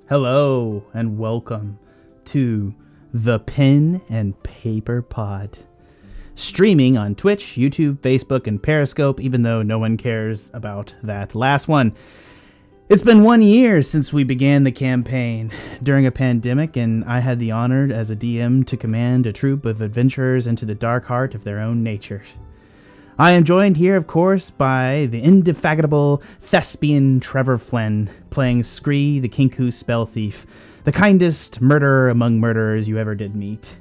Hello and welcome to the Pen and Paper Pod. Streaming on Twitch, YouTube, Facebook, and Periscope, even though no one cares about that last one. It's been 1 year since we began the campaign during a pandemic, and I had the honor as a DM to command a troop of adventurers into the dark heart of their own nature. I am joined here, of course, by the indefatigable thespian Trevor Flynn, playing Scree, the Kenku Spellthief, the kindest murderer among murderers you ever did meet.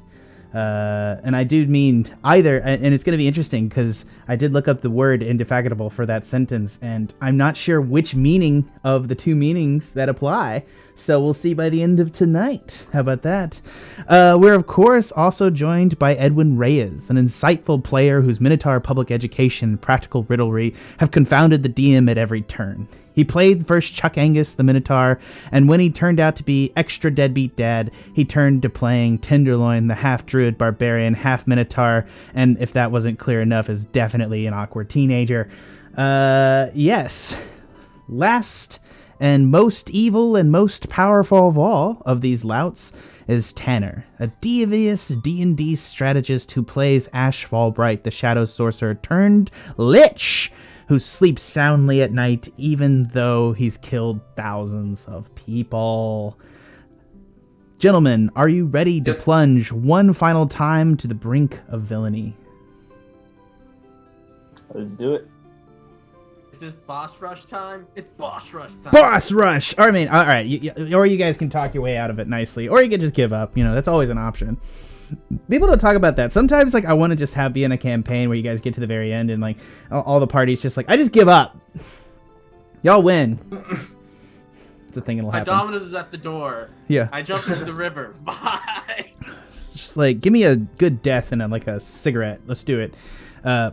And I do mean either, and it's going to be interesting because I did look up the word indefatigable for that sentence, and I'm not sure which meaning of the two meanings that apply. So we'll see by the end of tonight. How about that? We're, of course, also joined by Edwin Reyes, an insightful player whose Minotaur public education and practical riddlery have confounded the DM at every turn. He played first Chuck Angus, the Minotaur, and when he turned out to be extra deadbeat dad, he turned to playing Tenderloin, the half-Druid Barbarian, half-Minotaur, and if that wasn't clear enough, is definitely an awkward teenager. Yes. Last and most evil and most powerful of all of these louts is Tanner, a devious D&D strategist who plays Ashe Fallbright, the Shadow Sorcerer turned Lich, who sleeps soundly at night even though he's killed thousands of people. Gentlemen, are you ready to plunge one final time to the brink of villainy? Let's do it. Is this boss rush time? It's boss rush time. Boss rush! I mean, all right, or you guys can talk your way out of it nicely, or you can just give up. You know, that's always an option. People don't talk about that. Sometimes, like, I want to just be in a campaign where you guys get to the very end and, like, all the parties just like, I just give up. Y'all win. It's a thing that'll happen. My Domino's is at the door. Yeah. I jumped into the river. Bye. It's just like, give me a good death and a cigarette. Let's do it.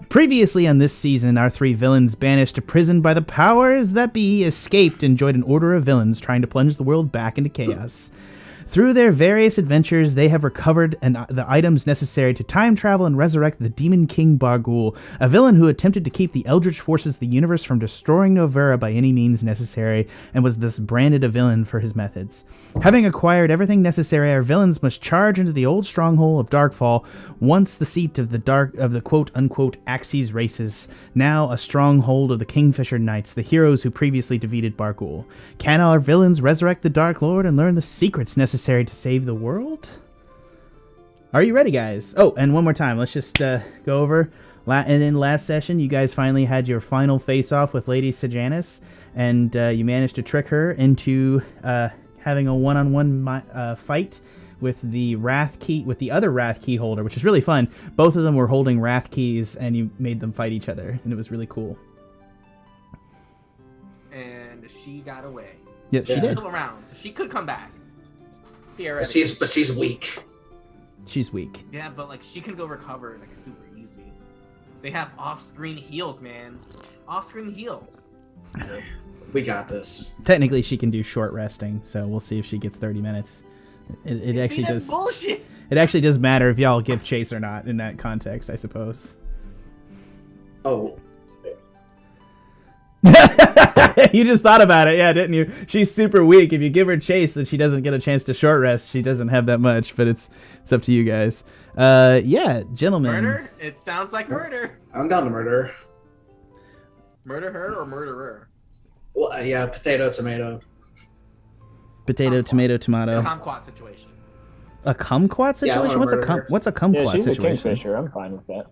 Previously on this season, our three villains banished to prison by the powers that be escaped and joined an order of villains trying to plunge the world back into chaos. Through their various adventures, they have recovered the items necessary to time travel and resurrect the Demon King Bargul, a villain who attempted to keep the eldritch forces of the universe from destroying Novera by any means necessary, and was thus branded a villain for his methods. Having acquired everything necessary, our villains must charge into the old stronghold of Darkfall, once the seat of the quote-unquote Axes races, now a stronghold of the Kingfisher Knights, the heroes who previously defeated Bargul. Can our villains resurrect the Dark Lord and learn the secrets necessary to save the world? Are you ready, guys? Oh, and one more time, let's just go over. And in last session, you guys finally had your final face-off with Lady Sejanus, and you managed to trick her into having a one-on-one fight with the Wrath Key, with the other Wrath Key holder, which is really fun. Both of them were holding Wrath Keys, and you made them fight each other, and it was really cool. And she got away. Yes, she She's did. still around, so she could come back. But she's weak. She's weak. Yeah, but like she can go recover like super easy. They have off-screen heals, man. Off-screen heals. We got this. Technically, she can do short resting, so we'll see if she gets 30 minutes. It actually does. Bullshit. It actually does matter if y'all give chase or not in that context, I suppose. Oh. You just thought about it, yeah, didn't you? She's super weak. If you give her chase and she doesn't get a chance to short rest, she doesn't have that much, but it's up to you guys. Yeah, gentlemen. Murder? It sounds like murder. I'm down to murder. Murder her or murderer? Well, yeah, potato, tomato. Potato, tomato, tomato. It's a kumquat situation. A kumquat situation? Yeah, What's a kumquat Yeah, she's a situation? kingfisher. I'm fine with that.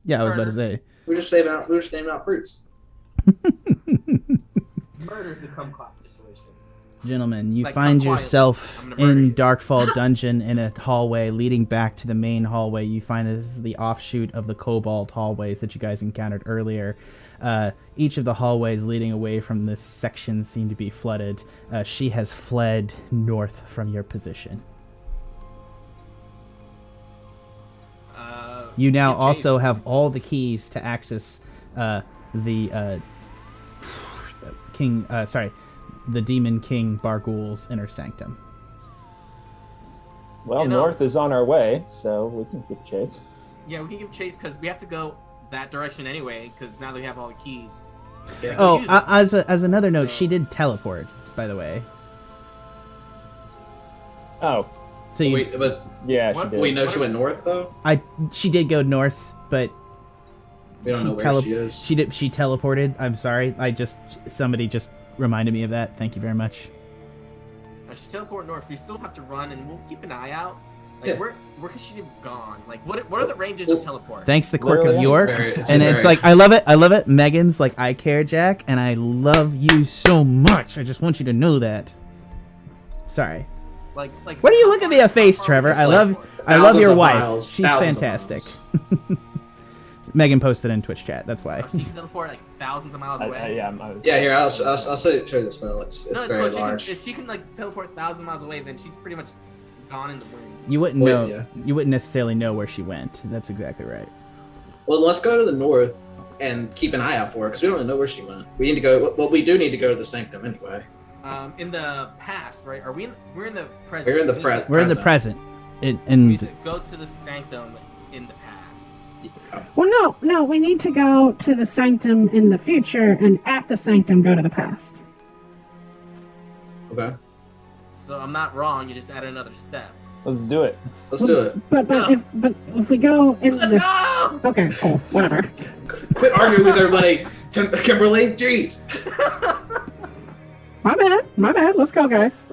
Yeah, I was about to say. We were just naming out fruits. Murder's a kumquat situation. Gentlemen, you Like find kumquat, yourself I'm gonna murder in you. Darkfall Dungeon in a hallway leading back to the main hallway. You find this is the offshoot of the Cobalt hallways that you guys encountered earlier. Each of the hallways leading away from this section seem to be flooded. She has fled north from your position. You now Give also chase. have all the keys to access the the Demon King Bargul's inner sanctum. Well, You know- north is on our way, so we can give chase. Yeah, we can give chase because we have to go that direction anyway. Because now that we have all the keys. Yeah. Oh, use it. as another note, she did teleport, by the way. Oh, So you, But yeah, What? she did. we know she went north though. she did go north, but We don't She know where tele- she is. she teleported. I'm sorry. Somebody just reminded me of that. Thank you very much. She teleport north. We still have to run, and we'll keep an eye out. Like, Yeah. where could she have gone? Like, what are the ranges of teleport? Thanks, the quirk of Literally. York. It's And very- it's like, I love it. Megan's like, I care, Jack, and I love you so much. I just want you to know that. Sorry. Like. What are you looking at me a face, how far Trevor? would I you love teleport? Thousands your of wife. miles, She's thousands of fantastic. miles. Megan posted in Twitch chat. That's why. Oh, she can teleport like thousands of miles away. Yeah, Yeah, here I'll show you the spell. It's No, very cool. large. If she can like teleport thousands of miles away, then she's pretty much gone in the wind. You wouldn't Wait, know. yeah. You wouldn't necessarily know where she went. That's exactly right. Well, let's go to the north and keep an eye out for her because we don't really know where she went. We need to go. Well, we do need to go to the sanctum anyway. In the past, right? We're in the present. We're in the so we present. We're in the present. We need And to go to the sanctum in the past. Well, no, we need to go to the sanctum in the future, and at the sanctum, go to the past. Okay, So I'm not wrong. You just added another step. Let's do it. let's do it. But Yeah. if we go in Let's the go! okay, cool, whatever. Quit arguing with everybody, Kimberly. Jeez. My bad. Let's go, guys.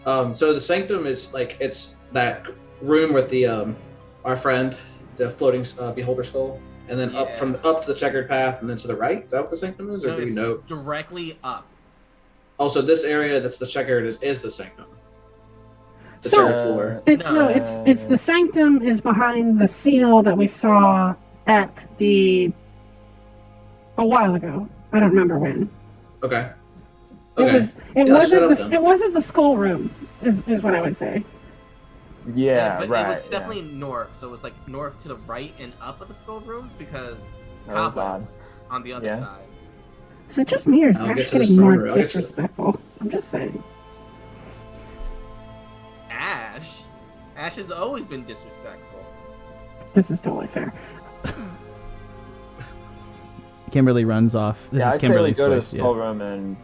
So the sanctum is like it's that room with the our friend, the floating beholder skull, and then up to the checkered path, and then to the right. Is that what the sanctum is, or No, do you it's know? directly up. Also, this area that's the checkered is the sanctum. The So- checkered floor. It's the sanctum is behind the seal that we saw at a while ago. I don't remember when. Okay. Okay. It Yeah, shut up, wasn't then. it wasn't the skull room. Is what I would say. Yeah, but right. it was definitely north. So it was like north to the right and up of the skull room because Oh, God. cobwebs on the other Yeah. side. Is it just me or is I'll Ash get to this getting more further. I'll get to- disrespectful? I'm just saying. Ashe has always been disrespectful. This is totally fair. Kimberly runs off. This Yeah, is I say we Kimberly's go to the voice. skull room and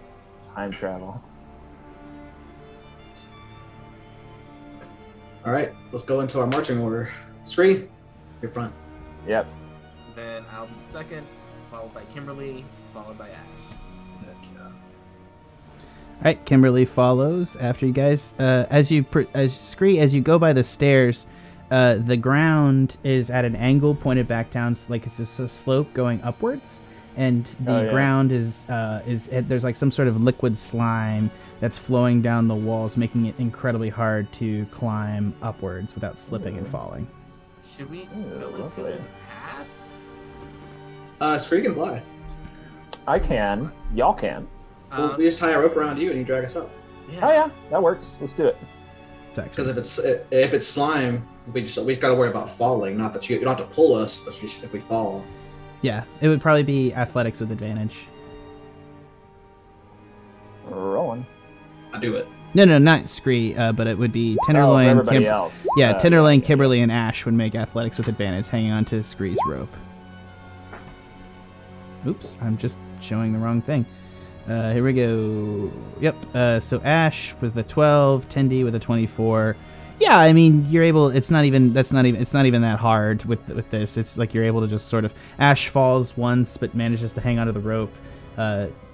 time travel. All right. Let's go into our marching order. Scree, you're front. Yep. Then I'll be second, followed by Kimberly, followed by Ashe. All right, Kimberly follows after you guys. As you go by the stairs, the ground is at an angle pointed back down, like it's just a slope going upwards, and the ground is there's like some sort of liquid slime that's flowing down the walls, making it incredibly hard to climb upwards without slipping and falling. Should we Ooh, go into lovely. the past? Scree can fly. I can. Y'all can. We just tie a rope around you and you drag us up. Oh yeah, that works. Let's do it. It's actually- Because if it's slime, we've got to worry about falling. Not that you don't have to pull us if we fall. yeah, it would probably be athletics with advantage. Rolling. I do it. No, not Scree, but it would be Oh, for Tenderloin. everybody else. Yeah, Tenderloin, yeah. Kimberly, and Ashe would make athletics with advantage, hanging on to Scree's rope. Oops, I'm just showing the wrong thing. Here we go. Yep. So Ashe with a 12, Tendy with a 24. Yeah, I mean you're able. It's not even that hard with this. It's like you're able to just sort of. Ashe falls once, but manages to hang onto the rope.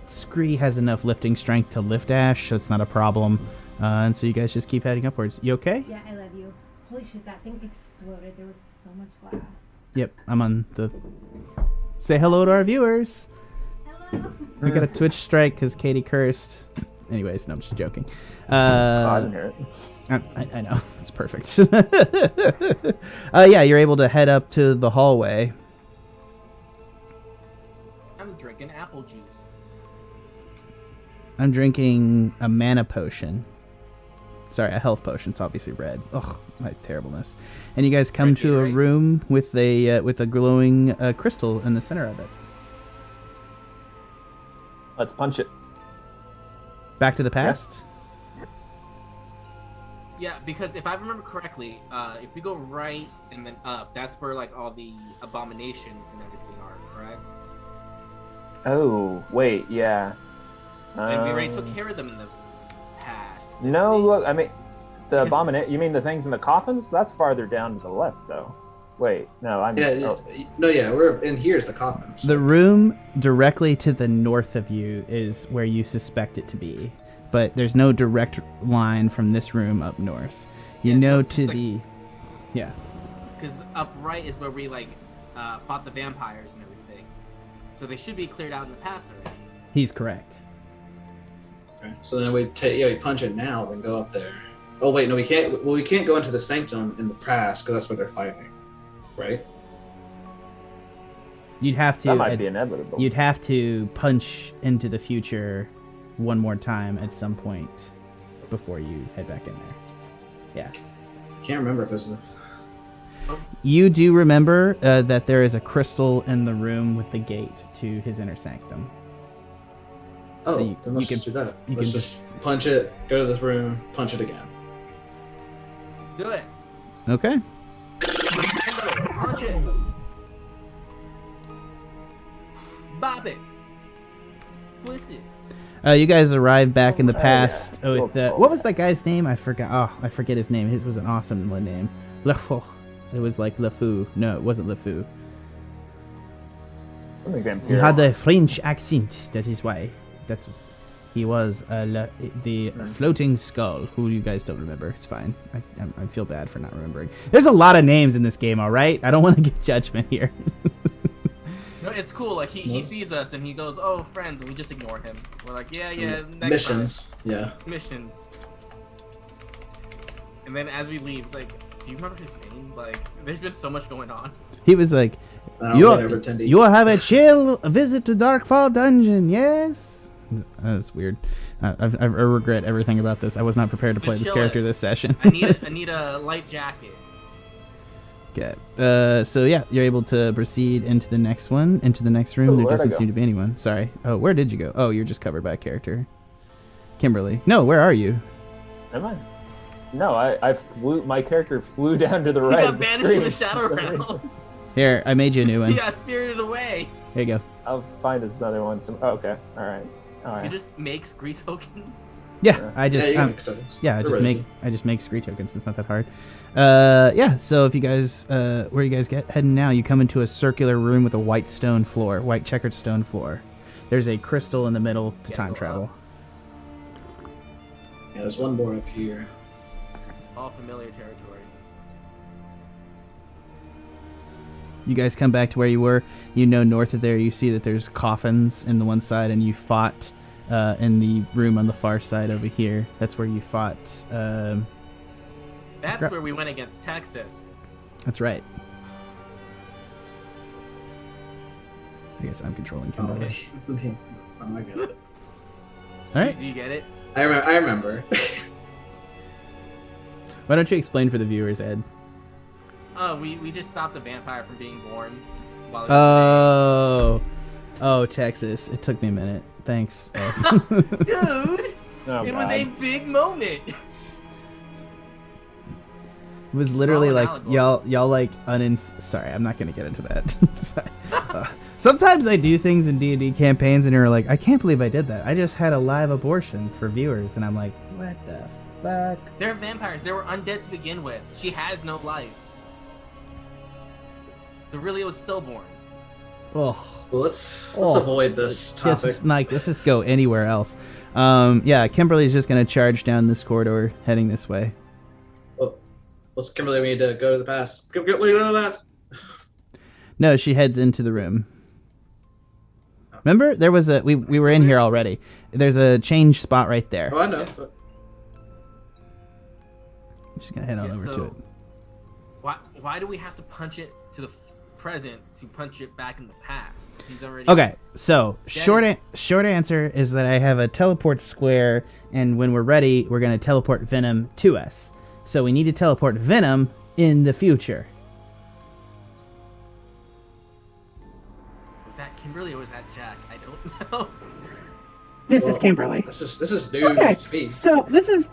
Scree has enough lifting strength to lift Ashe, so it's not a problem. And so you guys just keep heading upwards. You okay? Yeah, I love you. Holy shit, that thing exploded. There was so much glass. Yep. I'm on the. Say hello to our viewers. Hello. We got a Twitch strike because Katie cursed. Anyways, no, I'm just joking. Oh, I didn't hear it. I know. It's perfect. Yeah, you're able to head up to the hallway. I'm drinking apple juice. I'm drinking a mana potion. Sorry, a health potion. It's obviously red. Ugh, my terribleness. And you guys come Red to a Gatorade. room with a glowing crystal in the center of it. Let's punch it. Back to the past? Yeah, because if I remember correctly, if we go right and then up, that's where like all the abominations and everything are, correct? Oh, wait, yeah. And we already took care of them in the past. No, look, I mean, the abomination. You mean the things in the coffins? That's farther down to the left, though. Wait, no, I'm. Yeah, no, yeah, we're in here's the coffins. The room directly to the north of you is where you suspect it to be, but there's no direct line from this room up north. You know to the, yeah. Because up right is where we fought the vampires and everything, so they should be cleared out in the past already. He's correct. Okay, so then we punch it now, then go up there. Oh wait, no, we can't. Well, we can't go into the sanctum in the past because that's where they're fighting, right? You'd have to. That might be inevitable. You'd have to punch into the future one more time at some point before you head back in there. Yeah. Can't remember if this is. You do remember that there is a crystal in the room with the gate to his inner sanctum. Oh, So then let's just do that. you Let's can just punch it, go to this room, punch it again. Let's do it. Okay. Punch it. Bop it. Twist it. You guys arrived back in the past. yeah. With what was that guy's name? I forgot. Oh, I forget his name. His was an awesome name. LeFou. It was like LeFou. No, it wasn't LeFou. He had a French accent. That is why. He was the floating skull. Who you guys don't remember? It's fine. I feel bad for not remembering. There's a lot of names in this game. All right. I don't want to get judgment here. No, it's cool. Like he sees us and he goes, "Oh, friends," and we just ignore him. We're like, "Yeah, next Missions. time." Yeah. Missions. And then as we leave, it's like, do you remember his name? Like, there's been so much going on. He was like, "You will have a chill visit to Darkfall Dungeon." Yes. That's weird. I regret everything about this. I was not prepared to play this character this session. I need a light jacket. Okay. So yeah, you're able to proceed into the next one, into the next room. There doesn't seem to be anyone. Sorry. Oh, where did you go? Oh, you're just covered by a character. Kimberly. No, where are you? Am I? No, I flew. My character flew down to the right. He got banished in the shadow realm. Here, I made you a new one. He got spirited away. Here you go. I'll find us another one. Okay. All right. You just make Scree tokens. Yeah, I just I just make Scree tokens. It's not that hard. Yeah. So if you guys, where you guys heading now? You come into a circular room with a white checkered stone floor. There's a crystal in the middle to time travel. Yeah, there's one more up here. All familiar territory. You guys come back to where you were. You know, north of there, you see that there's coffins in the one side, and you fought in the room on the far side over here. That's where you fought. That's where we went against Texas. That's right. I guess I'm controlling Kimberly. I get it. All right. Do you get it? I remember. Why don't you explain for the viewers, Ed? Oh, we just stopped a vampire from being born. While Oh, Texas. It took me a minute. Thanks. Dude, Oh, it was a big moment. It was literally like y'all like sorry, I'm not gonna get into that. Sometimes I do things in D&D campaigns and you're like, I can't believe I did that. I just had a live abortion for viewers, and I'm like, what the fuck? They're vampires. They were undead to begin with. She has no life. So really, it was stillborn. Oh. Well, let's avoid this topic. Let's just go anywhere else. Yeah, Kimberly's just gonna charge down this corridor, heading this way. What's Kimberly? We need to go to the past. What are you doing that? No, she heads into the room. Remember, there was we were in here already. There's a change spot right there. Oh, I know. Yes. I'm just gonna head on over to it. Why do we have to punch it to the present to punch it back in the past? He's already Okay, so short answer is that I have a teleport square, and when we're ready, we're gonna teleport Venom to us. So we need to teleport Venom in the future. Was that Kimberly or was that Jack? I don't know. This is Kimberly. This is new. Okay, so this is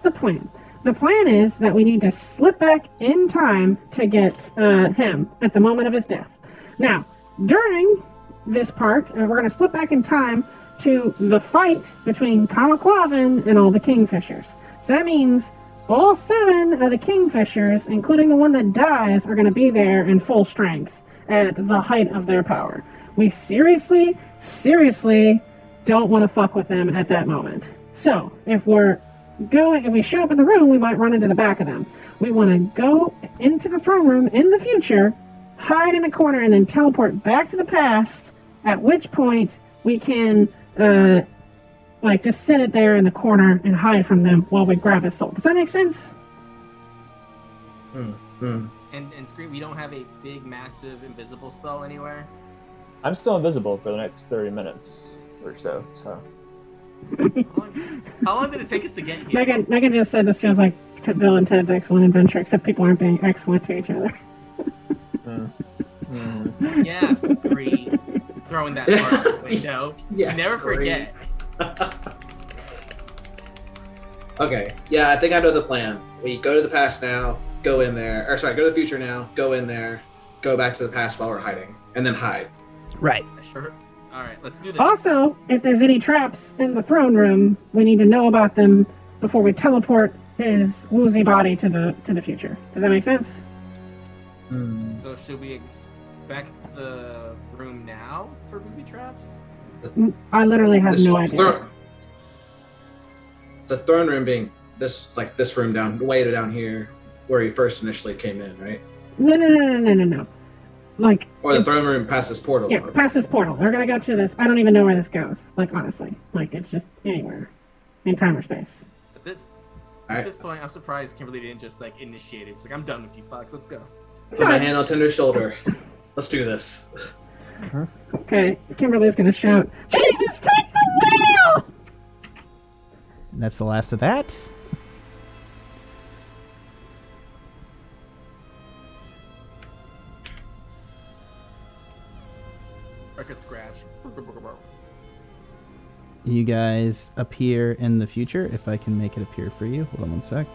the plan. The plan is that we need to slip back in time to get him at the moment of his death. Now, during this part, we're going to slip back in time to the fight between Kamaquavin and all the Kingfishers. So that means all 7 of the Kingfishers, including the one that dies, are going to be there in full strength at the height of their power. We seriously don't want to fuck with them at that moment. So if we show up in the room, we might run into the back of them. We want to go into the throne room in the future, hide in a corner, and then teleport back to the past, at which point we can just sit it there in the corner and hide from them while we grab his soul. Does that make sense? And Scree, we don't have a big, massive, invisible spell anywhere? I'm still invisible for the next 30 minutes or so. How long did it take us to get here? Megan just said this feels like Bill and Ted's Excellent Adventure, except people aren't being excellent to each other. Yeah, Scree. Throwing that part out the window. Yes, Never Scree. forget. Okay. Yeah, I think I know the plan. We go to the past now, go in there. Or sorry, go to the future now, go in there, go back to the past while we're hiding, and then hide. Right. Sure. All right, let's do this. Also, if there's any traps in the throne room, we need to know about them before we teleport his woozy body to the future. Does that make sense? So should we expect the room now for booby traps? I literally have no idea. The throne room being this room way down here, where he first initially came in, right? No. Or the throne room past this portal. Yeah, past this portal. They're gonna go to this. I don't even know where this goes. Honestly, it's just anywhere in time or space. At this point, I'm surprised Kimberly didn't just initiate it. She's like, I'm done with you, Fox. Let's go. Put my hand on Tinder's shoulder. Let's do this. Okay, Kimberly's gonna shout, "Jesus, take the wheel!" And that's the last of that. Record scratch. You guys appear in the future, if I can make it appear for you. Hold on one sec.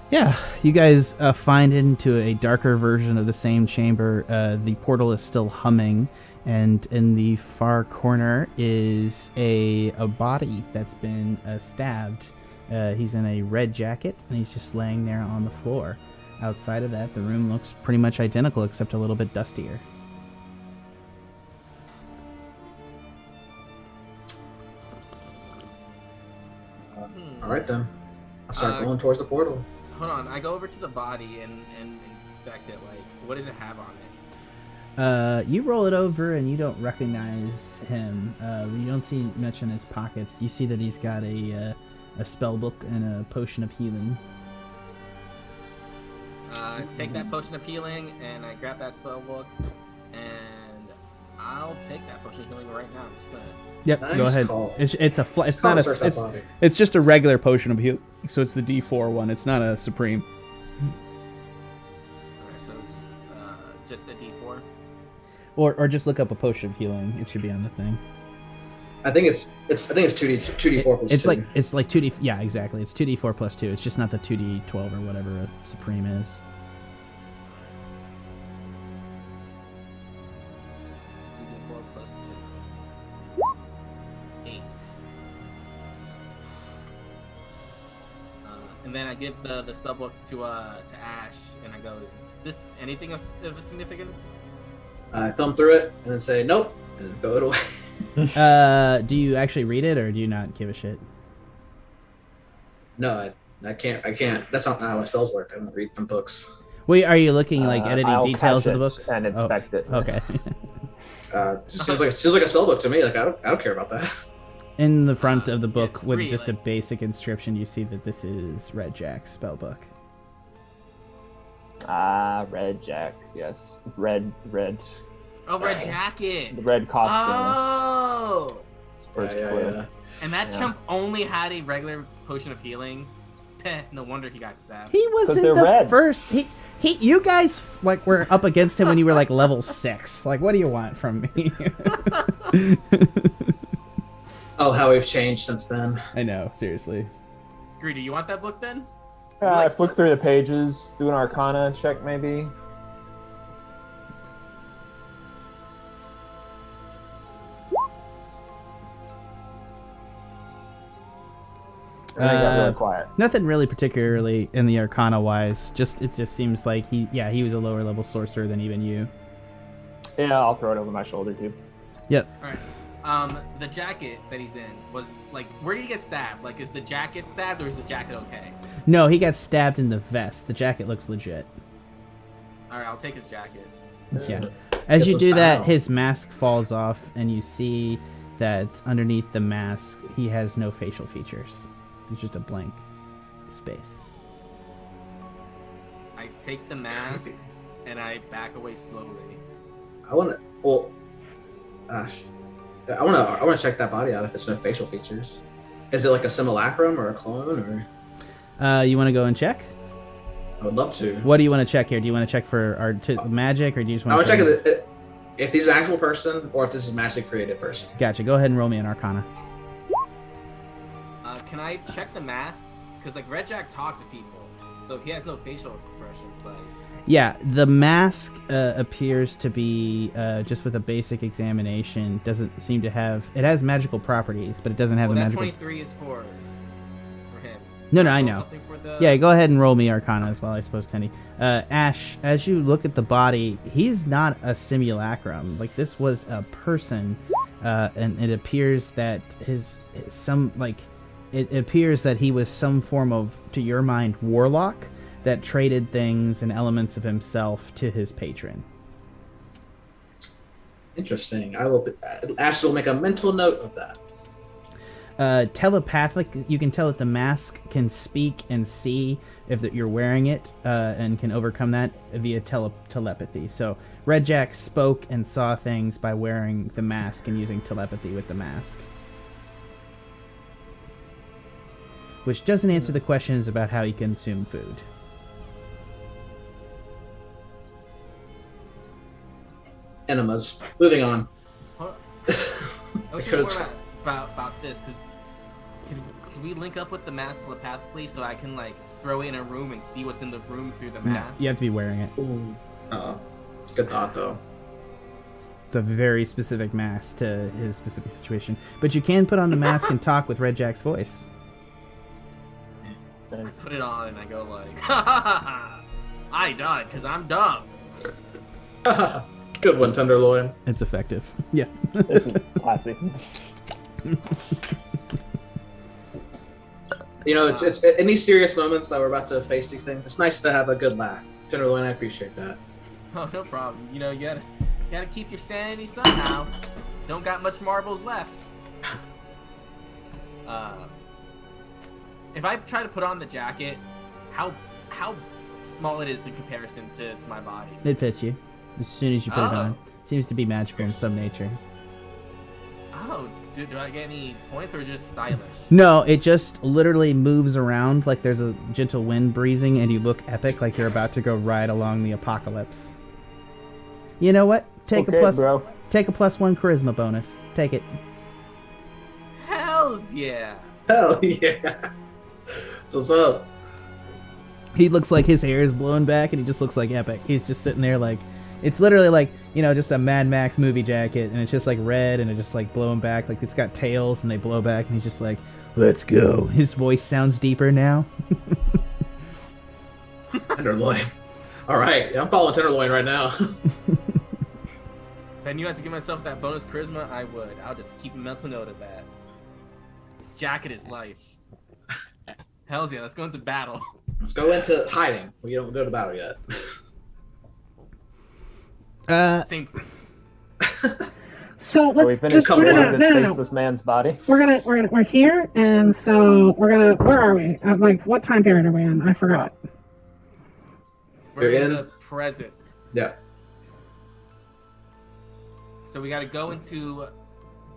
Yeah, you guys find into a darker version of the same chamber. The portal is still humming, and in the far corner is a body that's been stabbed. He's in a red jacket, and he's just laying there on the floor. Outside of that, the room looks pretty much identical, except a little bit dustier. All right, then. I'll start going towards the portal. Hold on, I go over to the body and inspect it. What does it have on it? You roll it over, and you don't recognize him. You don't see much in his pockets. You see that he's got a spell book and a potion of healing. Take that potion of healing, and I grab that spell book, and I'll take that potion of healing right now. I'm just gonna. Yep, Nice go ahead. call. It's not a. It's just a regular potion of healing, so it's the D4 one. It's not a supreme. Alright, so it's just a D4. Or just look up a potion of healing. It should be on the thing. I think it's 2d4 plus It's 2. it's like 2d. Yeah, exactly. It's 2d4 plus 2. It's just not the 2d12 or whatever a supreme is. 2d4 plus 2. 8. And then I give the spellbook to Ashe, and I go, "Is this anything of significance?" I thumb through it and then say nope, and then throw it away. Do you actually read it, or do you not give a shit? No, I can't. That's not how my spells work. I don't read from books. Wait, are you looking at any I'll details catch of the it books? and inspect it. Okay. Just seems like a spell book to me. I don't care about that. In the front of the book, it's with Scree, just a basic inscription, you see that this is Red Jack's spellbook. Red Jack. Yes, red. Oh, red jacket. The red costume. Oh. First Yeah. clue. And that chump only had a regular potion of healing. Peh, no wonder he got stabbed. He wasn't they're the red. first. You guys were up against him when you were level 6. What do you want from me? Oh, how we've changed since then. I know, seriously. Scree, do you want that book then? I flick through the pages, do an Arcana check maybe. Or they got really quiet. Nothing really particularly in the Arcana wise. It just seems like he was a lower level sorcerer than even you. Yeah, I'll throw it over my shoulder too. Yep. All right. The jacket that he's in was like, where did he get stabbed? Like, is the jacket stabbed or is the jacket okay? No, he got stabbed in the vest. The jacket looks legit. All right, I'll take his jacket. Yeah. As Get you some do that, style. his mask falls off, and you see that underneath the mask, he has no facial features. It's just a blank space. I take the mask and I back away slowly. I want to. Well, Ashe, I want to check that body out if it's no facial features. Is it like a simulacrum or a clone or? You want to go and check? I would love to. What do you want to check here? Do you want to check for magic, or do you just I want want to to check if he's an actual person or if this is a magically created person. Gotcha. Go ahead and roll me an Arcana. Can I check the mask? Because like Red Jack talks to people, so if he has no facial expressions, like. Yeah, the mask appears to be just with a basic examination. Doesn't seem to have. It has magical properties, but it doesn't have Well, the that magical. 23 is for him. No, I Roll know. something for the- Yeah, go ahead and roll me Arcana as well, I suppose, Tenny. Ashe, as you look at the body, he's not a simulacrum. Like, this was a person, and it appears that it appears that he was some form of, to your mind, warlock that traded things and elements of himself to his patron. Interesting. Ashe will make a mental note of that. Telepathic, you can tell that the mask can speak and see if that you're wearing it, and can overcome that via telepathy. So Red Jack spoke and saw things by wearing the mask and using telepathy with the mask. Which doesn't answer the questions about how he consumed food. Enemas. Moving on. I was more about this because can we link up with the mask telepathically so I can like throw it in a room and see what's in the room through the mask? You have to be wearing it. Ooh. Good thought, though. It's a very specific mask to his specific situation. But you can put on the mask and talk with Red Jack's voice. I put it on and I go like, ha ha ha ha! I died because I'm dumb. Good one, Tenderloin. It's effective. Yeah. This is classy. You know, it's in these serious moments that we're about to face these things. It's nice to have a good laugh. Tenderloin, I appreciate that. Oh, no problem. You know, you gotta keep your sanity somehow. Don't got much marbles left. If I try to put on the jacket, how small it is in comparison to my body? It fits you as soon as you put it on. Seems to be magical in some nature. Oh, do I get any points or just stylish? No, it just literally moves around like there's a gentle wind breezing, and you look epic, like you're about to go ride along the apocalypse. You know what? Take a +1 charisma bonus. Take it. Hells yeah! Hell yeah. So what's up? He looks like his hair is blown back, and he just looks like epic. He's just sitting there like, it's literally like, you know, just a Mad Max movie jacket, and it's just like red, and it's just like blowing back, like it's got tails, and they blow back, and he's just like, let's go. His voice sounds deeper now. Tenderloin. All right, I'm following Tenderloin right now. If I knew I had to give myself that bonus charisma, I would. I'll just keep a mental note of that. This jacket is life. Hells yeah, let's go into battle. Let's go into hiding. We don't go to battle yet. Same thing. So So we let's finished come the on. faceless man's body. we're here, and so where are we? Like, what time period are we in? I forgot. We're You're in in? the present. Yeah. So we got to go into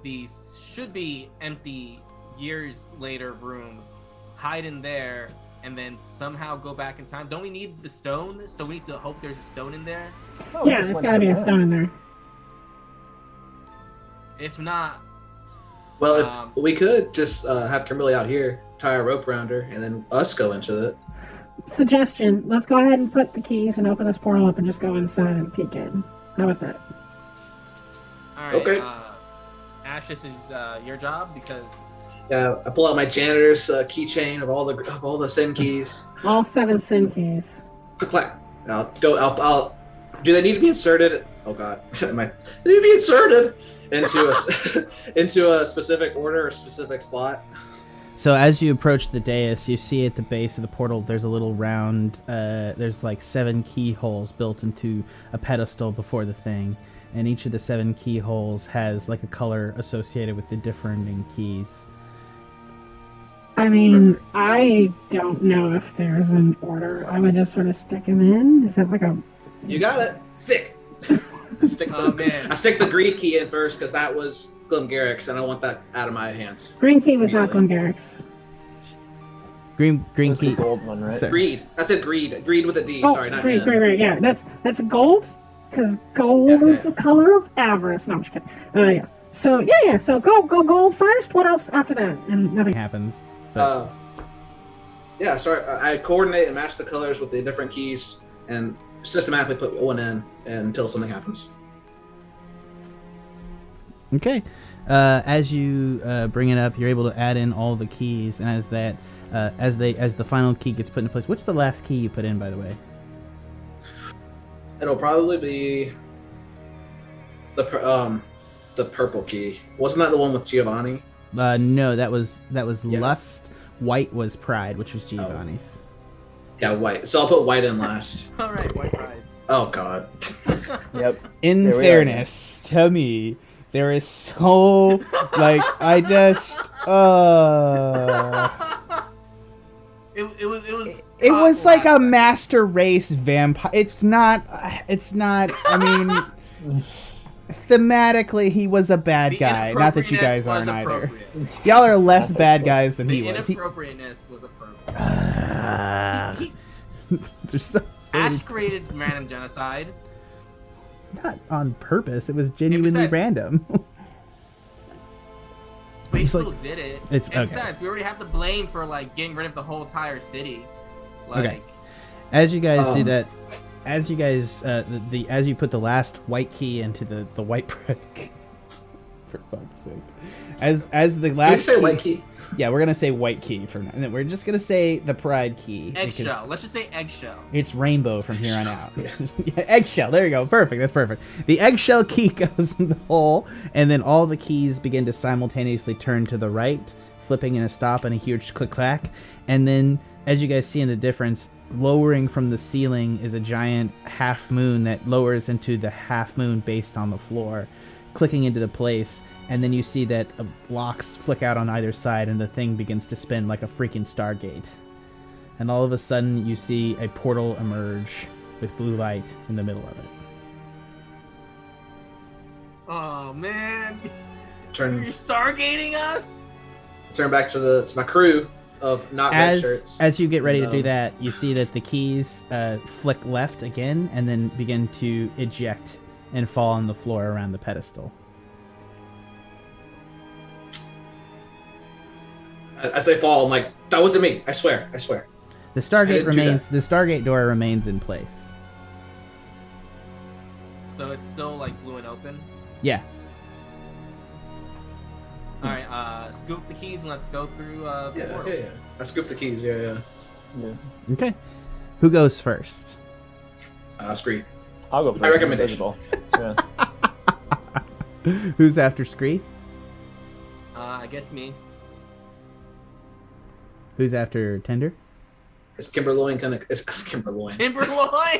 the should be empty years later room, hide in there, and then somehow go back in time. Don't we need the stone? So we need to hope there's a stone in there. Oh, Yeah, just there's went got to be a down. stone in there. If not, Well, we could just have Kimberly out here, tie a rope around her, and then us go into it. Suggestion: let's go ahead and put the keys and open this portal up and just go inside and peek in. How about that? all right. Okay. Ashe, this is your job because Yeah, I pull out my janitor's keychain of all the sin keys. All 7 sin keys. Clack. And I'll. Do they need to be inserted? Oh God, they need to be inserted into a specific order or specific slot. So as you approach the dais, you see at the base of the portal there's a little round, there's like 7 keyholes built into a pedestal before the thing, and each of the 7 keyholes has like a color associated with the differing keys. I mean, I don't know if there's an order. I would just sort of stick them in. Is that like a... You got it. Stick. I stick the green key in first because that was Glengarrick's, and I want that out of my hands. Green key was not Glengarrick's. Green That's key. the gold one, right? Sorry. Greed. I said greed. Greed with a D. Oh, Sorry, not great, N. great. Yeah, that's gold, because gold is the color of avarice. No, I'm just kidding. Yeah. So yeah. So go gold first. What else after that? And nothing Happens. But Yeah, sorry. I coordinate and match the colors with the different keys and systematically put one in until something happens. okay. As you bring it up, you're able to add in all the keys, and as the final key gets put into place, what's the last key you put in, by the way? It'll probably be the purple key. Wasn't that the one with Giovanni? No, that was Yeah. lust. White was pride, which was Giovanni's. Yeah, white. So I'll put white in last. All right, white pride. Oh God. Yep. In There we are. fairness, to me, there is so like I just it was like a master race vampire. It's not. I mean, thematically, he was a bad guy. Not that you guys aren't either. Y'all are less bad guys than he The was. inappropriateness was appropriate. There's so Ashe created random genocide. not on purpose. It was genuinely besides- random. But he It's still like- did it. it's- and okay. besides, we already have the blame for like getting rid of the whole entire city. Like, Okay. As you guys do that, as you guys as you put the last white key into the white bread, for fuck's sake, as the Did you last say key, white key? yeah, we're gonna say white key for now, and then we're just gonna say the pride key eggshell. because Let's just say eggshell. it's rainbow from here on out. Yeah, eggshell. There you go. Perfect. That's perfect. The eggshell key goes in the hole, and then all the keys begin to simultaneously turn to the right, flipping in a stop and a huge click clack. And then, as you guys see in the difference, lowering from the ceiling is a giant half moon that lowers into the half moon based on the floor, clicking into the place. And then you see that blocks flick out on either side, and the thing begins to spin like a freaking Stargate. And all of a sudden, you see a portal emerge with blue light in the middle of it. Oh man, Turn you're stargating us. back to my crew of not red shirts. As you get ready to No. do that, you see that the keys flick left again, and then begin to eject and fall on the floor around the pedestal. I say fall. I'm like, that wasn't me. I swear. The Stargate didn't do remains. The Stargate door remains in place. So it's still like blue and open. Yeah. All right, scoop the keys and let's go through the Yeah. portal. I scooped the keys. Yeah. Yeah. Okay. Who goes first? Scree. I'll go first. My recommendation. Invisible. Yeah. Who's after Scree? I guess me. Who's after Tender? Is Kimberly gonna? Is Kimberly? Timberloin.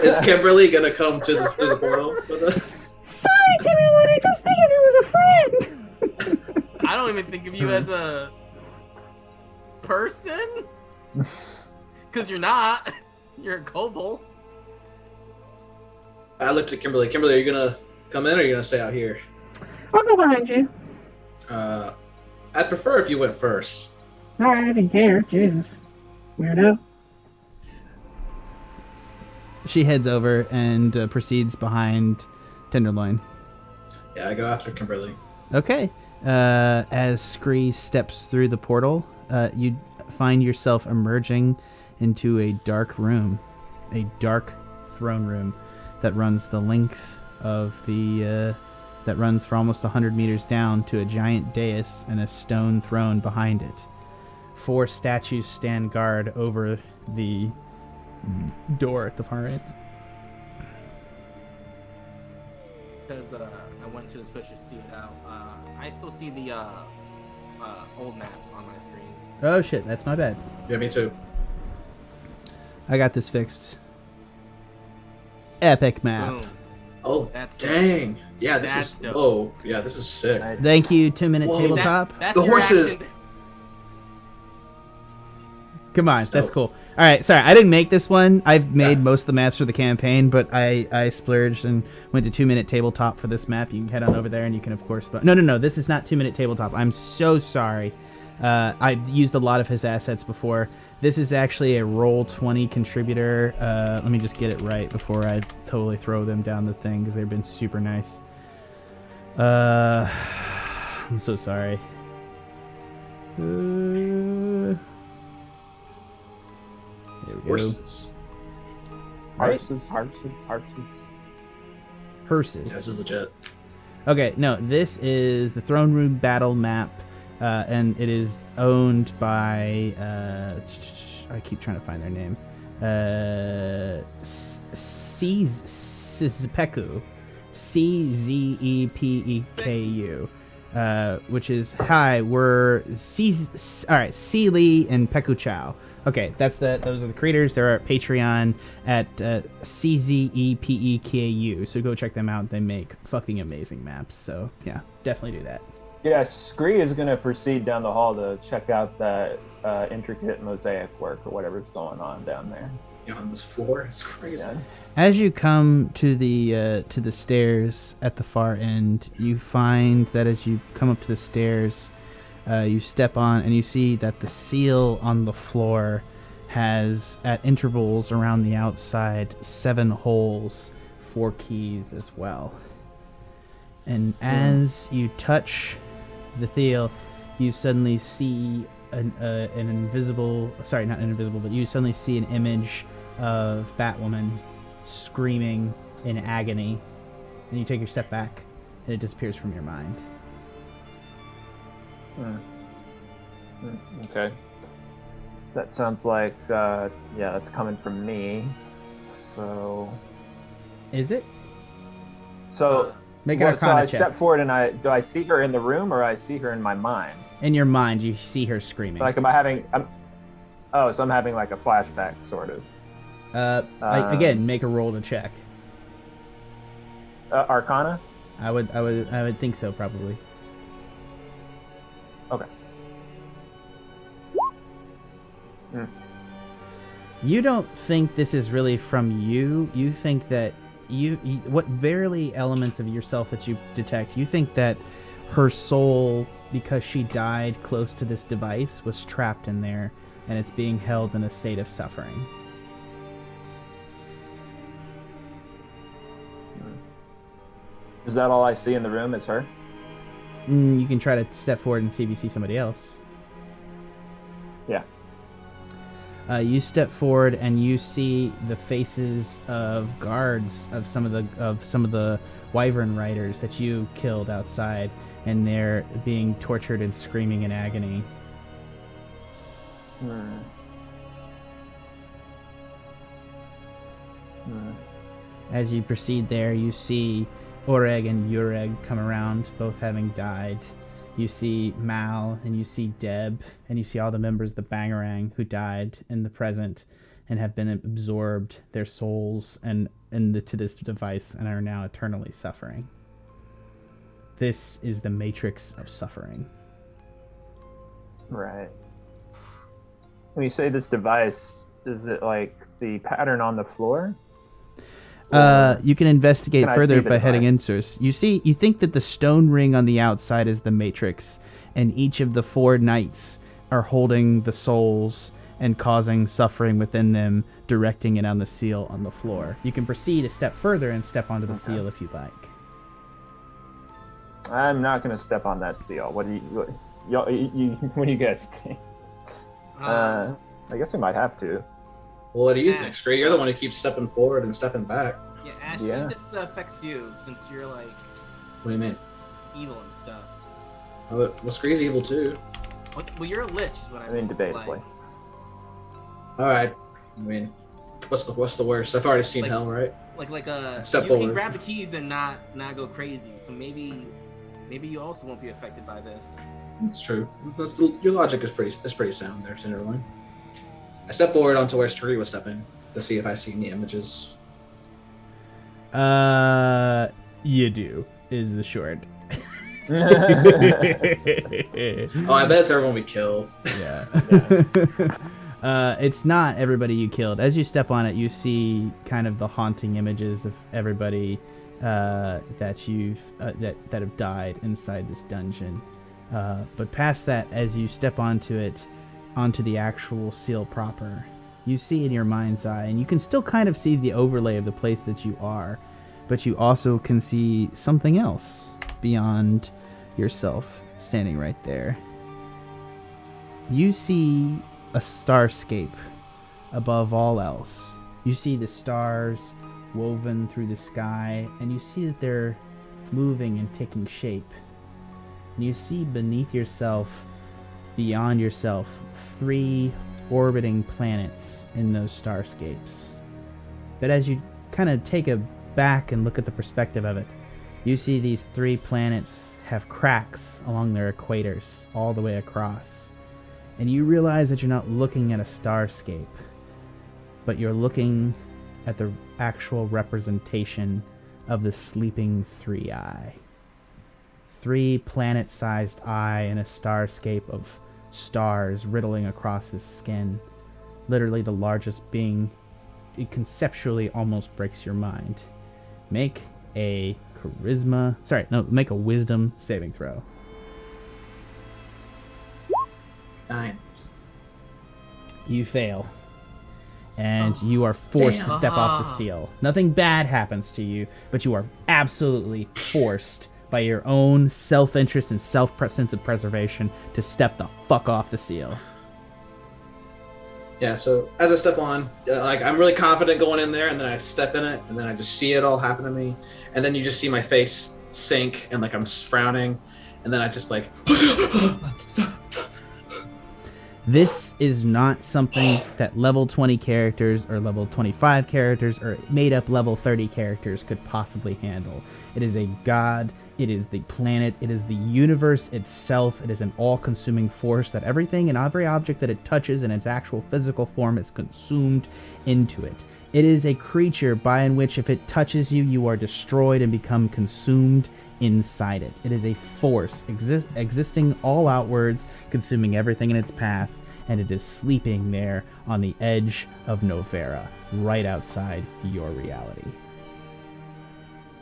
Is Kimberly gonna come to the portal with us? Sorry, Timberland, I just think of you as a friend. I don't even think of you as a person. Because you're not. You're a kobold. I looked at Kimberly. Kimberly, are you gonna come in or are you gonna stay out here? I'll go behind you. I'd prefer if you went first. Alright, if you care. Jesus. Weirdo. She heads over and proceeds behind Tenderloin. Yeah, I go after Kimberly. Okay. As Scree steps through the portal, you find yourself emerging into a dark room, a dark throne room that runs the length of the that runs for almost 100 meters down to a giant dais and a stone throne behind it. 4 statues stand guard over the door at the far end. Because I went to the Switch to see it out. I still see the old map on my screen. Oh shit, that's my bad. Yeah, me too. I got this fixed. Epic map. Boom. Oh, That's dang. Yeah, this That's is... dope. Whoa. Yeah, this is sick. Nice. Thank you, 2 Minute Whoa. Tabletop. That's The your horses. action. Come on, So- that's cool. All right, sorry, I didn't make this one. I've made most of the maps for the campaign, but I splurged and went to 2 Minute Tabletop for this map. You can head on over there, and you can, of course... No, this is not 2 Minute Tabletop. I'm so sorry. I've used a lot of his assets before. This is actually a Roll20 contributor. Let me just get it right before I totally throw them down the thing, because they've been super nice. I'm so sorry. There we go. Horses. Hearses. Hearses. Yeah, this is legit. Okay, no, this is the Throne Room Battle map, and it is owned by, I keep trying to find their name, Czpeku, Czpeku, which is, hi, we're Sealy and Peku Chow. Okay, those are the creators. They're at Patreon at CZEPEKU. So go check them out. They make fucking amazing maps. So yeah, definitely do that. Yeah, Scree is going to proceed down the hall to check out that intricate mosaic work or whatever's going on down there. Yeah, on this floor, it's crazy. Yeah. As you come to the stairs at the far end, you find that as you come up to the stairs, you step on and you see that the seal on the floor has, at intervals around the outside, 7 holes, 4 keys as well. And as you touch the seal, you suddenly see an invisible... Sorry, not an invisible, but you suddenly see an image of Batwoman screaming in agony. And you take your step back, and it disappears from your mind. Okay. That sounds like, yeah, that's coming from me. So... Is it? So... Make an So I Arcana check. step forward and do I see her in the room or I see her in my mind? In your mind, you see her screaming. Like, so I'm having like a flashback, sort of. Again, make a roll to check. Arcana? I would think so, probably. Okay. You don't think this is really from you. You think that what barely elements of yourself that you detect, you think that her soul, because she died close to this device, was trapped in there, and it's being held in a state of suffering. Is that all I see in the room is her? You can try to step forward and see if you see somebody else. Yeah. You step forward and you see the faces of guards of some of the Wyvern riders that you killed outside, and they're being tortured and screaming in agony. As you proceed there, you see Oreg and Ureg come around, both having died. You see Mal, and you see Deb, and you see all the members of the Bangarang who died in the present and have been absorbed, their souls, to this device, and are now eternally suffering. This is the matrix of suffering. Right. When you say this device, is it like the pattern on the floor? You can investigate Can I see further the by heading device? into us. You think that the stone ring on the outside is the matrix, and each of the 4 knights are holding the souls and causing suffering within them, directing it on the seal on the floor. You can proceed a step further and step onto the seal if you'd like. I'm not going to step on that seal. What do you guys think? I guess we might have to. Well, what do you think, Scree? You're the one who keeps stepping forward and stepping back. Yeah, Ashe, Yeah. this affects you since you're like What do you mean? evil and stuff. Oh, well, Scree's evil too. Well, you're a lich, is what I I mean, debatably. All right. I mean, what's the worst? I've already seen Like- hell, right? Like Step you forward. can grab the keys and not go crazy. So maybe you also won't be affected by this. It's true. Your logic is pretty sound there, Tenderloin. I step forward onto where Scree was stepping to see if I see any images. You do, is the short. Oh, I bet it's everyone we kill. Yeah. It's not everybody you killed. As you step on it, you see kind of the haunting images of everybody that you've that have died inside this dungeon. But past that, as you step onto it, onto the actual seal proper, you see in your mind's eye, and you can still kind of see the overlay of the place that you are, but you also can see something else beyond yourself standing right there. You see a starscape above all else. You see the stars woven through the sky, and you see that they're moving and taking shape. And you see beneath yourself, beyond yourself, 3 orbiting planets in those starscapes. But as you kind of take a back and look at the perspective of it, you see these 3 planets have cracks along their equators all the way across. And you realize that you're not looking at a starscape, but you're looking at the actual representation of the sleeping 3-eye. 3 planet-sized eye in a starscape of stars riddling across his skin. Literally the largest being. It conceptually almost breaks your mind. Make a wisdom saving throw. 9. You fail. And you are forced to step off the seal. Nothing bad happens to you, but you are absolutely forced by your own self-interest and sense of preservation to step the fuck off the seal. Yeah, so as I step on, I'm really confident going in there, and then I step in it, and then I just see it all happen to me, and then you just see my face sink, and I'm frowning, and then I just This is not something that level 20 characters or level 25 characters or made up level 30 characters could possibly handle. It is a god, it is the planet, it is the universe itself, it is an all-consuming force that everything and every object that it touches in its actual physical form is consumed into it. It is a creature by in which if it touches you, you are destroyed and become consumed inside it. It is a force existing all outwards, consuming everything in its path, and it is sleeping there on the edge of Novera, right outside your reality.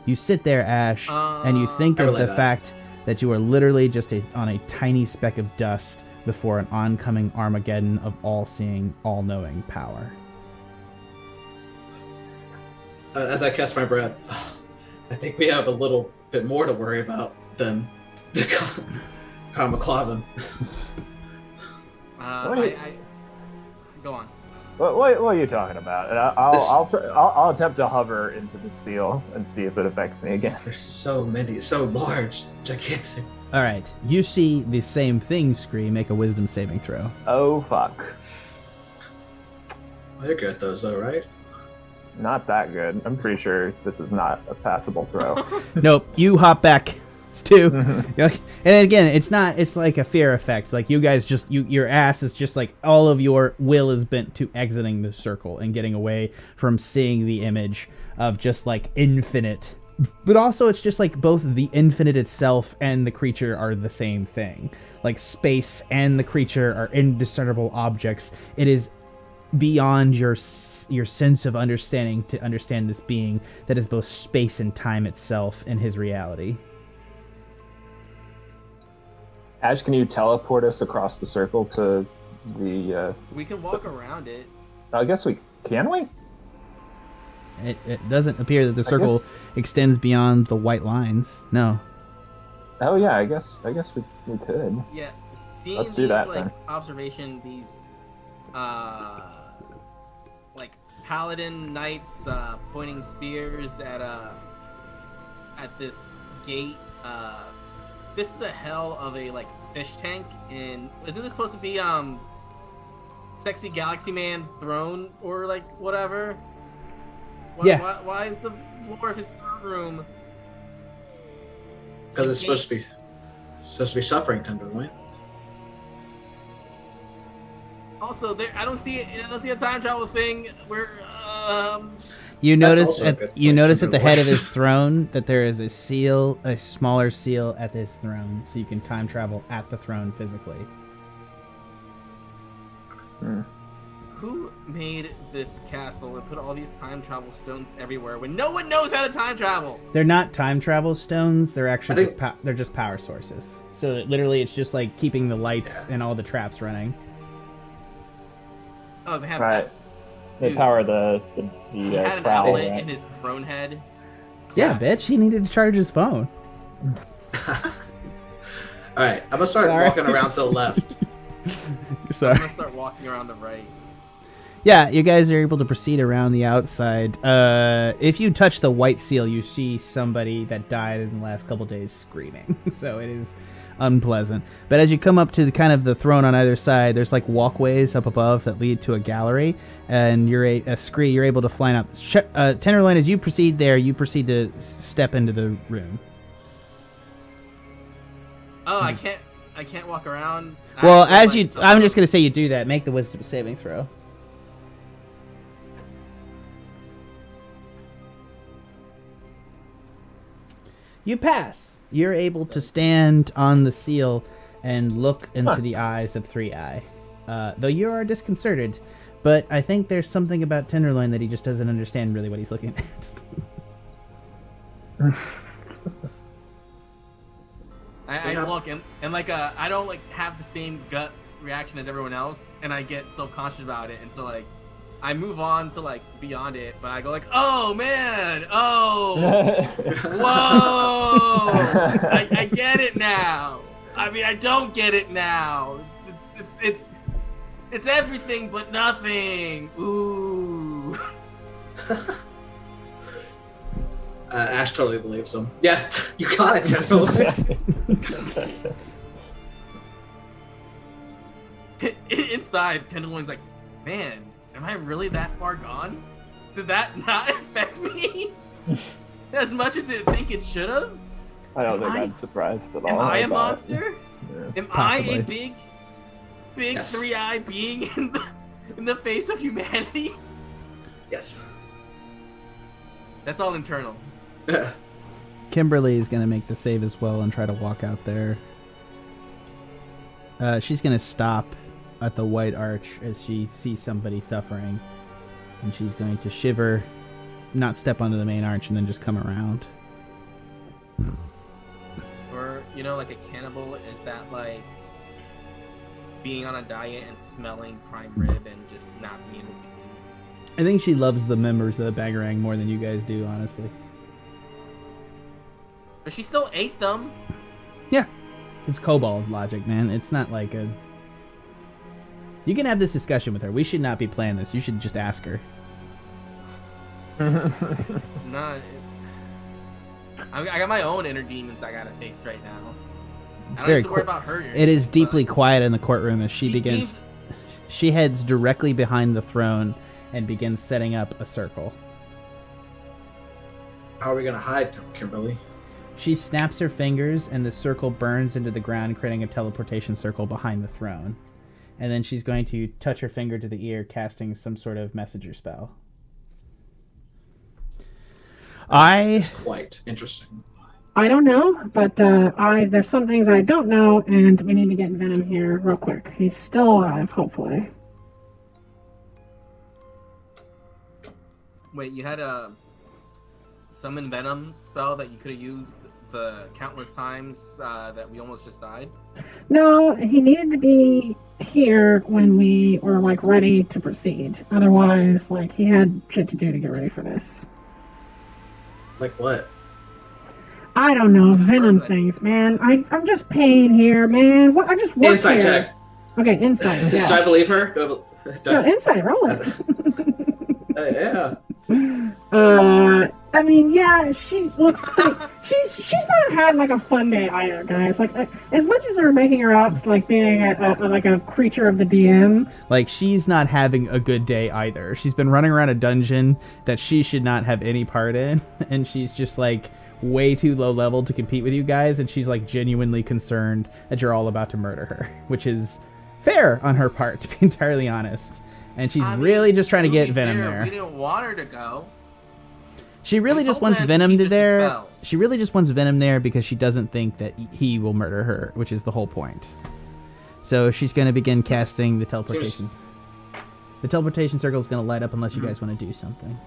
You sit there, Ashe, and you think of the fact that you are literally just on a tiny speck of dust before an oncoming Armageddon of all-seeing, all-knowing power. as I catch my breath, I think we have a little bit more to worry about than the Kamaclavin. Go on. What are you talking about? And I'll attempt to hover into the seal and see if it affects me again. There's so many, so large, gigantic. All right, you see the same thing, Scree. Make a wisdom saving throw. Oh fuck! Well, you're good at those, though, right? Not that good. I'm pretty sure this is not a passable throw. Nope, you hop back. It's 2. And again, it's like a fear effect. Like you guys your ass is just like all of your will is bent to exiting the circle and getting away from seeing the image of just like infinite. But also it's just like both the infinite itself and the creature are the same thing. Like space and the creature are indiscernible objects. It is beyond your sense of understanding to understand this being that is both space and time itself in his reality. Ashe, can you teleport us across the circle to the... We can walk around it. I guess can we? It doesn't appear that the circle extends beyond the white lines. No. Oh yeah, I guess we could. Yeah, seeing Let's these do that, like then. observation, these like paladin knights pointing spears at this gate. This is a hell of a like fish tank, and isn't this supposed to be Sexy Galaxy Man's throne or like whatever? Why is the floor of his throne room? Because it's supposed to be suffering tenderloin. Also, I don't see a time travel thing where You notice also a good at the head of point. his throne that there is a smaller seal at his throne, so you can time travel at the throne physically. Who made this castle and put all these time travel stones everywhere when no one knows how to time travel? They're not time travel stones. They're actually I think- they're just power sources. So that literally, it's just like keeping the lights and all the traps running. Oh, they have Right. They Dude. power the He had an prowl, outlet right? in his throne head. Yeah, bitch. He needed to charge his phone. All right, I'm gonna start Sorry. walking around to the left. Sorry. I'm gonna start walking around the right. Yeah, you guys are able to proceed around the outside. If you touch the white seal, you see somebody that died in the last couple days screaming. So it is unpleasant. But as you come up to the throne on either side, there's like walkways up above that lead to a gallery, and you're a Scree. You're able to fly out. Tenderloin, as you proceed there, you proceed to step into the room. Oh, I can't walk around. Well, I as feel you, like- I'm just gonna say you do that. Make the wisdom saving throw. You pass. You're able to stand on the seal and look into the eyes of 3-Eye. Though you are disconcerted, but I think there's something about Tenderloin that he just doesn't understand really what he's looking at. I look and like I don't like have the same gut reaction as everyone else, and I get self-conscious about it, and so like I move on to like beyond it, but I go like, oh man, oh, whoa, I get it now. I mean, I don't get it now. It's everything but nothing. Ooh. Ashe totally believes him. Yeah, you got it, tenderloin. Inside, Tenderloin's like, man, am I really that far gone? Did that not affect me as much as it think it should have? I don't think Am I- I'm surprised at all. Am I a about it. monster? Yeah. Am I a Possibly. big Yes. 3-Eye being in the face of humanity? Yes. That's all internal. Kimberly is going to make the save as well and try to walk out there. She's going to stop at the white arch as she sees somebody suffering. And she's going to shiver, not step onto the main arch, and then just come around. Or, you know, like a cannibal, is that like being on a diet and smelling prime rib and just not being able to eat? I think she loves the members of the Bangarang more than you guys do, honestly. But she still ate them. Yeah. It's Kobold logic, man. It's not like a... You can have this discussion with her. We should not be playing this. You should just ask her. Nah, I got my own inner demons I gotta face right now. It's I don't very have to worry cool. about her. It is but deeply quiet in the courtroom as she begins... seems- She heads directly behind the throne and begins setting up a circle. How are we gonna hide, Kimberly? She snaps her fingers and the circle burns into the ground, creating a teleportation circle behind the throne. And then she's going to touch her finger to the ear, casting some sort of messenger spell. It's quite interesting. I don't know, but there's some things I don't know, and we need to get Venom here real quick. He's still alive, hopefully. Wait, you had a summon Venom spell that you could have used the countless times that we almost just died? No, he needed to be here when we were like ready to proceed. Otherwise, like he had shit to do to get ready for this. Like what? I don't know, Venom things, man. I'm just paid here, man. What? I just work Insight here. check. Okay, insight. Do I Yeah. believe her? No, insight. Roll it. Yeah. I mean, yeah, she looks pretty. She's not had like a fun day either, guys. Like, as much as they're making her out like being like a creature of the DM, like she's not having a good day either. She's been running around a dungeon that she should not have any part in, and she's just like way too low level to compete with you guys, and she's like genuinely concerned that you're all about to murder her, which is fair on her part, to be entirely honest. And she's really just trying to get Venom there. We didn't want her to go. She really just wants Venom there. She really just wants Venom there because she doesn't think that he will murder her, which is the whole point. So she's going to begin casting the teleportation. The teleportation circle is going to light up unless you guys want to do something.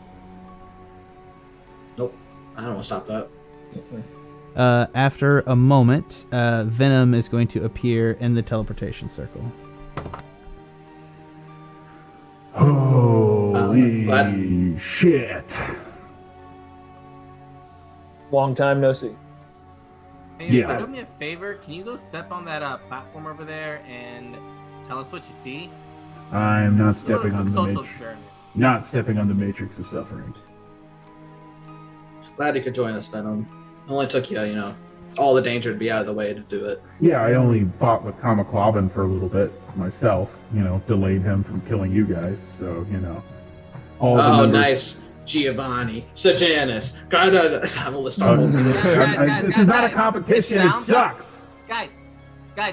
Nope. I don't want to stop that. After a moment, Venom is going to appear in the teleportation circle. Holy shit. Long time no see. Hey, Yeah. do me a favor. Can you go step on that platform over there and tell us what you see? I'm not Just a little stepping on quick the social matrix. experiment. Not stepping on the matrix of suffering. Glad you could join us, Venom. It only took you, all the danger to be out of the way to do it. Yeah, I only fought with Kamaklavan for a little bit myself. Delayed him from killing you guys. So all the members... nice. Giovanni, Sejanus, I'm a list all This is not a competition. It sucks. Guys,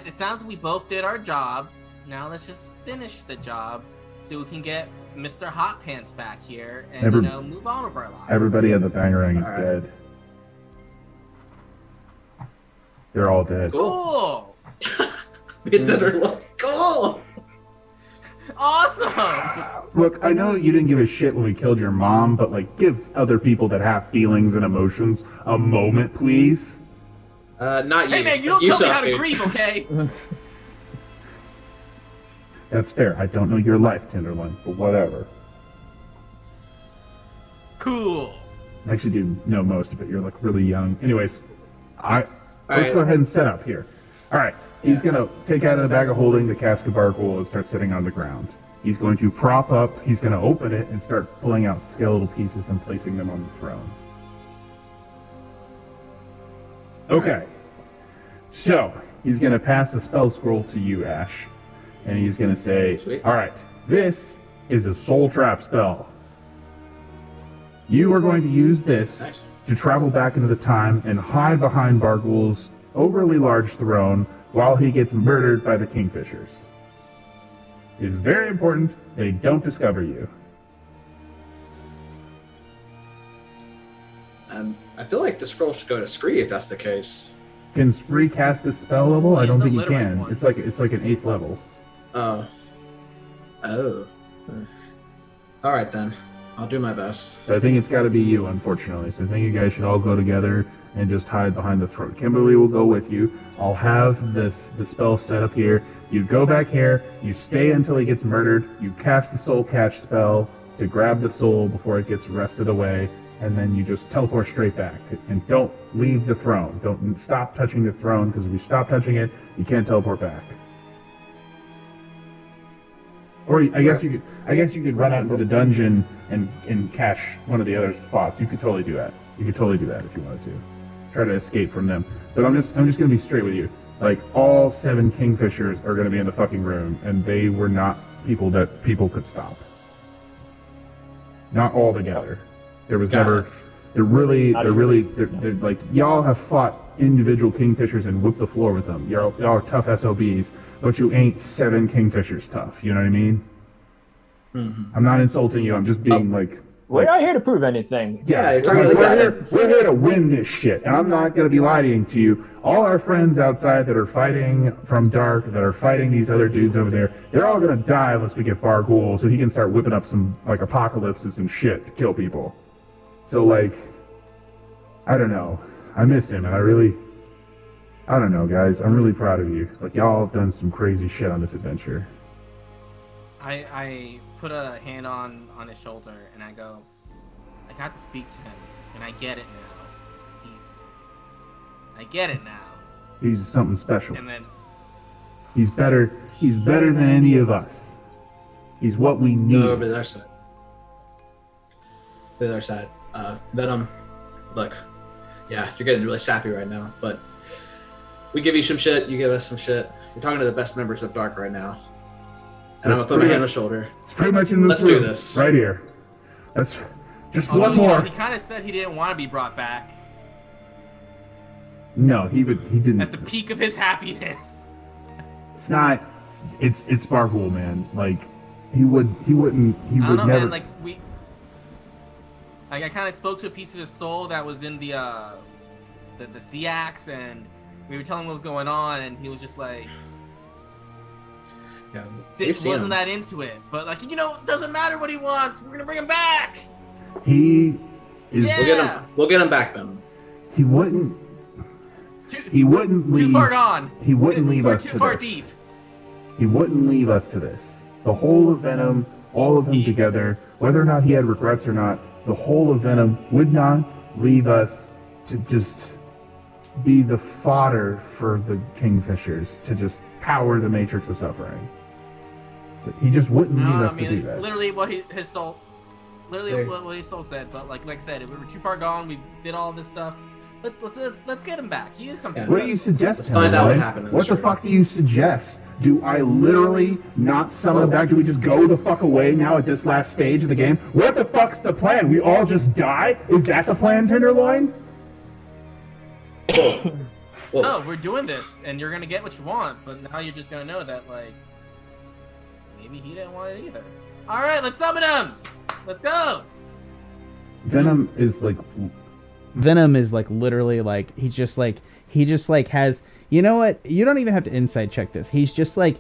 it sounds like we both did our jobs. Now let's just finish the job so we can get Mr. Hot Pants back here and move on with our lives. Everybody at the Bangarang is dead. They're all dead. Cool. Consider cool. Awesome. Look, I know you didn't give a shit when we killed your mom, but give other people that have feelings and emotions a moment, please. Not you. Hey man, you don't tell me how to grieve, okay? That's fair. I don't know your life, Tinderland, but whatever. Cool. I actually do know most of it. You're really young. Anyways, let's go ahead and set up here. All right, he's going to take out of the bag of holding the cask of Bargool and start sitting on the ground. He's going to prop up, he's going to open it and start pulling out skeletal pieces and placing them on the throne. Okay, so he's going to pass the spell scroll to you, Ashe, and he's going to say, Sweet. all right, this is a soul trap spell. You are going to use this to travel back into the time and hide behind Bargool's overly large throne while he gets murdered by the Kingfishers. It is very important they don't discover you. I feel like the scroll should go to Scree if that's the case. Can Spree cast this spell level? I He's don't the think he literate can. one. It's like an 8th level. Oh. All right then. I'll do my best. So I think it's got to be you, unfortunately. So I think you guys should all go together and just hide behind the throne. Kimberly will go with you. I'll have the spell set up here. You go back here. You stay until he gets murdered. You cast the soul catch spell to grab the soul before it gets wrested away, and then you just teleport straight back. And don't leave the throne. Don't stop touching the throne, because if you stop touching it, you can't teleport back. Or I guess you could run out into the dungeon and catch one of the other spots. You could totally do that. You could totally do that if you wanted to. Try to escape from them. But I'm just gonna be straight with you. All 7 Kingfishers are gonna be in the fucking room, and they were not people that people could stop. Not all together. There was never. They're y'all have fought individual Kingfishers and whipped the floor with them. Y'all are tough SOBs, but you ain't 7 Kingfishers tough. You know what I mean? Mm-hmm. I'm not insulting you. I'm just being We're not here to prove anything. Yeah, you're talking we're here to win this shit, and I'm not going to be lying to you. All our friends outside that are fighting from Dark, that are fighting these other dudes over there, they're all going to die unless we get Bargool, so he can start whipping up some apocalypses and shit to kill people. So I don't know. I miss him, and I don't know, guys. I'm really proud of you. Y'all have done some crazy shit on this adventure. I put a hand on his shoulder and I go, I got to speak to him, and I get it now. I get it now. He's something special. And then He's better than any of us. He's what we need. No, but they're sad. Venom, look, yeah, you're getting really sappy right now, but we give you some shit, you give us some shit. You're talking to the best members of Dark right now. And I'm gonna put my hand on the shoulder. It's pretty much in this Let's room, do this. right here. That's just one Although, more. He kind of said he didn't want to be brought back No, he didn't. at the peak of his happiness. It's not. It's Barghoul, man. Like he would I don't know, never. man. Like I kind of spoke to a piece of his soul that was in the sea axe, and we were telling him what was going on, and he was just like, Yeah, wasn't that into it. But like, it doesn't matter what he wants. We're gonna bring him back. He is. Yeah. We'll get him back, Venom. He wouldn't. He wouldn't leave. Too far gone. He wouldn't leave We're us too to far this. deep. He wouldn't leave us to this. The whole of Venom, all of them together, whether or not he had regrets or not, the whole of Venom would not leave us to just be the fodder for the Kingfishers, to just power the Matrix of Suffering. But he just wouldn't leave us to do that. Literally what his soul said. But like I said, we were too far gone. We did all this stuff. Let's get him back. He is something. What do you suggest? Let's find out what happened in What this the room. fuck do you suggest? Do I literally not summon him back? Do we just go the fuck away now at this last stage of the game? What the fuck's the plan? We all just die? Is that the plan, Tenderloin? Whoa. No, we're doing this, and you're gonna get what you want. But now you're just gonna know that like maybe he didn't want it either. All right, let's summon him. Let's go. Venom is like literally like he just has, you know what, you don't even have to insight check this. He's just like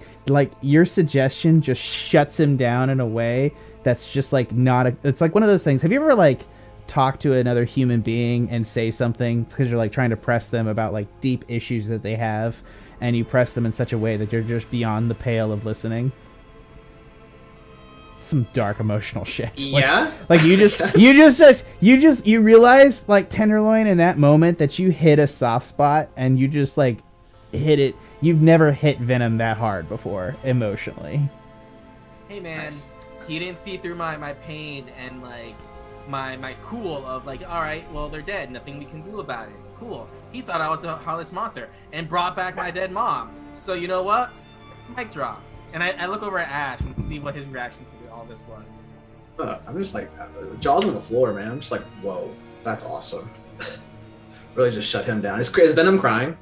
your suggestion just shuts him down in a way that's just like it's like one of those things. Have you ever like talked to another human being and say something because you're like trying to press them about like deep issues that they have, and you press them in such a way that you're just beyond the pale of listening? Some dark emotional shit. Yeah. Like you realize like Tenderloin in that moment that you hit a soft spot, and you just like hit it. You've never hit Venom that hard before emotionally. Hey man, Nice. he didn't see through my pain and like my cool of like, all right, well they're dead, nothing we can do about it. Cool. He thought I was a heartless monster and brought back my dead mom. So you know what? Mic drop. And I look over at Ashe and see what his reaction to all this was. I'm just like, jaws on the floor, man. I'm just like, whoa, that's awesome. Really just shut him down. Is Venom crying?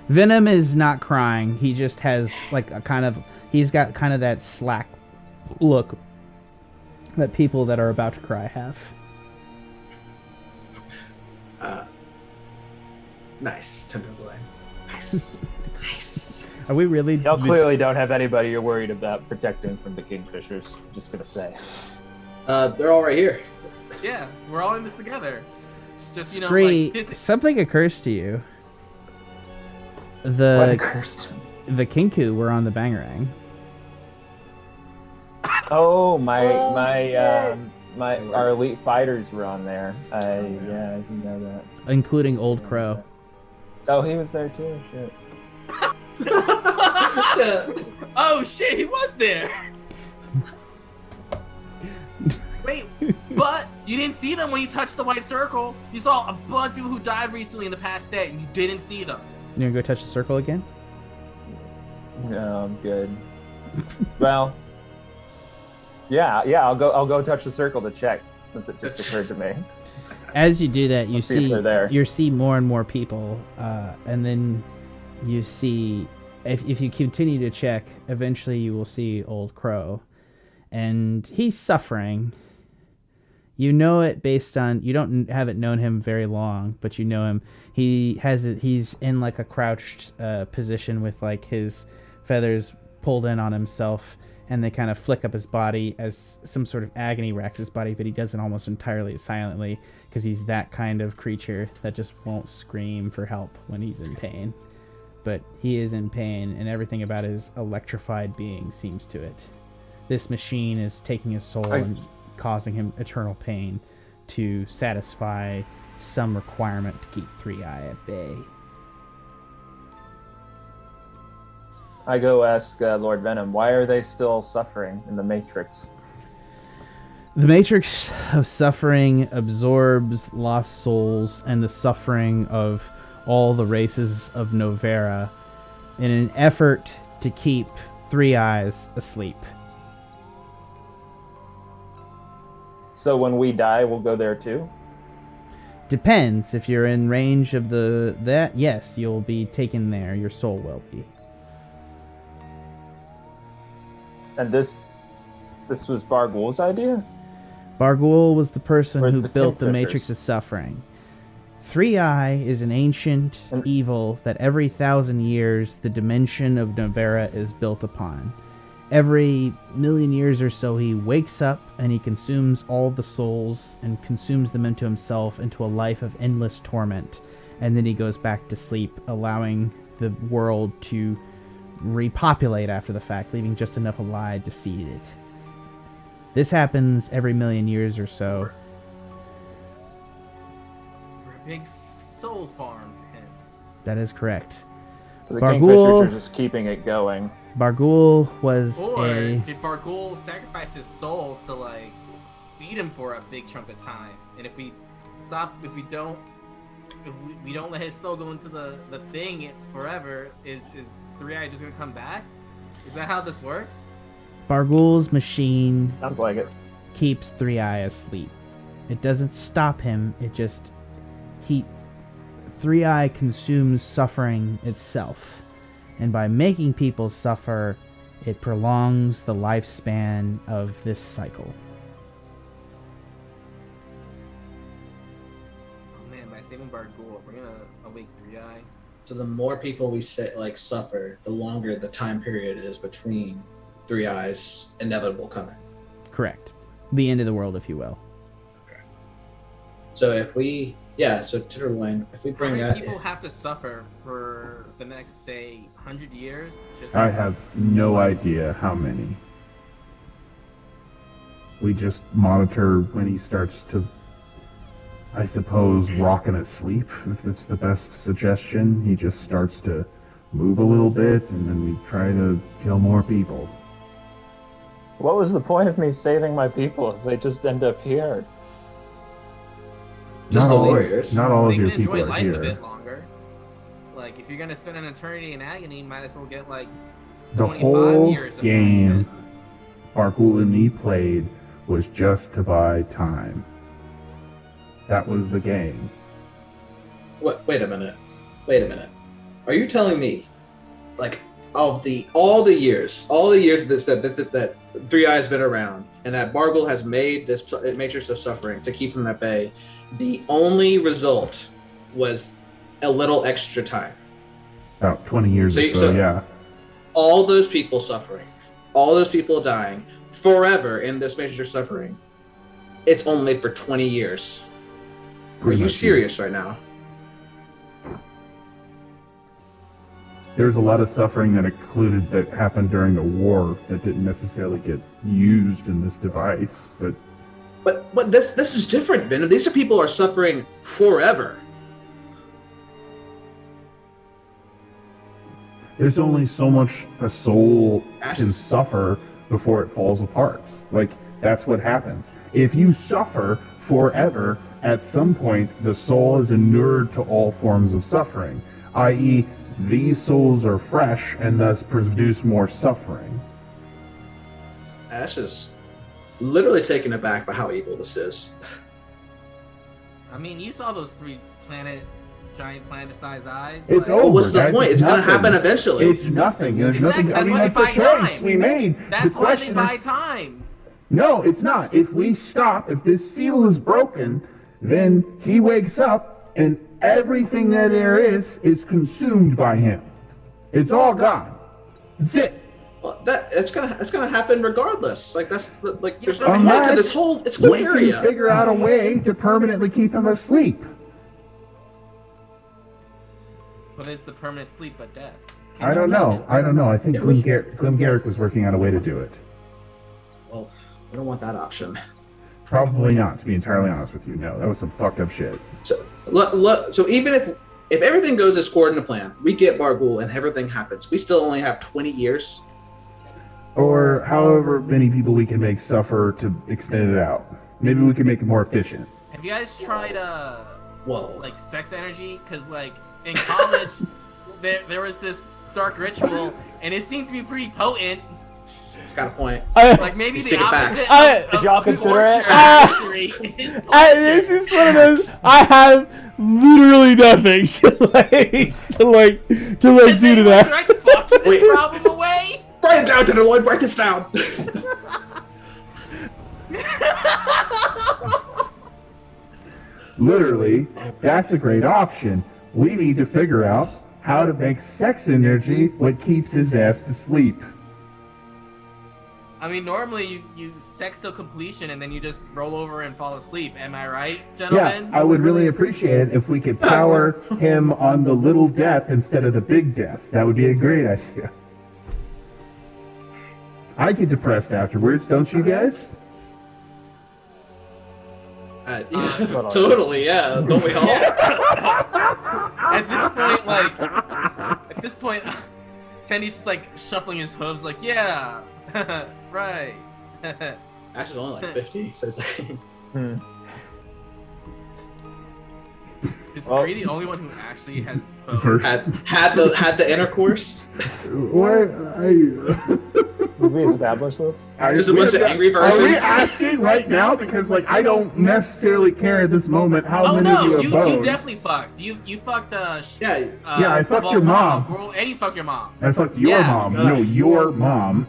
Venom is not crying. He just has like he's got kind of that slack look that people that are about to cry have. Nice, Tenderloin. Nice. Nice. Are we really? Y'all clearly don't have anybody you're worried about protecting from the Kingfishers. Just gonna say. They're all right here. Yeah, we're all in this together. It's just Scree, like Disney. something occurs to you. What The cursed? Kenku were on the Bangarang, Oh, our elite fighters were on there. I didn't know that. including Old Crow. Oh, he was there too. Shit. Oh shit, he was there. Wait, but you didn't see them when you touched the white circle. You saw a bunch of people who died recently in the past day, and you didn't see them. You gonna go touch the circle again? No, I'm good. Well, yeah. I'll go touch the circle to check, since it just occurred to me. As you do that, you Let's see if they're there. you see more and more people, and then you see, if you continue to check, eventually you will see Old Crow, and he's suffering. You know it based on, you haven't known him very long, but you know him. He's in like a crouched position with like his feathers pulled in on himself, and they kind of flick up his body as some sort of agony racks his body, but he does it almost entirely silently because he's that kind of creature that just won't scream for help when he's in pain. But he is in pain, and everything about his electrified being seems to it. This machine is taking his soul and causing him eternal pain to satisfy some requirement to keep 3-Eye at bay. I go ask Lord Venom, why are they still suffering in the Matrix? The matrix of suffering absorbs lost souls and the suffering of all the races of Novera in an effort to keep Three Eyes asleep. So when we die, we'll go there too? Depends. If you're in range of that, yes, you'll be taken there. Your soul will be. And this was Bargul's idea? Bargul was the person Or who the built the Kingfishers? Matrix of Suffering. Three Eye is an ancient evil that every 1,000 years the dimension of Novera is built upon. Every 1,000,000 years or so he wakes up and he consumes all the souls and consumes them into himself into a life of endless torment. And then he goes back to sleep, allowing the world to repopulate after the fact, leaving just enough alive to seed it. This happens every 1,000,000 years or so. We're a big soul farm to him. That is correct. So the Bargul- Kingfishers are just keeping it going. Don't was Or a... did Bargul sacrifice his soul to like feed him for a big chunk of time? And if we don't let his soul go into the thing forever, is Three Eye just gonna come back? Is that how this works? Bargul's machine Sounds like it. keeps Three Eye asleep. It doesn't stop him, it just... Three Eye consumes suffering itself. And by making people suffer, it prolongs the lifespan of this cycle. Oh man, by saving Bargul, we're gonna awake Three Eye. So the more people we suffer, the longer the time period is between Three Eyes' inevitable coming. Correct. The end of the world, if you will. So if we, so to Loin, if we How bring many that, people have to suffer for the next, say, 100 years? Just I have no idea how many. We just monitor when he starts to, I suppose, rock in his sleep, if that's the best suggestion. He just starts to move a little bit, and then we try to kill more people. What was the point of me saving my people if they just end up here? just the all- warriors. Not all they of your can enjoy people are life a here. bit longer. Like, if you're gonna spend an eternity in agony, you might as well get like The 25 whole years of game happiness. Bargul and me played was just to buy time. That was the game. Wait a minute. Are you telling me, like, all the years that Three Eyes been around, and that Bargul has made this matrix of suffering to keep him at bay, the only result was a little extra time? About 20 years or so, yeah. All those people suffering, all those people dying forever in this matrix of suffering, it's only for 20 years. Are Pretty you much, serious right now? There's a lot of suffering that happened during the war that didn't necessarily get used in this device, but But this is different, Ben. These people are suffering forever. there's only so much a soul Ashe can is- suffer before it falls apart. Like, that's what happens. If you suffer forever, at some point, the soul is inured to all forms of suffering, i.e., these souls are fresh and thus produce more suffering. Ashe is literally taken aback by how evil this is. I mean, you saw those three giant planet-sized eyes. It's like, over. What's the guys, point? It's going to nothing. happen eventually. It's nothing. There's Exactly, nothing. I mean, that's that's why a they buy choice time. we made. That's The why they question buy is, time. no, it's not. If we stop, if this seal is broken, then he wakes up and everything that there is consumed by him. It's all gone. That's it. Well, it's gonna happen regardless. Like there's no point to Unless this whole we area. can figure out a way to permanently keep him asleep. What is the permanent sleep but death? I don't know. I think Glim Garrick was working on a way to do it. Well, we don't want that option. Probably not, to be entirely honest with you. No, that was some fucked up shit. So even if everything goes as according to plan, we get Bargul and everything happens, we still only have 20 years. or however many people we can make suffer to extend it out. Maybe we can make it more efficient. Have you guys tried Whoa. like sex energy? Because like in college, there was this dark ritual, and it seemed to be pretty potent. It's got a point. Like maybe He's the taking opposite backs. of Did y'all consider it? This is one of those. I have literally nothing to do to that. Try to fucking this problem away. Write it down to the Loin. Write this down. Literally, that's a great option. We need to figure out how to make sex energy what keeps his ass to sleep. I mean, normally you sex till completion and then you just roll over and fall asleep. Am I right, gentlemen? Yeah, I would really appreciate it if we could power him on the little death instead of the big death. That would be a great idea. I get depressed afterwards, don't you guys? Yeah, totally, yeah. Don't we all? At this point, Tendy's just like shuffling his hooves, like, yeah, right. Ash is only like 50, so it's like... Is Scree the only one who actually has both? had the intercourse. What? Did we establish this? Just a bunch of angry versions. Are we asking right now? Because like I don't necessarily care at this moment how Oh many no, of you you are boned. definitely fucked. You fucked Yeah. I fucked your mom. Girl, and you fucked your mom. I fucked your Yeah. mom. No, your mom.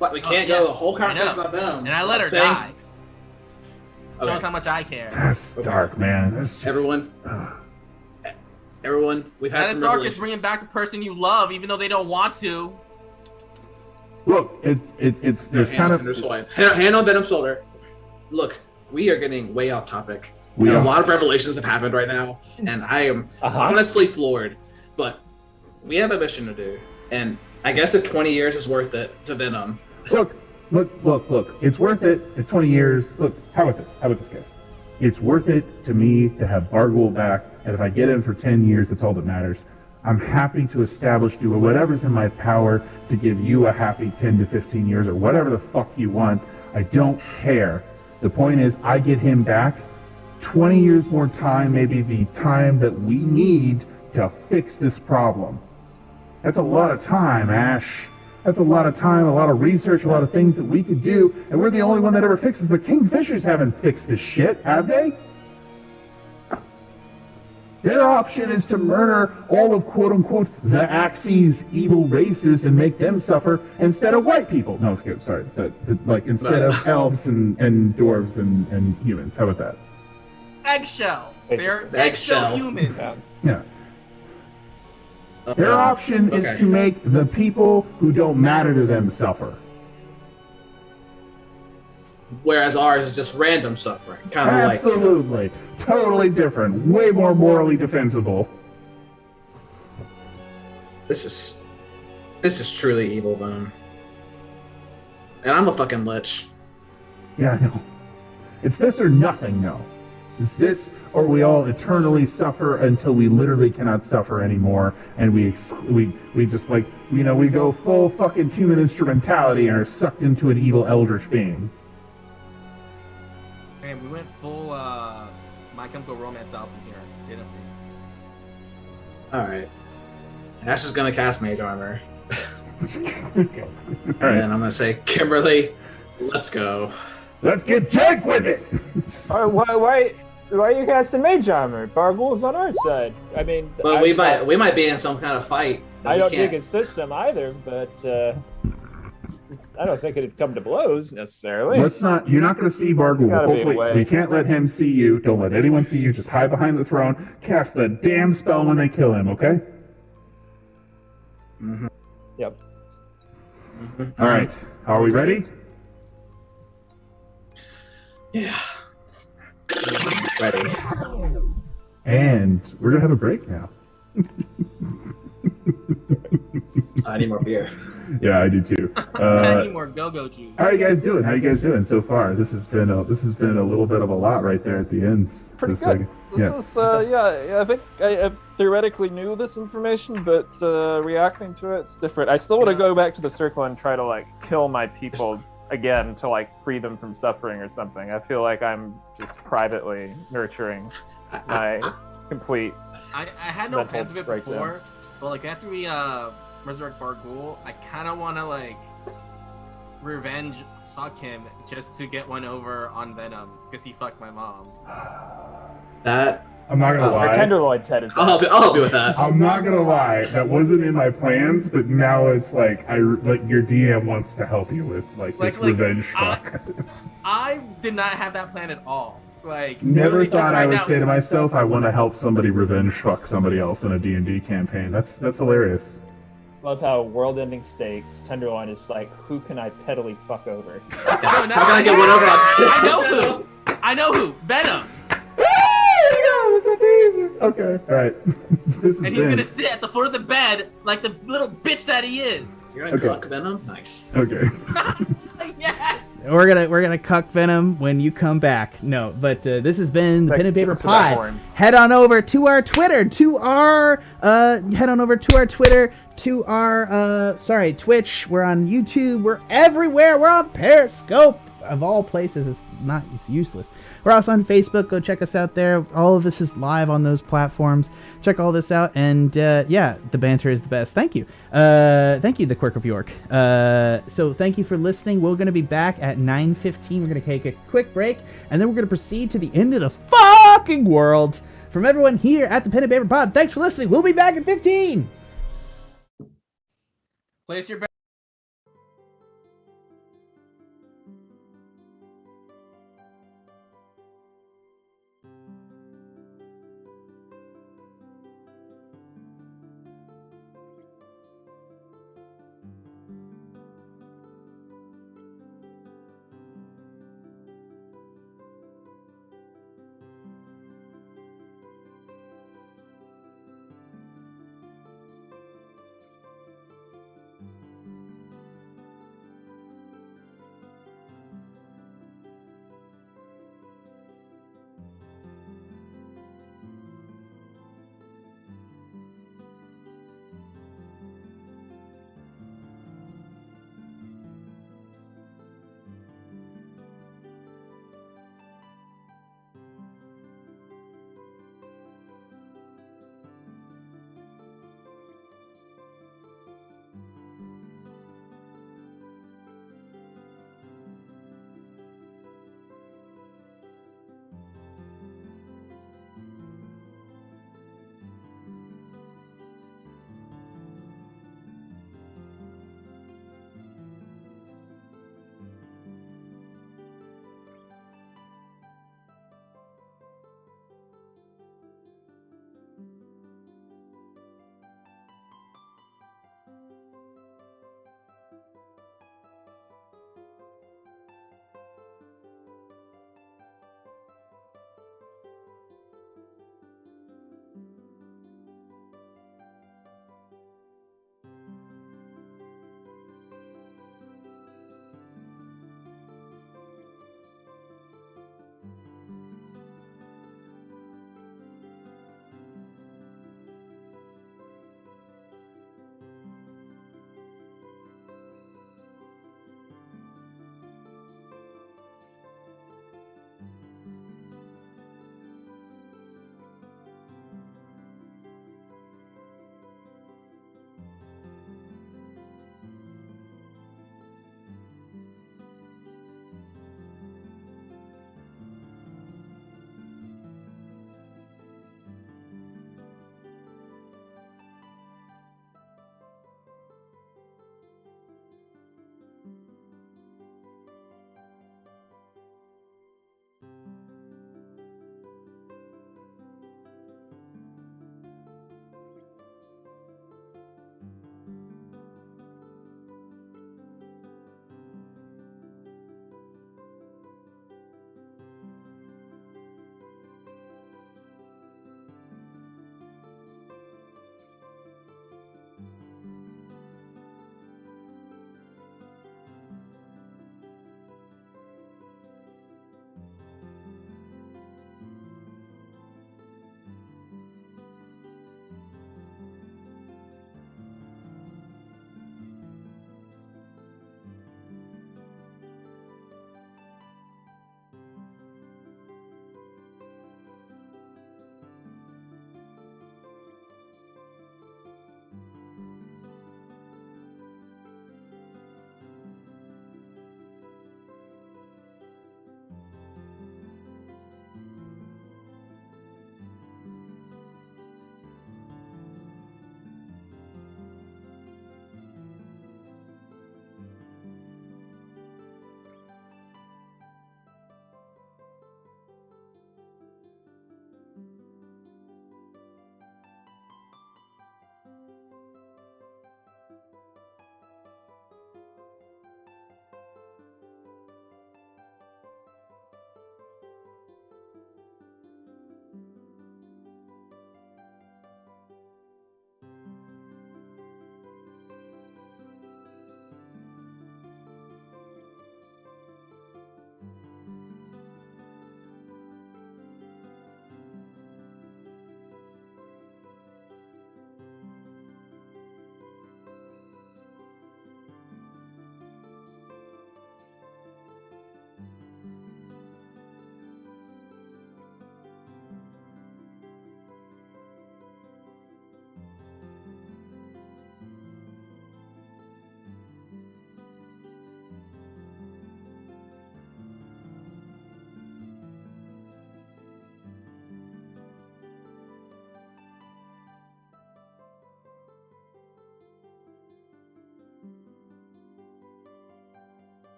But we can't yeah. go the whole conversation I know. about them. And I let her Saying- die. Show us how much I care. That's dark, man. That's just... Everyone, we've had That some is dark is revelations. bringing back the person you love, even though they don't want to. Look, it's there's kind of hand on Venom's shoulder. Look, we are getting way off topic. We And are. a lot of revelations have happened right now, and I am honestly floored. But we have a mission to do, and I guess if 20 years is worth it to Venom. Look. It's worth it. It's 20 years. Look, how about this, guys? It's worth it to me to have Bargul back, and if I get him for 10 years, it's all that matters. I'm happy to do whatever's in my power to give you a happy 10 to 15 years or whatever the fuck you want. I don't care. The point is, I get him back. 20 years more time, maybe the time that we need to fix this problem. That's a lot of time, Ashe. That's a lot of time, a lot of research, a lot of things that we could do, and we're the only one that ever fixes. The Kingfishers haven't fixed this shit, have they? Their option is to murder all of quote-unquote the Axis evil races and make them suffer instead of white people. No, okay, sorry. Instead of elves and dwarves and humans. How about that? Eggshell. They're Eggshell. eggshell humans. Yeah. Their option is to make the people who don't matter to them suffer. Whereas ours is just random suffering, kind of like. Absolutely. Totally different. Way more morally defensible. This is truly evil, Venom. And I'm a fucking lich. Yeah, I know. It's this or nothing, no. It's this or we all eternally suffer until we literally cannot suffer anymore, and we just like, we go full fucking human instrumentality and are sucked into an evil eldritch being. Man, we went full My Chemical Romance album here, didn't we? Alright. Ash is gonna cast Mage Armor. Okay. And then I'm gonna say, Kimberly, let's go. Let's get jank with it! Why are you casting Mage Armor? Bargul's on our side. I mean, But we might be in some kind of fight. I don't think it's system either, but I don't think it'd come to blows necessarily. You're not going to see Bargul. gotta be a Hopefully, way. we can't let him see you. Don't let anyone see you. Just hide behind the throne. Cast the damn spell when they kill him, okay? Mm-hmm. Yep. Mm-hmm. All right. Are we ready? Yeah. Ready. And we're going to have a break now. I need more beer. Yeah, I do too. I need more go-go juice. How are you guys doing? How you guys doing so far? This has been a little bit of a lot right there at the end. Pretty This good. second. This Yeah. is, I think I theoretically knew this information, but reacting to it's different. I still want to go back to the circle and try to like kill my people again to like free them from suffering or something. I feel like I'm just privately nurturing my complete. I had no mental plans of it breakdown. before, but like after we resurrect Bargul, I kind of want to like revenge fuck him just to get one over on Venom because he fucked my mom. That I'm not gonna Our lie. tenderloin's head is. I'll help you with that. I'm not gonna lie. That wasn't in my plans, but now it's like your DM wants to help you with this revenge fuck. I did not have that plan at all. Like Never literally just thought I right would now- say to myself, I want to help somebody revenge fuck somebody else in a D&D campaign. That's hilarious. Love how world-ending stakes. Tenderloin is like, who can I pettily fuck over? No, How can I get one over on I know who. Venom. It's amazing. Okay, all right. This is And he's gonna sit at the foot of the bed like the little bitch that he is. You're gonna Okay. cluck Venom? Nice. Okay. Yes. We're gonna cuck Venom when you come back. No, but this has been the Like, Pen and Paper give us the back Pod. horns. Head on over to our Twitter, to our Twitch. We're on YouTube. We're everywhere. We're on Periscope. Of all places, it's useless. We're also on Facebook. Go check us out there. All of this is live on those platforms. Check all this out. And yeah, the banter is the best. Thank you. Thank you, the Quirk of York. So thank you for listening. We're going to be back at 9:15. We're going to take a quick break. And then we're going to proceed to the end of the fucking world. From everyone here at the Pen and Paper Pod, thanks for listening. We'll be back in 15. Place your bet.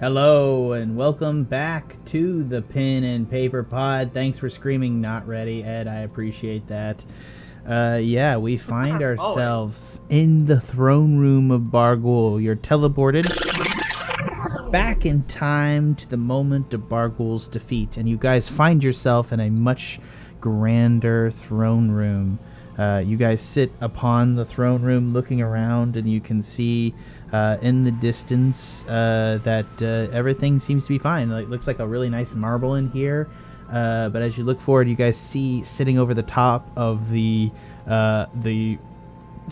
Hello and welcome back to the Pen and Paper Pod. Thanks for screaming not ready, Ed. I appreciate that. Yeah, we find ourselves in the throne room of Bargul. You're teleported back in time to the moment of Bargul's defeat, and you guys find yourself in a much grander throne room. You guys sit upon the throne room looking around, and you can see in the distance that everything seems to be fine. It looks like a really nice marble in here, but as you look forward, you guys see sitting over the top of the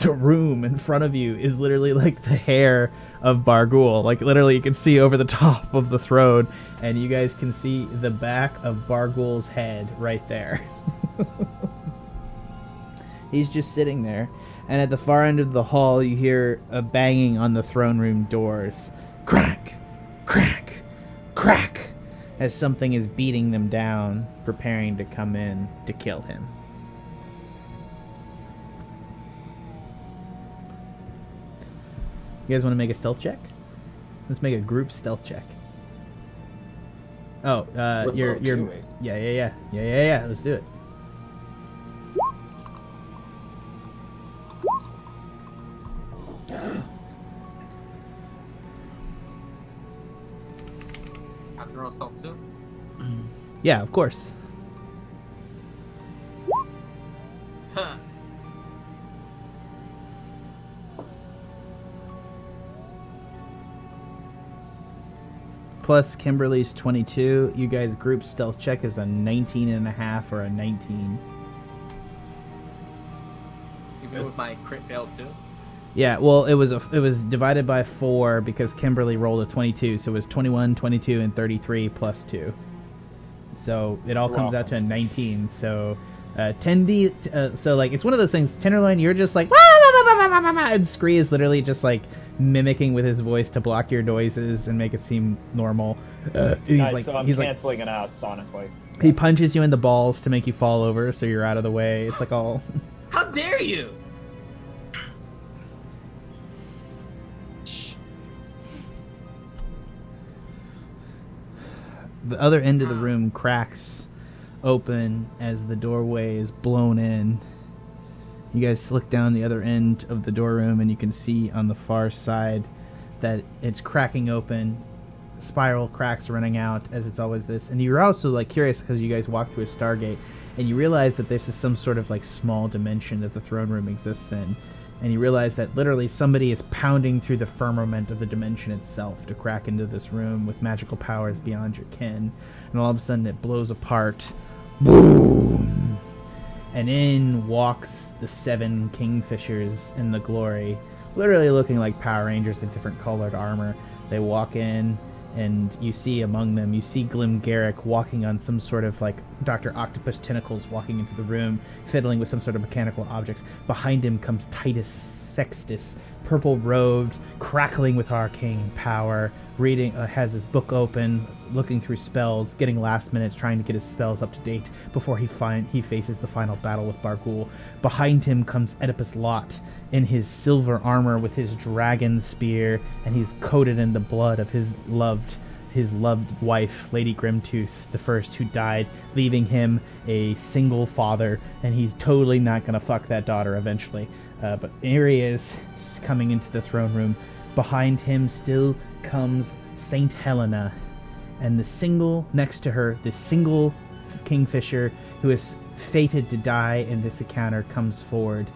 room in front of you is literally like the hair of Bargul. Like literally you can see over the top of the throne, and you guys can see the back of Bargul's head right there. He's just sitting there. And at the far end of the hall, you hear a banging on the throne room doors. Crack, crack, crack, as something is beating them down, preparing to come in to kill him. You guys want to make a stealth check? Let's make a group stealth check. Oh, you're yeah. Let's do it. Have to roll stealth too? Yeah, of course. Huh. Plus Kimberly's 22. You guys' group stealth check is a 19.5 or a 19. You go with my crit fail too? Yeah, well, it was divided by 4 because Kimberly rolled a 22, so it was 21, 22, and 33 plus 2. So it all comes out to a 19. So 10D. So like it's one of those things. Tenderloin, you're just like, and Scree is literally just like mimicking with his voice to block your noises and make it seem normal. Nice, so I'm canceling it out sonically. He punches you in the balls to make you fall over, so you're out of the way. It's like all. How dare you! The other end of the room cracks open as the doorway is blown in. You guys look down the other end of the door room and you can see on the far side that it's cracking open. Spiral cracks running out, as it's always this. And you're also like curious because you guys walk through a Stargate and you realize that this is some sort of like small dimension that the throne room exists in. And you realize that literally somebody is pounding through the firmament of the dimension itself to crack into this room with magical powers beyond your ken. And all of a sudden it blows apart. Boom! And in walks the 7 Kingfishers in the glory, literally looking like Power Rangers in different colored armor. They walk in, and you see among them, you see Glimgaric walking on some sort of like Dr. Octopus tentacles walking into the room, fiddling with some sort of mechanical objects. Behind him comes Titus Sextus, purple-robed, crackling with arcane power, reading, has his book open, looking through spells, getting last minutes, trying to get his spells up to date before he faces the final battle with Bargul. Behind him comes Oedipus Lot in his silver armor with his dragon spear, and he's coated in the blood of his loved wife, Lady Grimtooth, the first who died, leaving him a single father, and he's totally not gonna fuck that daughter eventually. But here he is, coming into the throne room. Behind him still comes Saint Helena, and the single next to her, the single Kingfisher who is fated to die in this encounter, comes forward.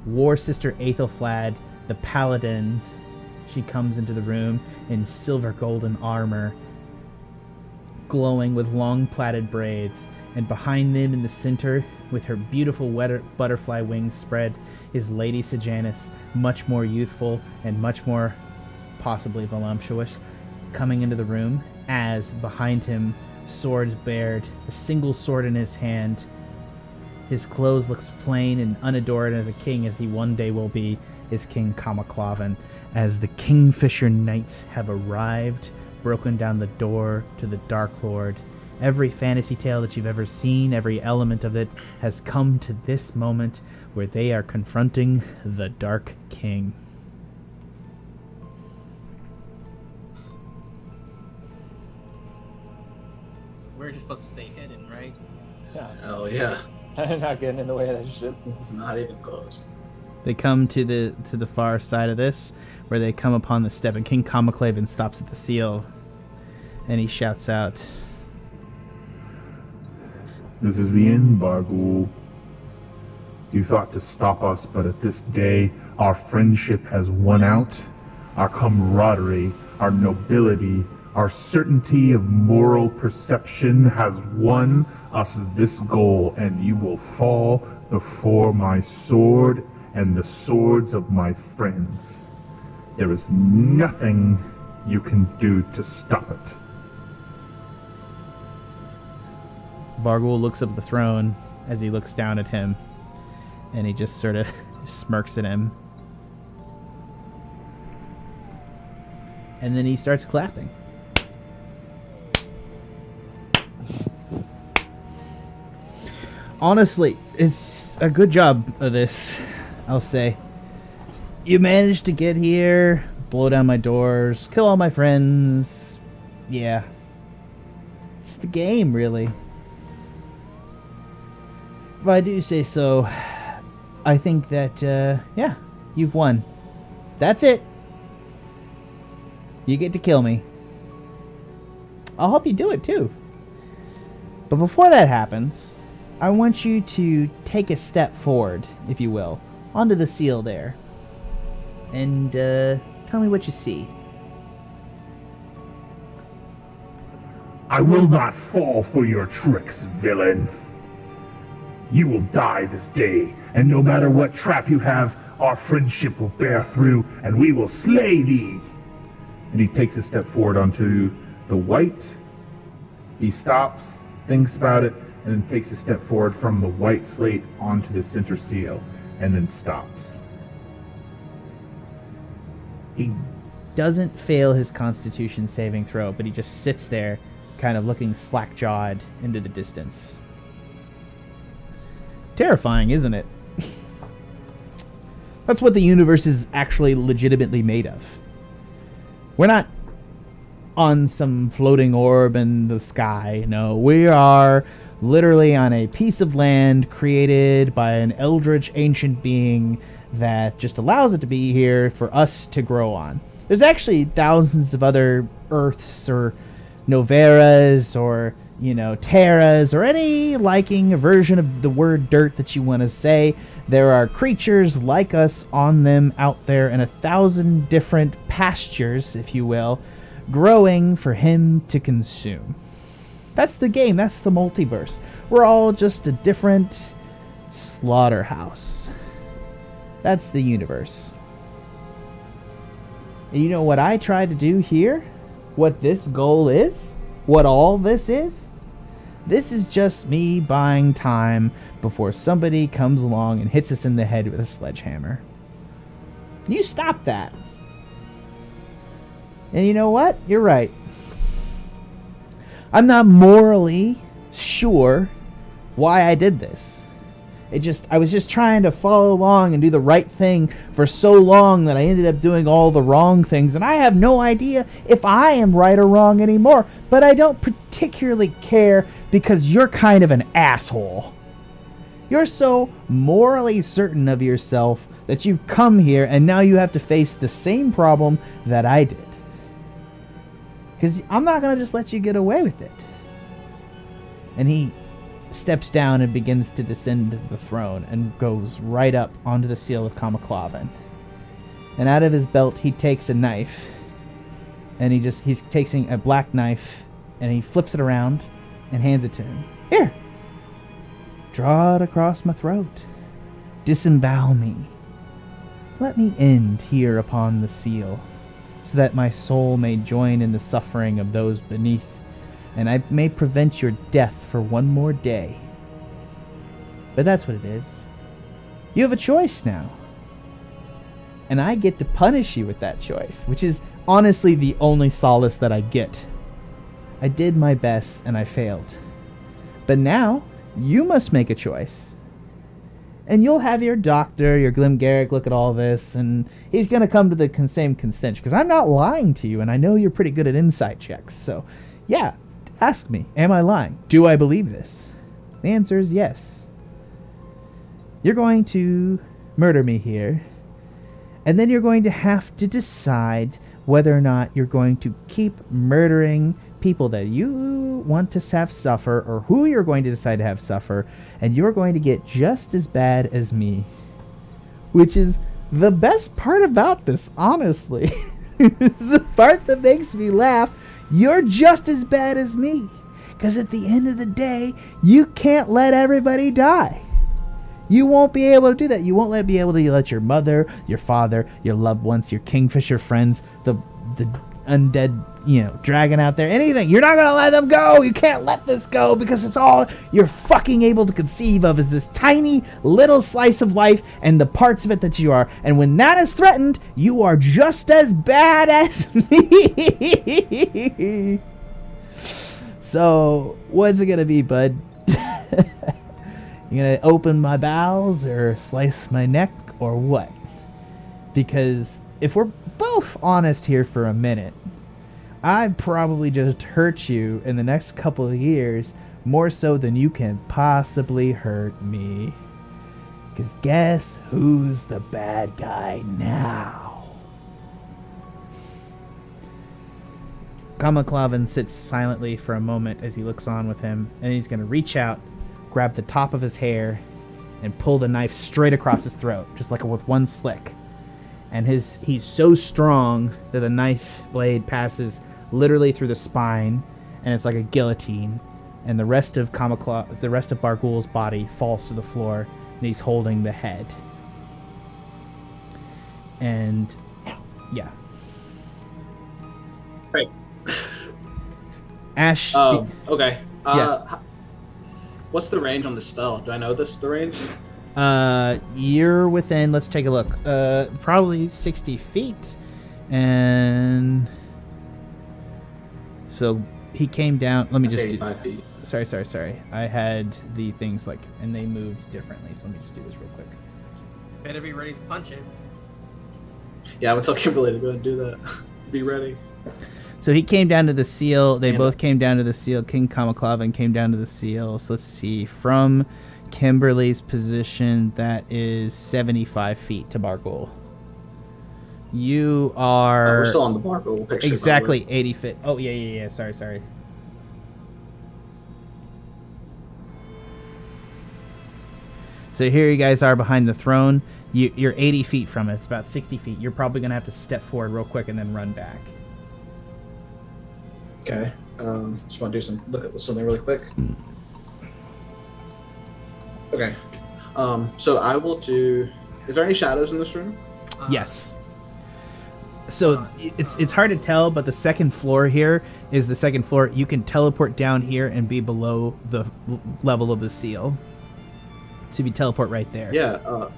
War Sister Aethelflad, the paladin, she comes into the room in silver golden armor, glowing with long plaited braids, and behind them in the center, with her beautiful butterfly wings spread, is Lady Sejanus, much more youthful and much more possibly voluptuous, coming into the room, as behind him, swords bared, a single sword in his hand. His clothes looks plain and unadorned as a king, as he one day will be, is King Kamaclavan, as the Kingfisher Knights have arrived, broken down the door to the Dark Lord. Every fantasy tale that you've ever seen, every element of it, has come to this moment where they are confronting the Dark King. We're just supposed to stay hidden, right? Yeah. Oh yeah, I'm not getting in the way of that shit. not even close. They come to the far side of this, where they come upon the step, and King Comaclaven stops at the seal, and he shouts out, This is the end, Bargul. You thought to stop us, but at this day, our friendship has won out. Our camaraderie, our nobility, our certainty of moral perception has won us this goal, and you will fall before my sword and the swords of my friends. There is nothing you can do to stop it. Bargul looks up at the throne as he looks down at him, and he just sort of smirks at him. And then he starts clapping. Honestly, it's a good job of this, I'll say. You managed to get here, blow down my doors, kill all my friends. Yeah. It's the game, really. If I do say so, I think that, yeah, you've won. That's it. You get to kill me. I'll help you do it, too. But before that happens, I want you to take a step forward, if you will, onto the seal there. And, tell me what you see. I will not fall for your tricks, villain. You will die this day, and no matter what trap you have, our friendship will bear through, and we will slay thee. And he takes a step forward onto the white. He stops, thinks about it, and then takes a step forward from the white slate onto the center seal, and then stops. He doesn't fail his Constitution saving throw, but he just sits there, kind of looking slack-jawed into the distance. Terrifying, isn't it? That's what the universe is actually legitimately made of. We're not on some floating orb in the sky. No, we are literally on a piece of land created by an eldritch ancient being that just allows it to be here for us to grow on. There's actually thousands of other Earths or Noveras or, Terras or any liking version of the word dirt that you want to say. There are creatures like us on them out there in 1,000 different pastures, if you will, growing for him to consume. That's the game. That's the multiverse. We're all just a different slaughterhouse. That's the universe. And you know what I try to do here? What this goal is? What all this is? This is just me buying time before somebody comes along and hits us in the head with a sledgehammer. You stop that. And you know what? You're right. I'm not morally sure why I did this. I was just trying to follow along and do the right thing for so long that I ended up doing all the wrong things, and I have no idea if I am right or wrong anymore, but I don't particularly care because you're kind of an asshole. You're so morally certain of yourself that you've come here and now you have to face the same problem that I did. Because I'm not going to just let you get away with it. And he steps down and begins to descend the throne and goes right up onto the seal of Kamaclavan. And out of his belt he takes a knife. And he's taking a black knife and he flips it around and hands it to him. Here! Draw it across my throat. Disembowel me. Let me end here upon the seal, so that my soul may join in the suffering of those beneath, and I may prevent your death for one more day. But that's what it is. You have a choice now. And I get to punish you with that choice, which is honestly the only solace that I get. I did my best and I failed. But now, you must make a choice. And you'll have your doctor, your Glimgaric, look at all this, and he's going to come to the same consent, because I'm not lying to you, and I know you're pretty good at insight checks. So, yeah, Ask me, am I lying? Do I believe this? The answer is yes. You're going to murder me here, and then you're going to have to decide whether or not you're going to keep murdering people that you want to have suffer, or who you're going to decide to have suffer, and you're going to get just as bad as me. Which is the best part about this, honestly. It's the part that makes me laugh. You're just as bad as me. Because at the end of the day, you can't let everybody die. You won't be able to do that. You won't be able to let your mother, your father, your loved ones, your kingfisher friends, the undead, dragon out there, anything. You're not going to let them go. You can't let this go because it's all you're fucking able to conceive of is this tiny little slice of life and the parts of it that you are. And when that is threatened, you are just as bad as me. So, what's it going to be, bud? You going to open my bowels or slice my neck or what? Because if we're both honest here for a minute, I'd probably just hurt you in the next couple of years more so than you can possibly hurt me. Because guess who's the bad guy now? Kamaklavin sits silently for a moment as he looks on with him, and he's going to reach out, grab the top of his hair, and pull the knife straight across his throat, just like with one slick. And he's so strong that the knife blade passes literally through the spine, and it's like a guillotine. And the rest of Bargul's body falls to the floor, and he's holding the head. And yeah, Right. Ashe. Okay. Yeah. What's the range on the spell? Do I know the range? You're within, let's take a look, probably 60 feet, and so he came down. Let me That's just 85 feet. Sorry. I had the things and they moved differently, so let me just do this real quick. Better be ready to punch it. Yeah, I'm gonna tell Kimberly to go and do that. Be ready. So he came down to the seal. They both came down to the seal. King Kamaklavin came down to the seal. So let's see. From Kimberly's position, that is 75 feet to Bargul. You are... we're still on the Bargul picture. Exactly 80 feet. Oh, yeah. Sorry. So here you guys are behind the throne. You're 80 feet from it. It's about 60 feet. You're probably going to have to step forward real quick and then run back. Okay. Just want to look at something really quick. Okay. So I will do... Is there any shadows in this room? Yes. So it's hard to tell, but the second floor here is the second floor. You can teleport down here and be below the level of the seal. So you teleport right there. Yeah.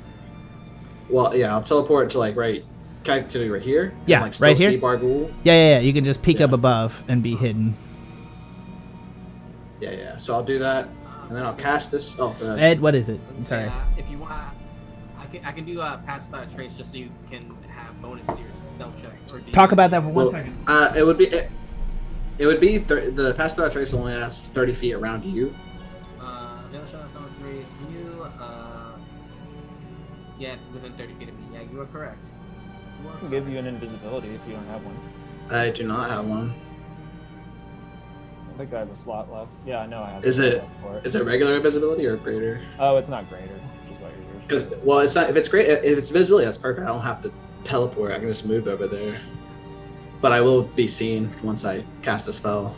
Well, yeah, I'll teleport to right... Can I do it right here? Yeah, and, still right here? see Bargul? Yeah. You can just peek up above and be hidden. Yeah. So I'll do that, and then I'll cast this. Oh, Ed, what is it? Let's Sorry. say, if you want, I can do pass without trace just so you can have bonus to your stealth checks. Or Talk about that for 1 second. It would be the pass without trace only lasts 30 feet around you. They'll show us on three. You, yeah, within 30 feet of me. Yeah, you are correct. I can give you an invisibility if you don't have one. I do not have one. I think I have a slot left. Yeah, I know I have. Is a it slot left for it. is it regular invisibility or greater? Oh, it's not greater, which is what you're doing. Because it's not. If it's great, if it's invisibility, that's perfect. I don't have to teleport. I can just move over there. But I will be seen once I cast a spell.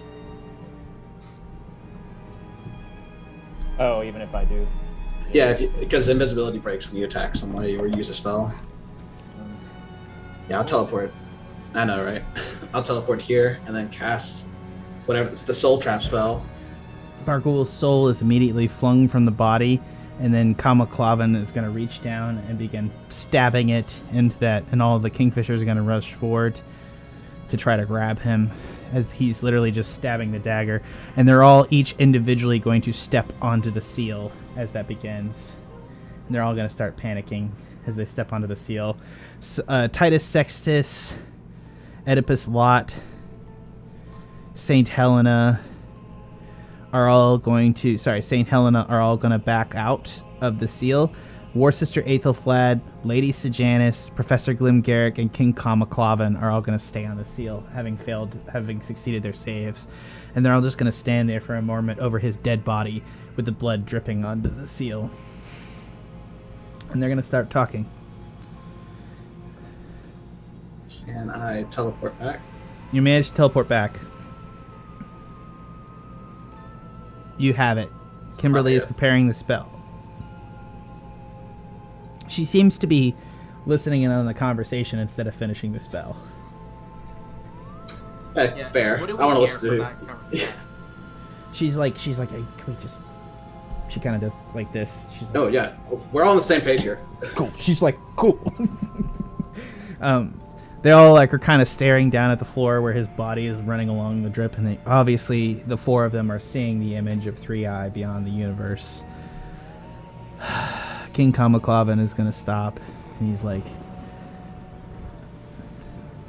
Oh, even if I do. Yeah, because invisibility breaks when you attack somebody or use a spell. Yeah, I'll teleport. I know, right? I'll teleport here and then cast whatever the soul trap spell. Bargul's soul is immediately flung from the body, and then Kamaklavin is going to reach down and begin stabbing it into that, and all of the kingfishers are going to rush forward to try to grab him as he's literally just stabbing the dagger. And they're all each individually going to step onto the seal as that begins. And they're all going to start panicking as they step onto the seal. Titus Sextus, Oedipus Lot, Saint Helena, are all going to, St. Helena are all going to back out of the seal. War Sister Aethelflaed, Lady Sejanus, Professor Glimgarrick, and King Kamaclavan are all going to stay on the seal, having succeeded their saves. And they're all just going to stand there for a moment over his dead body with the blood dripping onto the seal. And they're going to start talking. Can I teleport back? You managed to teleport back. You have it. Kimberly is preparing the spell. She seems to be listening in on the conversation instead of finishing the spell. Fair. What do we I want to hear listen from to that conversation? She's like, hey, can we just... She kind of does like this. She's like, Oh, yeah. We're all on the same page here. cool. She's like, cool. They all like are kind of staring down at the floor where his body is running along the drip, and obviously the four of them are seeing the image of 3-Eye beyond the universe. King Kamaclavan is going to stop, and he's like,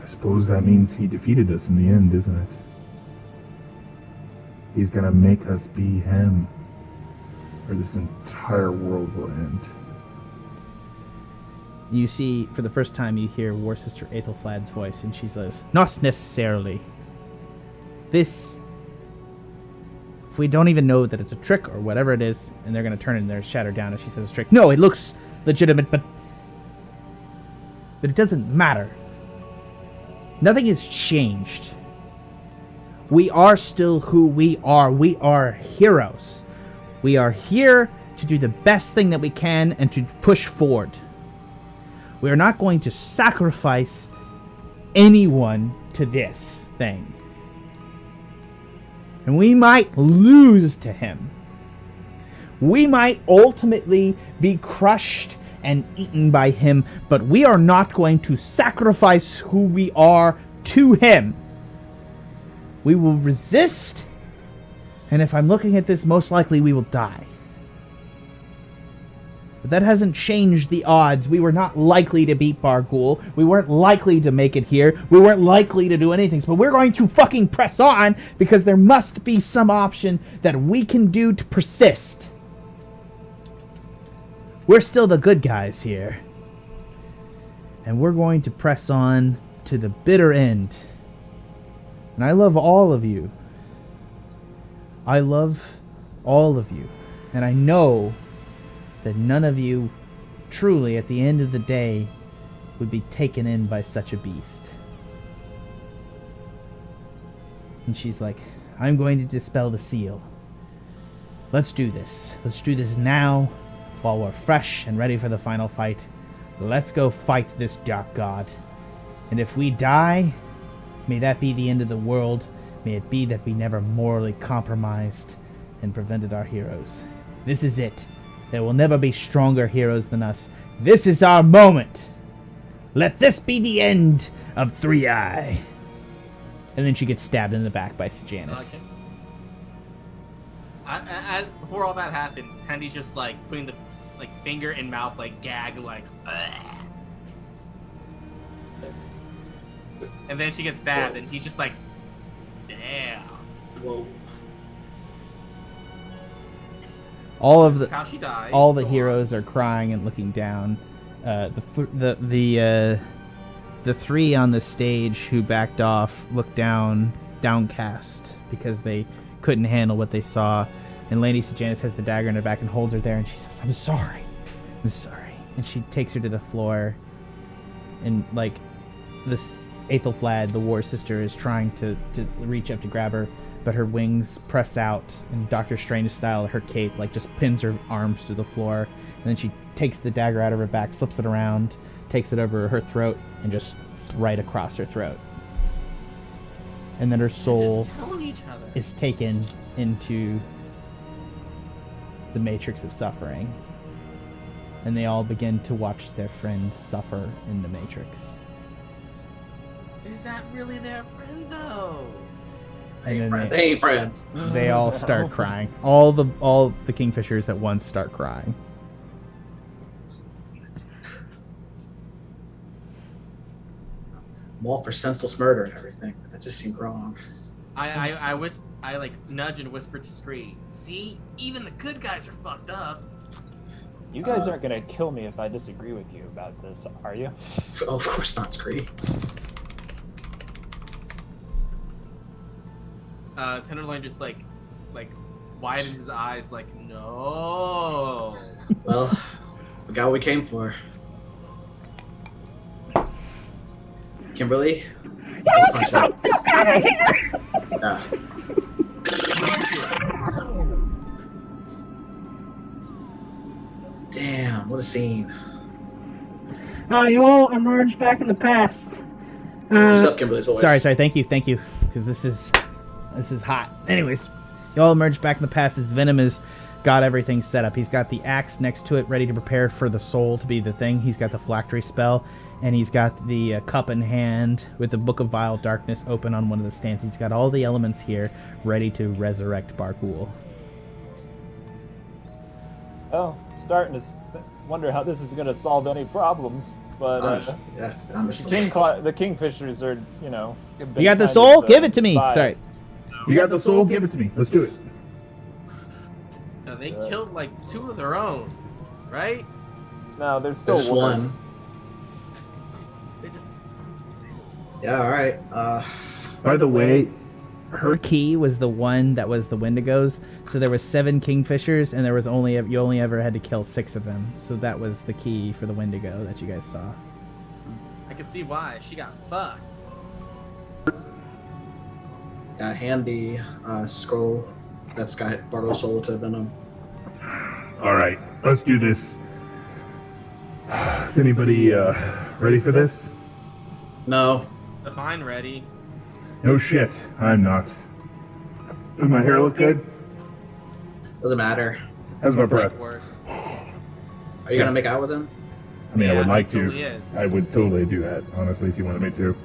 I suppose that means he defeated us in the end, isn't it? He's gonna make us be him, or this entire world will end. You see, for the first time, you hear War Sister Aethelflaed's voice, and she says, not necessarily. If we don't even know that it's a trick or whatever it is, and they're going to turn and they're shattered down, and she says it's a trick. No, it looks legitimate, but it doesn't matter. Nothing has changed. We are still who we are. We are heroes. We are here to do the best thing that we can and to push forward. We are not going to sacrifice anyone to this thing. And we might lose to him. We might ultimately be crushed and eaten by him, but we are not going to sacrifice who we are to him. We will resist, and if I'm looking at this, most likely we will die. But that hasn't changed the odds. We were not likely to beat Barghoul. We weren't likely to make it here. We weren't likely to do anything. But we're going to fucking press on because there must be some option that we can do to persist. We're still the good guys here. And we're going to press on to the bitter end. And I love all of you. I love all of you. And I know that none of you truly, at the end of the day, would be taken in by such a beast. And she's like, I'm going to dispel the seal. Let's do this. Let's do this now, while we're fresh and ready for the final fight. Let's go fight this dark god. And if we die, may that be the end of the world. May it be that we never morally compromised and prevented our heroes. This is it. There will never be stronger heroes than us. This is our moment. Let this be the end of 3-Eye. And then she gets stabbed in the back by Sejanus. Okay. Before all that happens, Tandy's just like putting the finger in mouth, gag, ugh. And then she gets stabbed, and he's just like, damn. Whoa. How she dies. All the heroes are crying and looking down. The three on the stage who backed off look down, downcast, because they couldn't handle what they saw. And Lady Sejanus has the dagger in her back and holds her there, and she says, I'm sorry. And she takes her to the floor, and this Aethelflaed, the war sister, is trying to reach up to grab her, but her wings press out, and Doctor Strange style, her cape just pins her arms to the floor, and then she takes the dagger out of her back, slips it around, takes it over her throat, and just right across her throat. And then her soul is taken into the matrix of suffering, and they all begin to watch their friend suffer in the matrix. Is that really their friend, though? And then They ain't friends. they all start crying. All the Kingfishers at once start crying. I'm all for senseless murder and everything, but that just seemed wrong. I I like nudge and whisper to Scree. See, even the good guys are fucked up. You guys aren't gonna kill me if I disagree with you about this, are you? Oh, of course not, Scree. Tenderloin just like widens his eyes like, no. Well, we got what we came for. Kimberly? Let's punch out. Out of here! Yeah. Damn, what a scene. You all emerged back in the past. What's up, Kimberly? As always. Sorry. Thank you, because this is hot. Anyways, you all emerge back in the past. As Venom has got everything set up. He's got the axe next to it, ready to prepare for the soul to be the thing. He's got the phylactery spell, and he's got the cup in hand with the Book of Vile Darkness open on one of the stands. He's got all the elements here, ready to resurrect Barghoul. Oh, starting to wonder how this is gonna solve any problems. But Honestly, honestly. the Kingfishers are, you know. You got the soul? Give it to me. vibe. Sorry. You got the soul? Give it to me. Let's do it. No, they killed like 2 of their own, right? No, there's still There's worse. one. They just Yeah, alright. By the way, Her key was the one that was the Wendigos. So there was 7 Kingfishers, and there was you only ever had to kill 6 of them. So that was the key for the Wendigo that you guys saw. I can see why she got fucked. Hand the scroll that's got Bardo's soul to Venom. all right, let's do this. Is anybody ready for this? No. Define ready. No shit, I'm not. Does my hair look good? Doesn't matter. How's my breath? Like worse. Are you gonna make out with him? I mean, I Yeah, would like it to. totally is. I would totally do that, honestly, if you wanted me to.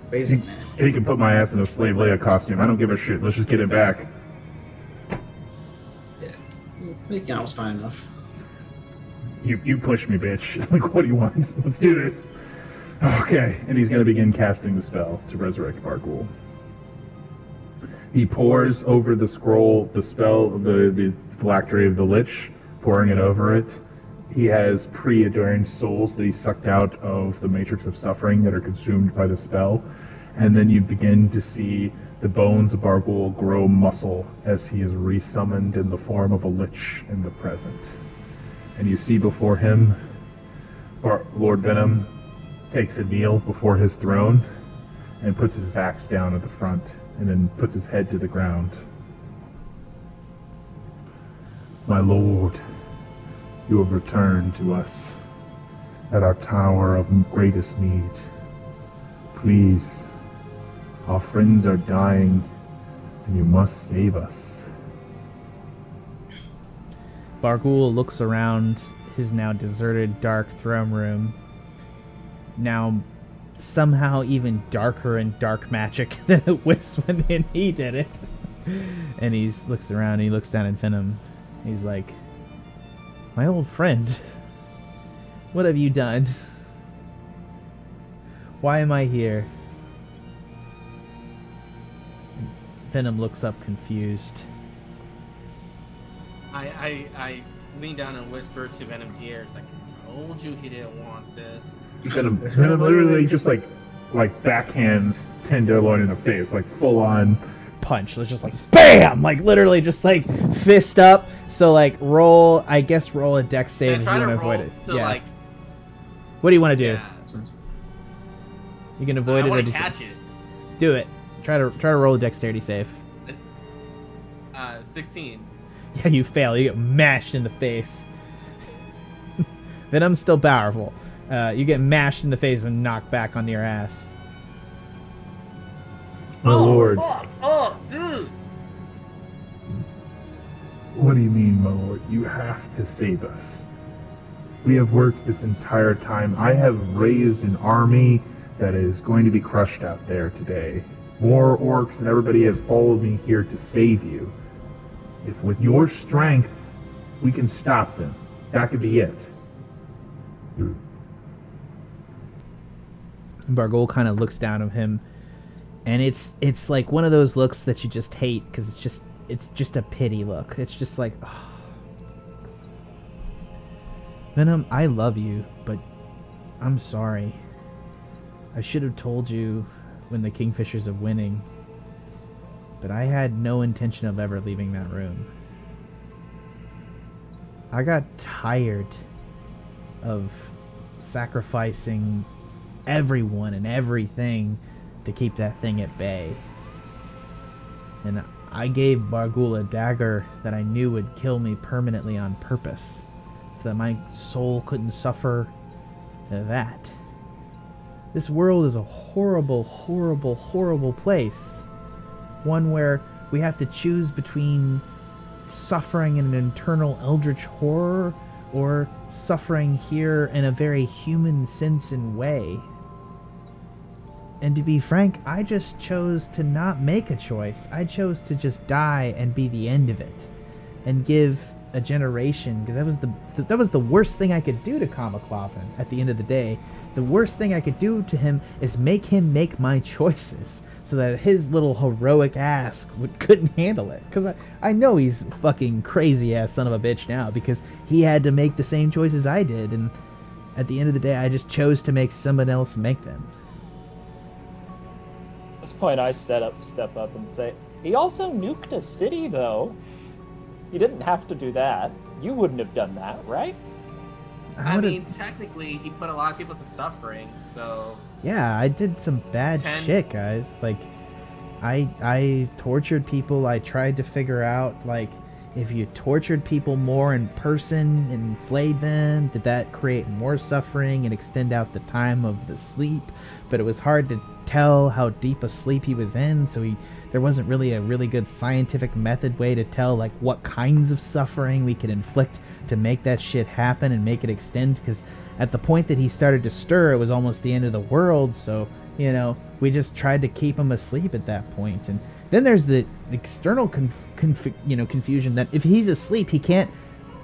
Crazy man. He can put my ass in a slave Leia costume. I don't give a shit. Let's just get it back. Yeah. Making out was fine enough. You push me, bitch. Like, what do you want? Let's do this. Okay, and he's going to begin casting the spell to resurrect Barghoul. He pours over the scroll the spell of the phylactery of the Lich, pouring it over it. He has pre-adorned souls that he sucked out of the matrix of suffering that are consumed by the spell. And then you begin to see the bones of Barghoul grow muscle as he is resummoned in the form of a Lich in the present. And you see before him, Lord Venom takes a kneel before his throne and puts his axe down at the front and then puts his head to the ground. My lord, you have returned to us at our tower of greatest need. Please, our friends are dying and you must save us. Barghoul looks around his now deserted dark throne room, now somehow even darker and dark magic than it was when he did it. And he looks around and he looks down at Venom. He's like, my old friend, what have you done? Why am I here? Venom looks up confused. I lean down and whisper to Venom's ears, like, I told you he didn't want this. Venom literally just like backhands Tenderloin in the face, like full on. Punch. It's just like BAM! Like literally just like fist up. So like roll a dex save if you try want to to avoid roll it. to Yeah. like, What do you want to do? yeah. You can avoid I it or want to just catch it. do it. Try to roll a dexterity save. 16. Yeah, you fail. You get mashed in the face. Venom's still powerful. You get mashed in the face and knocked back onto your ass. My lord. Fuck. Oh, dude. What do you mean, my lord? You have to save us. We have worked this entire time. I have raised an army that is going to be crushed out there today. More orcs and everybody has followed me here to save you. If with your strength, we can stop them, that could be it. Barghoul kind of looks down at him. And it's like one of those looks that you just hate because it's just a pity look. It's just like, oh. Venom, I love you, but I'm sorry. I should have told you when the Kingfishers are winning, but I had no intention of ever leaving that room. I got tired of sacrificing everyone and everything to keep that thing at bay. And I gave Bargul a dagger that I knew would kill me permanently on purpose, so that my soul couldn't suffer that. This world is a horrible, horrible, horrible place. One where we have to choose between suffering in an internal eldritch horror or suffering here in a very human sense and way. And to be frank, I just chose to not make a choice. I chose to just die and be the end of it. And give a generation, because that was the worst thing I could do to Kamaclavin at the end of the day. The worst thing I could do to him is make him make my choices so that his little heroic ass couldn't handle it. Because I know he's fucking crazy ass son of a bitch now because he had to make the same choices I did, and at the end of the day I just chose to make someone else make them. At this point I step up and say, he also nuked a city though. He didn't have to do that. You wouldn't have done that, right? I mean, technically, he put a lot of people to suffering, so... Yeah, I did some bad shit, guys. Like, I tortured people. I tried to figure out, like, if you tortured people more in person and flayed them, did that create more suffering and extend out the time of the sleep? But it was hard to tell how deep a sleep he was in, so there wasn't really a really good scientific method way to tell, like, what kinds of suffering we could inflict to make that shit happen and make it extend, because at the point that he started to stir, it was almost the end of the world, so, you know, we just tried to keep him asleep at that point. And then there's the external confusion that if he's asleep, he can't,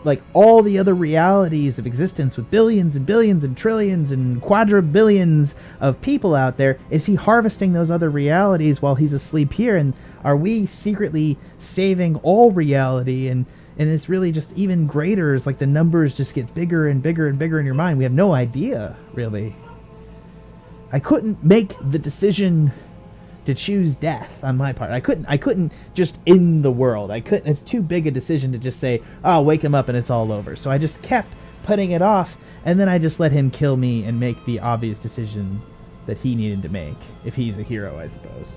like, all the other realities of existence with billions and billions and trillions and quadrillions of people out there, is he harvesting those other realities while he's asleep here? And are we secretly saving all reality? And it's really just even greater as, like, the numbers just get bigger and bigger and bigger in your mind. We have no idea, really. I couldn't make the decision to choose death on my part. I couldn't just end the world. It's too big a decision to just say, oh, wake him up and it's all over. So I just kept putting it off, and then I just let him kill me and make the obvious decision that he needed to make, if he's a hero, I suppose.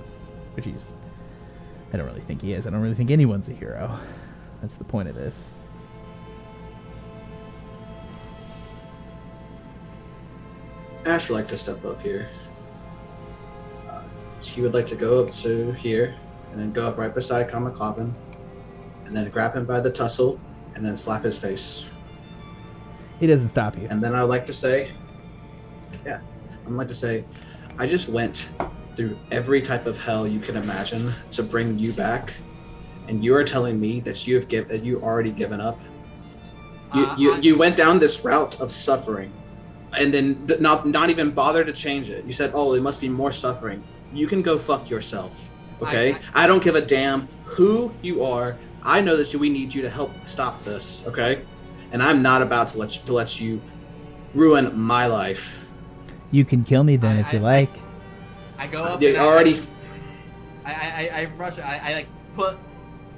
Which I don't really think he is. I don't really think anyone's a hero. That's the point of this. Ashe would like to step up here. He would like to go up to here, and then go up right beside Kamaclavin, and then grab him by the tussle, and then slap his face. He doesn't stop you. And then I would like to say, I just went through every type of hell you can imagine to bring you back, and you are telling me that you already given up. You went down this route of suffering, and then not even bother to change it. You said, "Oh, it must be more suffering." You can go fuck yourself, okay? I don't give a damn who you are. I know that we need you to help stop this, okay? And I'm not about to let you ruin my life. You can kill me then if you like. I go up. You already. I rush. I like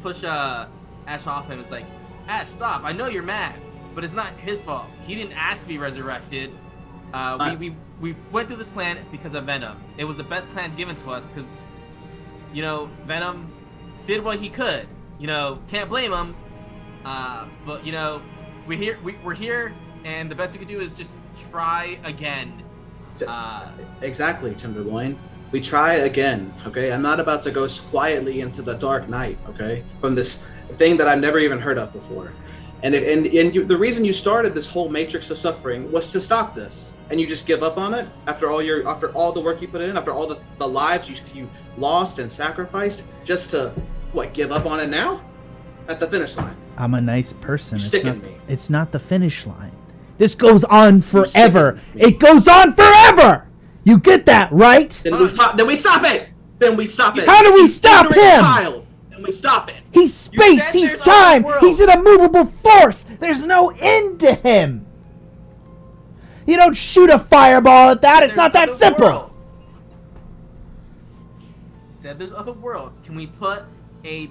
push Ashe off him. It's like, Ashe, stop! I know you're mad, but it's not his fault. He didn't ask to be resurrected. We went through this plan because of Venom. It was the best plan given to us because, you know, Venom did what he could. You know, can't blame him. But you know, we're here, and the best we could do is just try again. Exactly, Timberloin. We try again, okay? I'm not about to go quietly into the dark night, okay? From this thing that I've never even heard of before. And the reason you started this whole matrix of suffering was to stop this, and you just give up on it after all the work you put in, after all the lives you lost and sacrificed, just to give up on it now at the finish line. I'm a nice person. It's not the finish line. This goes on forever. It goes on forever. You get that, right? Then we stop it. Then we stop it. How do we stop Ignorant him? Child. Then we stop it. He's space, said he's there's time, other worlds. he's an immovable force. There's no end to him. You don't shoot a fireball at that. It's There's not that other simple. worlds. You said there's other worlds. Can we put a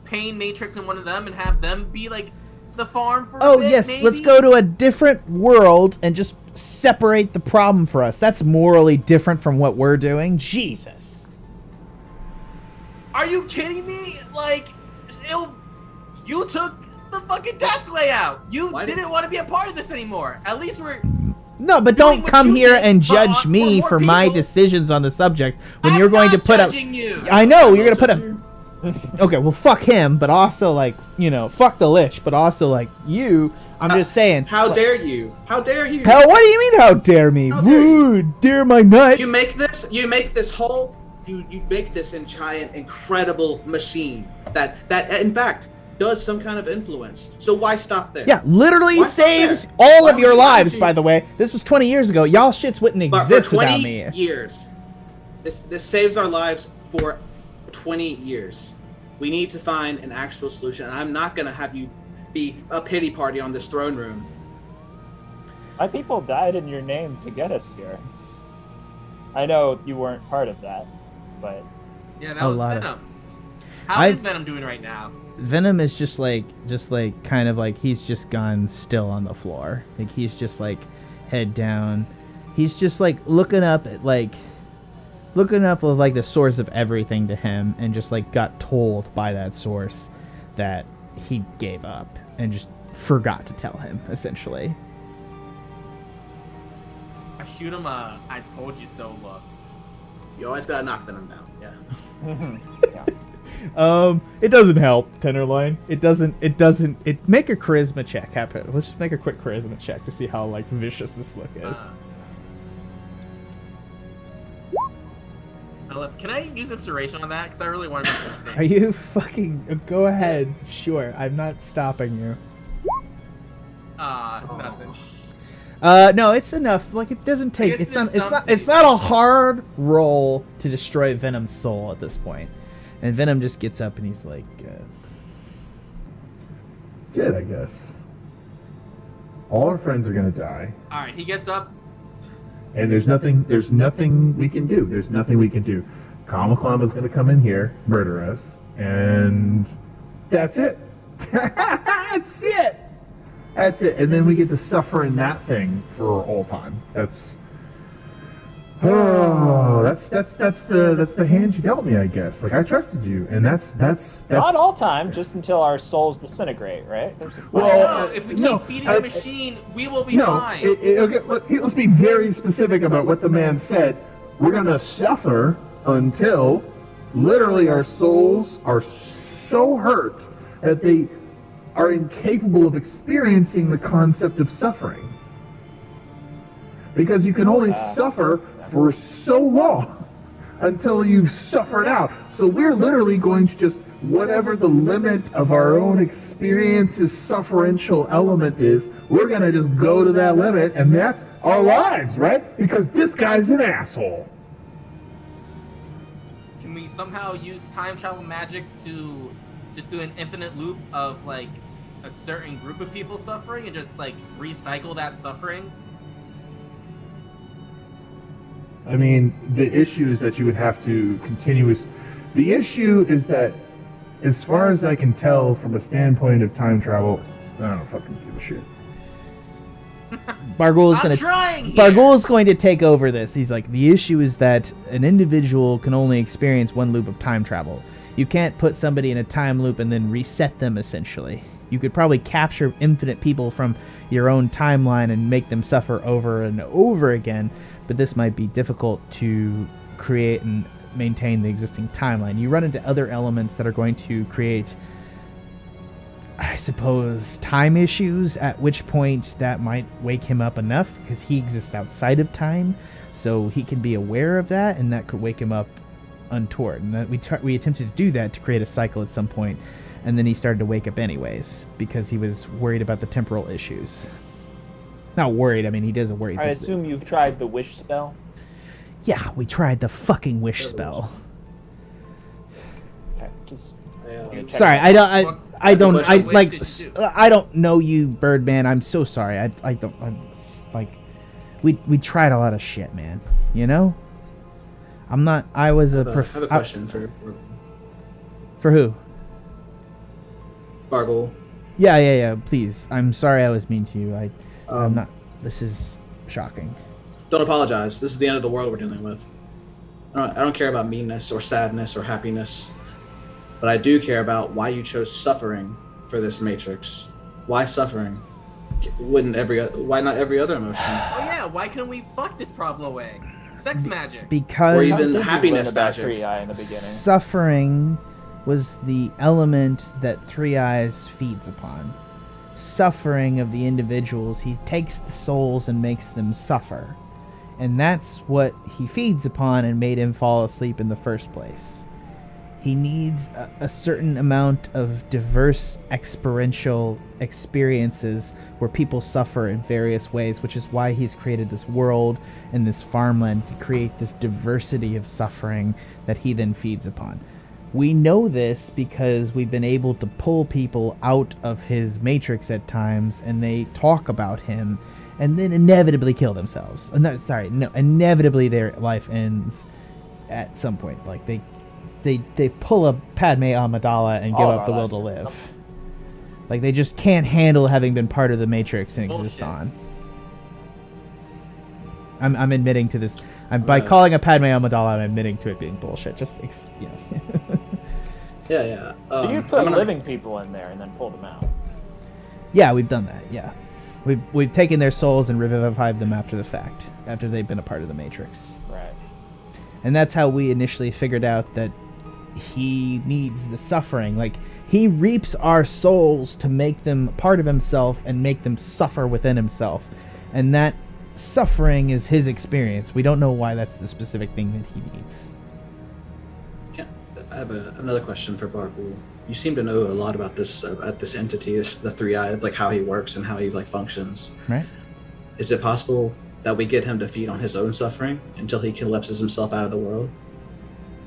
pain matrix in one of them and have them be like the farm for a Oh bit, yes, maybe? let's go to a different world and just separate the problem for us. That's morally different from what we're doing. Jesus. Are you kidding me? Like, you took the fucking deathway out. You Why didn't want to be a part of this anymore. At least we're... No, but Doing don't what come you here did, and but judge for me more for my people. decisions on the subject when I'm you're going to not put up. judging you. I know you're gonna put up. Okay, well, fuck him, but also like fuck the lich, but also like you. I'm just saying. How dare you? How dare you? Hell, what do you mean? How dare me? How dare you? Woo, dare my nuts. You make this whole, you make this giant, incredible machine that in fact does some kind of influence. So why stop there? Yeah, literally Why stop saves there? all Why of your would you have lives. to- By the way, this was 20 years ago. Y'all shits wouldn't But for exist 20 without me. years, this saves our lives for 20 years. We need to find an actual solution. I'm not gonna have you be a pity party on this throne room. My people died in your name to get us here. I know you weren't part of that, but Yeah, that A was lot of- Venom. How I- is Venom doing right now? Venom is just like kind of like he's just gone still on the floor. Like he's just like head down. He's just like looking up at like the source of everything to him, and just like got told by that source that he gave up and just forgot to tell him essentially. I shoot him a I told you so look. You always gotta knock them down. Yeah. yeah. It doesn't help, Tenderloin. It doesn't. Make a charisma check. Let's just make a quick charisma check to see how like vicious this look is. Can I use inspiration on that? Because I really want to make this thing. Are you fucking? Go ahead. Sure, I'm not stopping you. Nothing. No, it's enough. Like it doesn't take. guess It's not. there's It's not. something. It's not a hard roll to destroy Venom's soul at this point. And Venom just gets up and he's like, That's it, I guess. All our friends are gonna die, All right, he gets up. and there's nothing we can do. There's nothing we can do. Kamaklama's gonna come in here, murder us, and that's it. That's it. That's it. And then we get to suffer in that thing for all time. That's the hand you dealt me, I guess. Like I trusted you, and that's Not all time, just until our souls disintegrate, right? Well, No, if we no, keep feeding I- the machine, we will be No, fine. okay, let's be very specific about what the man said. We're gonna suffer until literally our souls are so hurt that they are incapable of experiencing the concept of suffering. Because you can only suffer for so long until you've suffered out. So we're literally going to just, whatever the limit of our own experience's sufferential element is, we're going to just go to that limit, and that's our lives, right? Because this guy's an asshole. Can we somehow use time travel magic to just do an infinite loop of like a certain group of people suffering and just like recycle that suffering? I mean, the issue is that you would have to the issue is that, as far as I can tell from a standpoint of time travel, I don't fucking give a shit. Bargul is I'm gonna. trying here. Bargul is going to take over this. He's like, the issue is that an individual can only experience one loop of time travel. You can't put somebody in a time loop and then reset them, essentially. You could probably capture infinite people from your own timeline and make them suffer over and over again, but this might be difficult to create and maintain the existing timeline. You run into other elements that are going to create, I suppose, time issues, at which point that might wake him up enough, because he exists outside of time, so he can be aware of that, and that could wake him up untoward. And that we attempted to do that to create a cycle at some point, and then he started to wake up anyways, because he was worried about the temporal issues. Not worried, I mean, he doesn't worry. I assume you've tried the wish spell. Yeah, we tried the fucking wish spell. Just Yeah. check Sorry, it out. I don't What should you do? I don't know you, Birdman. I'm so sorry. I don't like we tried a lot of shit, man. You know? I'm not. I was a. I have a question For who? Bargle. Yeah. Please. I'm sorry I was mean to you. I'm Um, not. This is shocking. Don't apologize. This is the end of the world we're dealing with. I don't care about meanness or sadness or happiness, but I do care about why you chose suffering for this matrix. Why suffering? Why not every other emotion? Oh yeah, why couldn't we fuck this problem away? Sex magic. Because Or How even did you happiness learn about magic. 3i in the beginning? suffering was the element that Three Eyes feeds upon. Suffering of the individuals, he takes the souls and makes them suffer. And that's what he feeds upon and made him fall asleep in the first place. He needs a certain amount of diverse experiential experiences where people suffer in various ways, which is why he's created this world and this farmland to create this diversity of suffering that he then feeds upon. We know this because we've been able to pull people out of his matrix at times, and they talk about him and then inevitably kill themselves. Inevitably their life ends at some point. Like they pull a Padme Amidala and give All up of the our will to lives. live. Like they just can't handle having been part of the Matrix and exist Bullshit. on. I'm admitting to this. By calling a Padme Amidala, I'm admitting to it being bullshit. Just Yeah. So you put living people in there and then pull them out. Yeah, we've done that. Yeah, we've taken their souls and revivified them after the fact, after they've been a part of the Matrix. Right. And that's how we initially figured out that he needs the suffering. Like, he reaps our souls to make them part of himself and make them suffer within himself. And that suffering is his experience. We don't know why that's the specific thing that he needs. I have another question for Bargle. You seem to know a lot about this entity, the 3i, like how he works and how he functions. Right? Is it possible that we get him to feed on his own suffering until he collapses himself out of the world?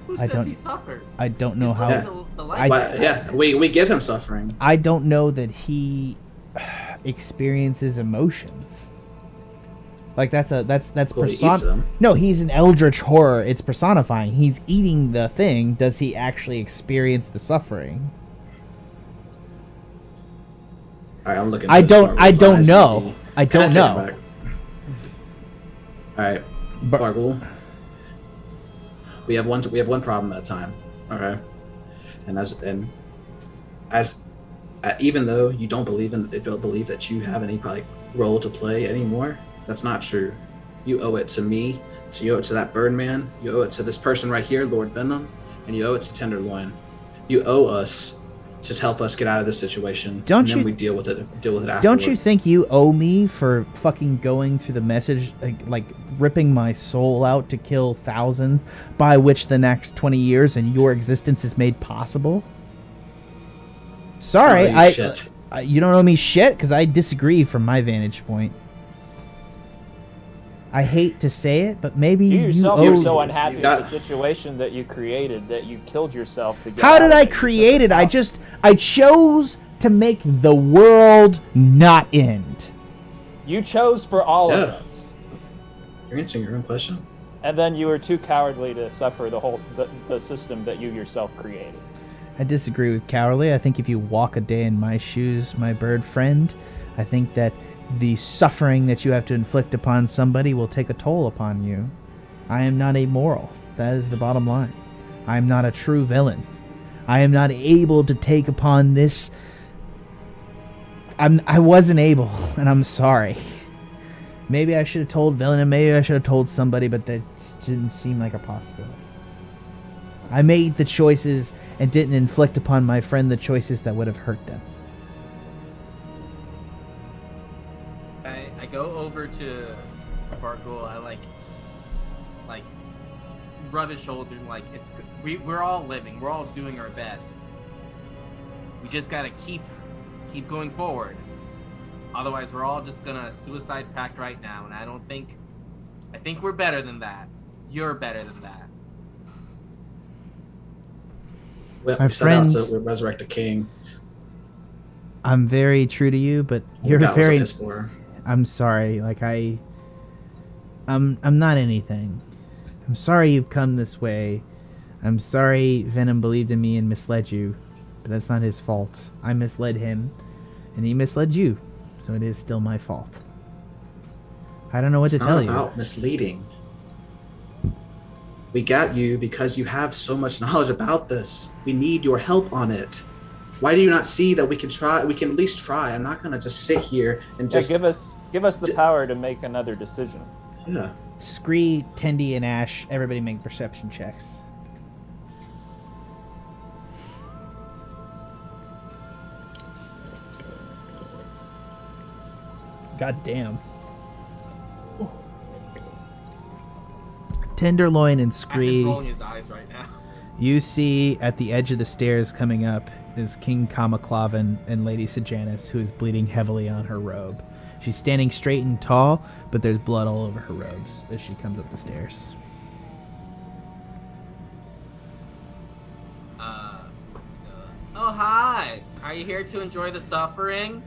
Who I says don't- he suffers? I don't know He's how. living the life. We give him suffering. I don't know that he experiences emotions. Like that's Well, he eats person. them. No, he's an eldritch horror. It's personifying. He's eating the thing. Does he actually experience the suffering? All right, I'm looking. I at don't Bargle's eyes know. and I Can don't take it know. back? All right, But Bargle. We have one problem at a time. Okay, even though you don't believe that you have any role to play anymore, that's not true. You owe it to me. So you owe it to that Birdman. You owe it to this person right here, Lord Venom, and you owe it to Tender Loin. You owe us to help us get out of this situation. Don't and then you- we deal with it afterwards. don't you think you owe me for fucking going through the message, like ripping my soul out to kill thousands, by which the next 20 years and your existence is made possible? Sorry, Oh, you shit. you don't owe me shit because I disagree from my vantage point. I hate to say it, but maybe You you yourself owe. were so unhappy You got- with the situation that you created that you killed yourself to get How out did of I it. You create it? took out. I chose to make the world not end. You chose for all of Yeah. us. You're answering your own question. And then you were too cowardly to suffer the system that you yourself created. I disagree with cowardly. I think if you walk a day in my shoes, my bird friend, I think that the suffering that you have to inflict upon somebody will take a toll upon you. I am not amoral. That is the bottom line. I am not a true villain. I am not able to take upon this. I wasn't able, and I'm sorry. Maybe I should have told villain, and maybe I should have told somebody, but that didn't seem like a possibility. I made the choices and didn't inflict upon my friend the choices that would have hurt them. I go over to Sparkle. I like rub his shoulder and it's we're all living. We're all doing our best. We just gotta keep going forward. Otherwise, we're all just gonna suicide pact right now. And I think we're better than that. You're better than that. We My set out friend- to resurrect a king. I'm very true to you, but you're That was a very. piss poor. I'm sorry. Like I'm not anything. I'm sorry you've come this way. I'm sorry Venom believed in me and misled you, but that's not his fault. I misled him, and he misled you, so it is still my fault. I don't know what It's to tell not you. about misleading. We got you because you have so much knowledge about this. We need your help on it. Why do you not see that we can try? We can at least try. I'm not gonna just sit here and just give us the power to make another decision. Yeah. Scree, Tendy, and Ashe, everybody make perception checks. God damn. Tenderloin and Ashe is Scree, rolling his eyes right now. you see at the edge of the stairs coming up is King Kamaclavan and Lady Sejanus, who is bleeding heavily on her robe. She's standing straight and tall, but there's blood all over her robes as she comes up the stairs. Oh, hi. Are you here to enjoy the suffering?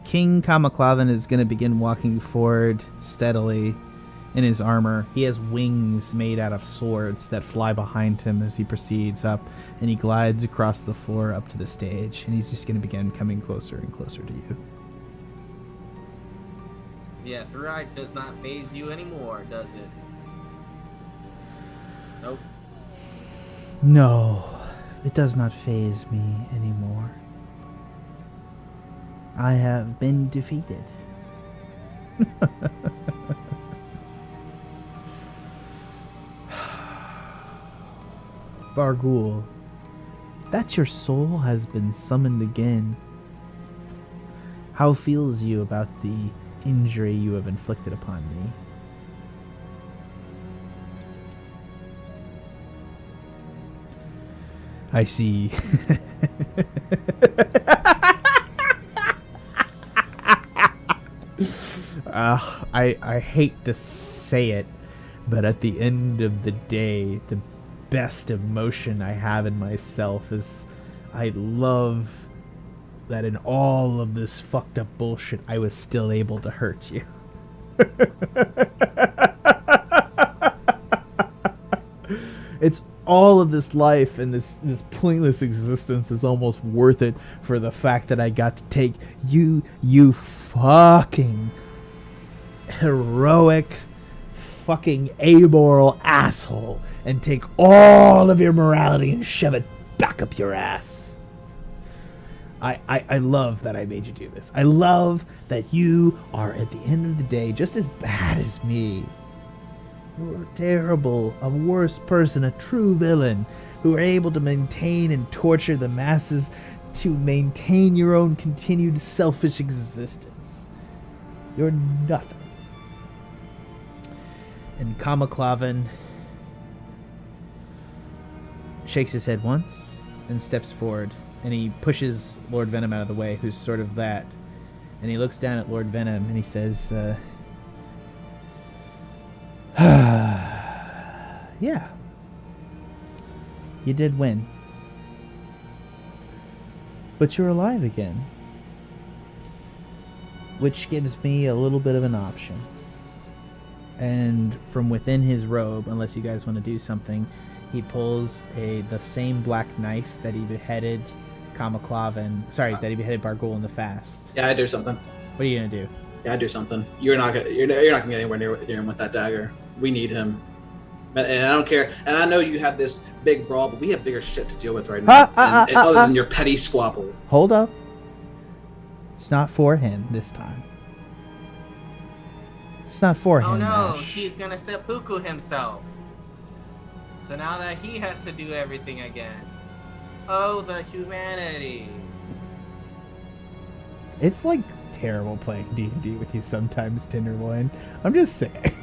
King Kamaclavan is going to begin walking forward steadily in his armor. He has wings made out of swords that fly behind him as he proceeds up, and he glides across the floor up to the stage, and he's just going to begin coming closer and closer to you. Yeah, Druid does not phase you anymore, does it? Nope. No, it does not faze me anymore. I have been defeated. Bargul, that your soul has been summoned again. How feels you about the injury you have inflicted upon me? I see. I hate to say it, but at the end of the day, the best emotion I have in myself is I love that in all of this fucked up bullshit, I was still able to hurt you. It's all of this life and this pointless existence is almost worth it for the fact that I got to take you fucking heroic fucking amoral asshole and take all of your morality and shove it back up your ass. I love that I made you do this. I love that you are at the end of the day just as bad as me. You're terrible, a worse person, a true villain, who are able to maintain and torture the masses to maintain your own continued selfish existence. You're nothing. And Kamaclavan shakes his head once and steps forward, and he pushes Lord Venom out of the way, who's sort of that. And he looks down at Lord Venom and he says, yeah, you did win. But you're alive again. Which gives me a little bit of an option. And from within his robe, unless you guys want to do something, he pulls the same black knife that he beheaded that he beheaded Bargul in the fast. Yeah, I do something. What are you gonna do? Yeah, I do something. You're not gonna get anywhere near him with that dagger. We need him. And I don't care. And I know you have this big brawl, but we have bigger shit to deal with right now. Other than your petty squabble. Hold up. It's not for him this time. It's not for him. Oh no, Ashe. he's gonna seppuku himself. So now that he has to do everything again. Oh, the humanity. It's like terrible playing D&D with you sometimes, Tenderloin. I'm just saying.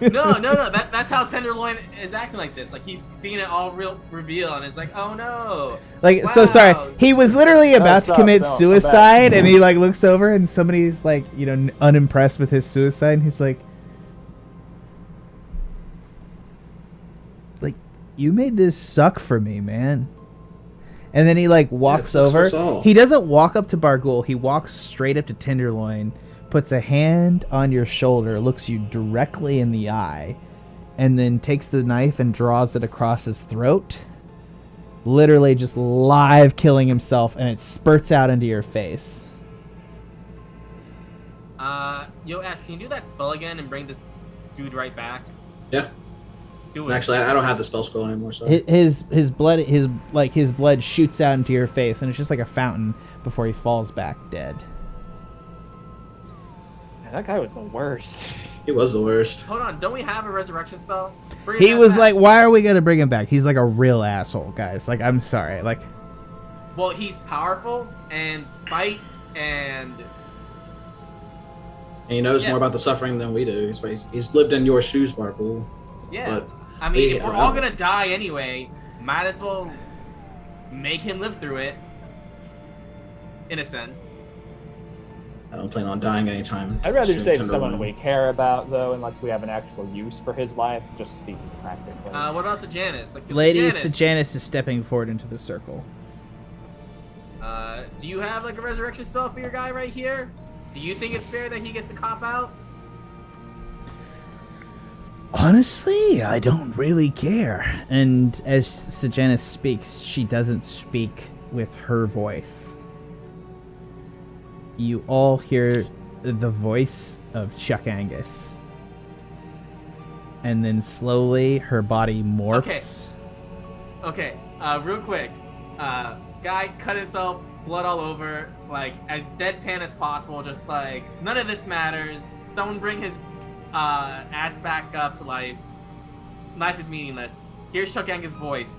No. That's how Tenderloin is acting like this. Like he's seeing it all reveal, and it's like, oh no. Like, wow. so sorry. He was literally about to commit no, suicide, and he like looks over, and somebody's like, unimpressed with his suicide, and he's like, you made this suck for me, man. And then he like walks Yeah, over. that's all. He doesn't walk up to Bargul. He walks straight up to Tenderloin, puts a hand on your shoulder, looks you directly in the eye, and then takes the knife and draws it across his throat. Literally just live killing himself, and it spurts out into your face. Yo, Ashe, can you do that spell again and bring this dude right back? Yeah. Do it. Actually, I don't have the spell scroll anymore, so. His blood shoots out into your face, and it's just like a fountain before he falls back dead. Man, that guy was the worst. He was the worst. Hold on, don't we have a resurrection spell? Bring He his was ass like, back. "Why are we gonna bring him back?" He's like a real asshole, guys. Like, I'm sorry. Like, Well, he's powerful and spite and And he knows Yeah. more about the suffering than we do. He's lived in your shoes, Barpool. yeah. But I mean, we- if we're all gonna die anyway, might as well make him live through it. In a sense. I don't plan on dying anytime. I'd rather soon, save Tenderloin. someone we care about, though, unless we have an actual use for his life, just speaking practically. What about Sejanus? Like, Lady Sejanus, Sejanus is stepping forward into the circle. do you have like a resurrection spell for your guy right here? Do you think it's fair that he gets to cop out? Honestly, I don't really care. And as Sejanus speaks, she doesn't speak with her voice. You all hear the voice of Chuck Angus. And then slowly her body morphs. Okay, real quick. Guy cut himself, blood all over, like, as deadpan as possible, just like, none of this matters. Someone bring his ass back up to life. Life is meaningless. Here's Chuck Angus' voice.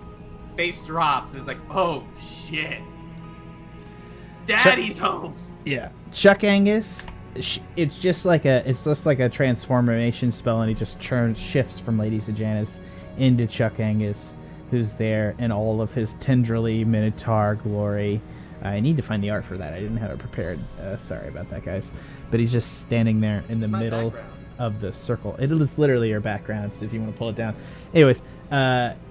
Face drops, and it's like, oh, shit. Daddy's home! Yeah. Chuck Angus, it's just like a transformation spell, and he just shifts from Lady Sejanus into Chuck Angus, who's there in all of his tenderly minotaur glory. I need to find the art for that. I didn't have it prepared. Sorry about that, guys. But he's just standing there in the My middle background. of the circle. It is literally your background, so if you want to pull it down. Anyways,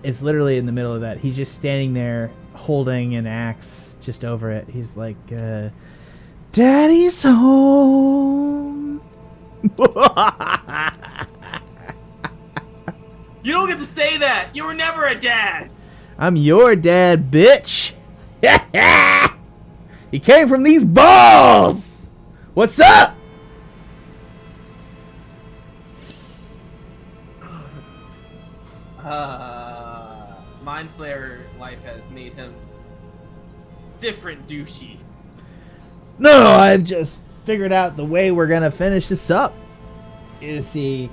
it's literally in the middle of that. He's just standing there holding an axe just over it. He's like, Daddy's home. You don't get to say that! You were never a dad! I'm your dad, bitch. He came from these balls. What's up? Mind Flayer life has made him different douchey. No, I've just figured out the way we're gonna finish this up. You see,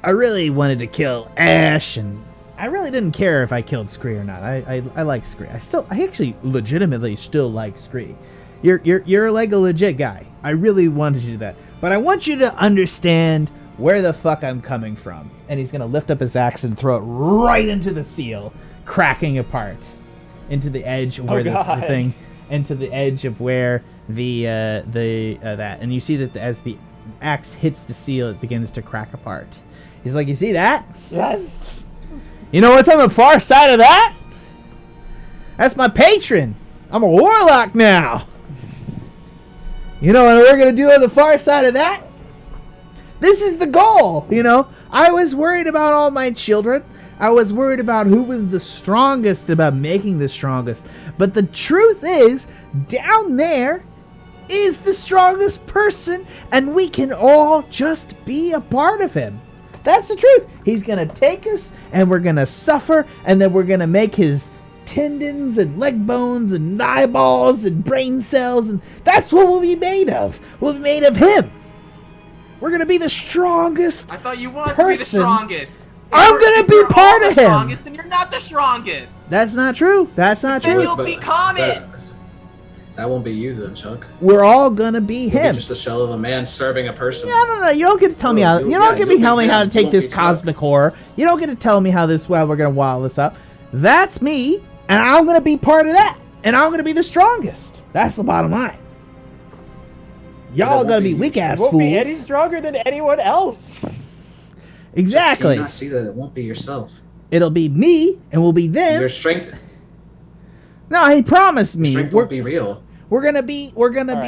I really wanted to kill Ashe, and I really didn't care if I killed Scree or not. I like Scree. I actually legitimately still like Scree. You're like a legit guy. I really wanted to do that, but I want you to understand where the fuck I'm coming from. And he's gonna lift up his axe and throw it right into the seal, cracking apart into the edge of where the thing, into the edge of where the that. And you see that as the axe hits the seal, it begins to crack apart. He's like, you see that? Yes! You know what's on the far side of that? That's my patron. I'm a warlock now. You know what we're gonna do on the far side of that? This is the goal, you know? I was worried about all my children. I was worried about who was the strongest, about making the strongest. But the truth is, down there is the strongest person, and we can all just be a part of him. That's the truth. He's going to take us, and we're going to suffer, and then we're going to make his tendons and leg bones and eyeballs and brain cells, and that's what we'll be made of. We'll be made of him. We're going to be the strongest. I thought you wanted to be the person. strongest. I'm going to be part of him. Strongest, and you're not the strongest. That's not true. That's not Then true. you'll become it. That won't be you then, Chuck. We're all going to be You'll him. be just a shell of a man serving a person. No. You don't get to tell me how. You don't get me tell me how to take this cosmic horror. You don't get to tell me how this. Well, we're gonna wild this up. That's me, and I'm gonna be part of that, and I'm gonna be the strongest. That's the bottom line. Y'all won't gonna be be you. weak ass Won't be any fools. stronger than anyone else. Can Exactly. you not see that it won't be yourself? It'll be me, and we'll be them. Your strength. No, he promised me. Strength won't be real. We're gonna be.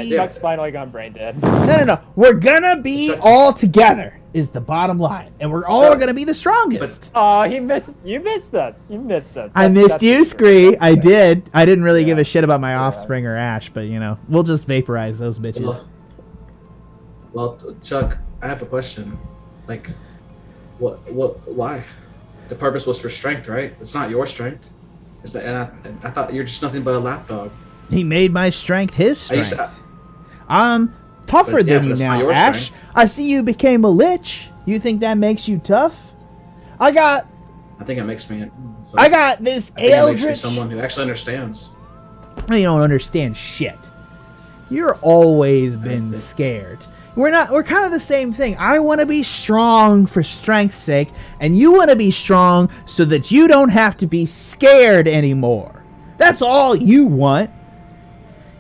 Chuck's finally gone brain dead. No. We're gonna be all together. Is the bottom line, and we're all gonna be the strongest. You missed us. I missed you, Scree. I did. I didn't really give a shit about my offspring or Ashe, but we'll just vaporize those bitches. Well, Chuck, I have a question. Like, why? The purpose was for strength, right? It's not your strength. And I thought you're just nothing but a lapdog. He made my strength his strength. I'm tougher than you now, Ashe. I see you became a lich. You think that makes you tough? I think it makes me. I got this Eldritch. It makes me Eldritch. someone who actually understands. You don't understand shit. You're always been scared. We're kind of the same thing. I want to be strong for strength's sake, and you want to be strong so that you don't have to be scared anymore. That's all you want.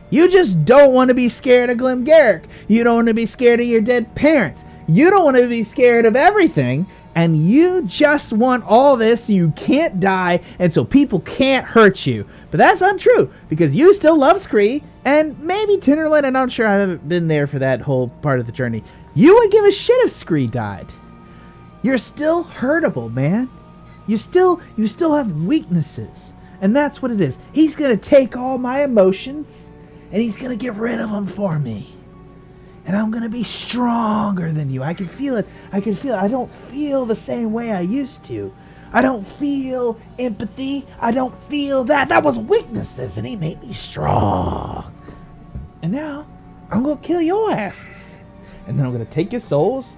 You just don't want to be scared of Glimgaric. You don't want to be scared of your dead parents. You don't want to be scared of everything, and you just want all this so you can't die and so people can't hurt you. But that's untrue, because you still love Scree, and maybe Tinderland, and I'm sure I haven't been there for that whole part of the journey. You would give a shit if Scree died. You're still hurtable, man. You still have weaknesses, and that's what it is. He's gonna take all my emotions, and he's gonna get rid of them for me. And I'm gonna be stronger than you. I can feel it. I don't feel the same way I used to. I don't feel empathy. I don't feel that. That was weaknesses, and he made me strong. And now, I'm gonna kill your asses. And then I'm gonna take your souls,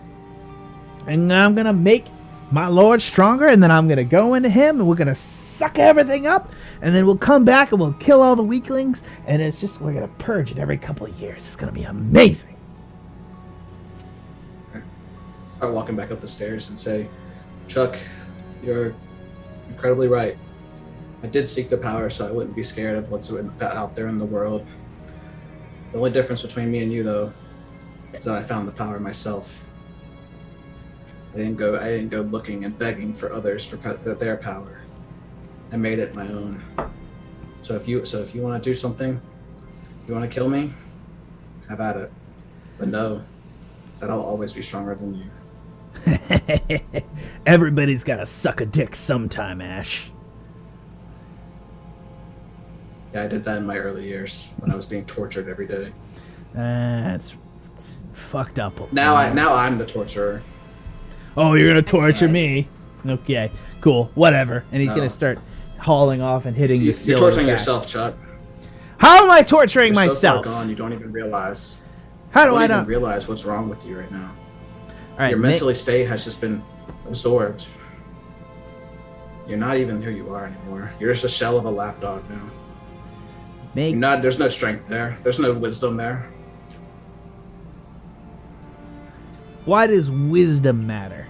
and I'm gonna make my lord stronger, and then I'm gonna go into him, and we're gonna suck everything up, and then we'll come back, and we'll kill all the weaklings, and it's just, we're gonna purge it every couple of years. It's gonna be amazing. Start walking back up the stairs and say, Chuck, you're incredibly right. I did seek the power so I wouldn't be scared of what's out there in the world. The only difference between me and you, though, is that I found the power myself. I didn't go looking and begging for others for their power. I made it my own. So if you want to do something, you want to kill me, have at it. But know that I'll always be stronger than you. Everybody's got to suck a dick sometime, Ashe. Yeah, I did that in my early years when I was being tortured every day. It's fucked up. Now I'm the torturer. Oh, you're gonna torture me? Okay, cool, whatever. And he's gonna start hauling off and hitting the ceiling. You're torturing yourself, Chuck. How am I torturing myself? So far gone, you don't even realize. How do I not not realize what's wrong with you right now? All right, your mental state has just been absorbed. You're not even who you are anymore. You're just a shell of a lapdog now. There's no strength there. There's no wisdom there. Why does wisdom matter?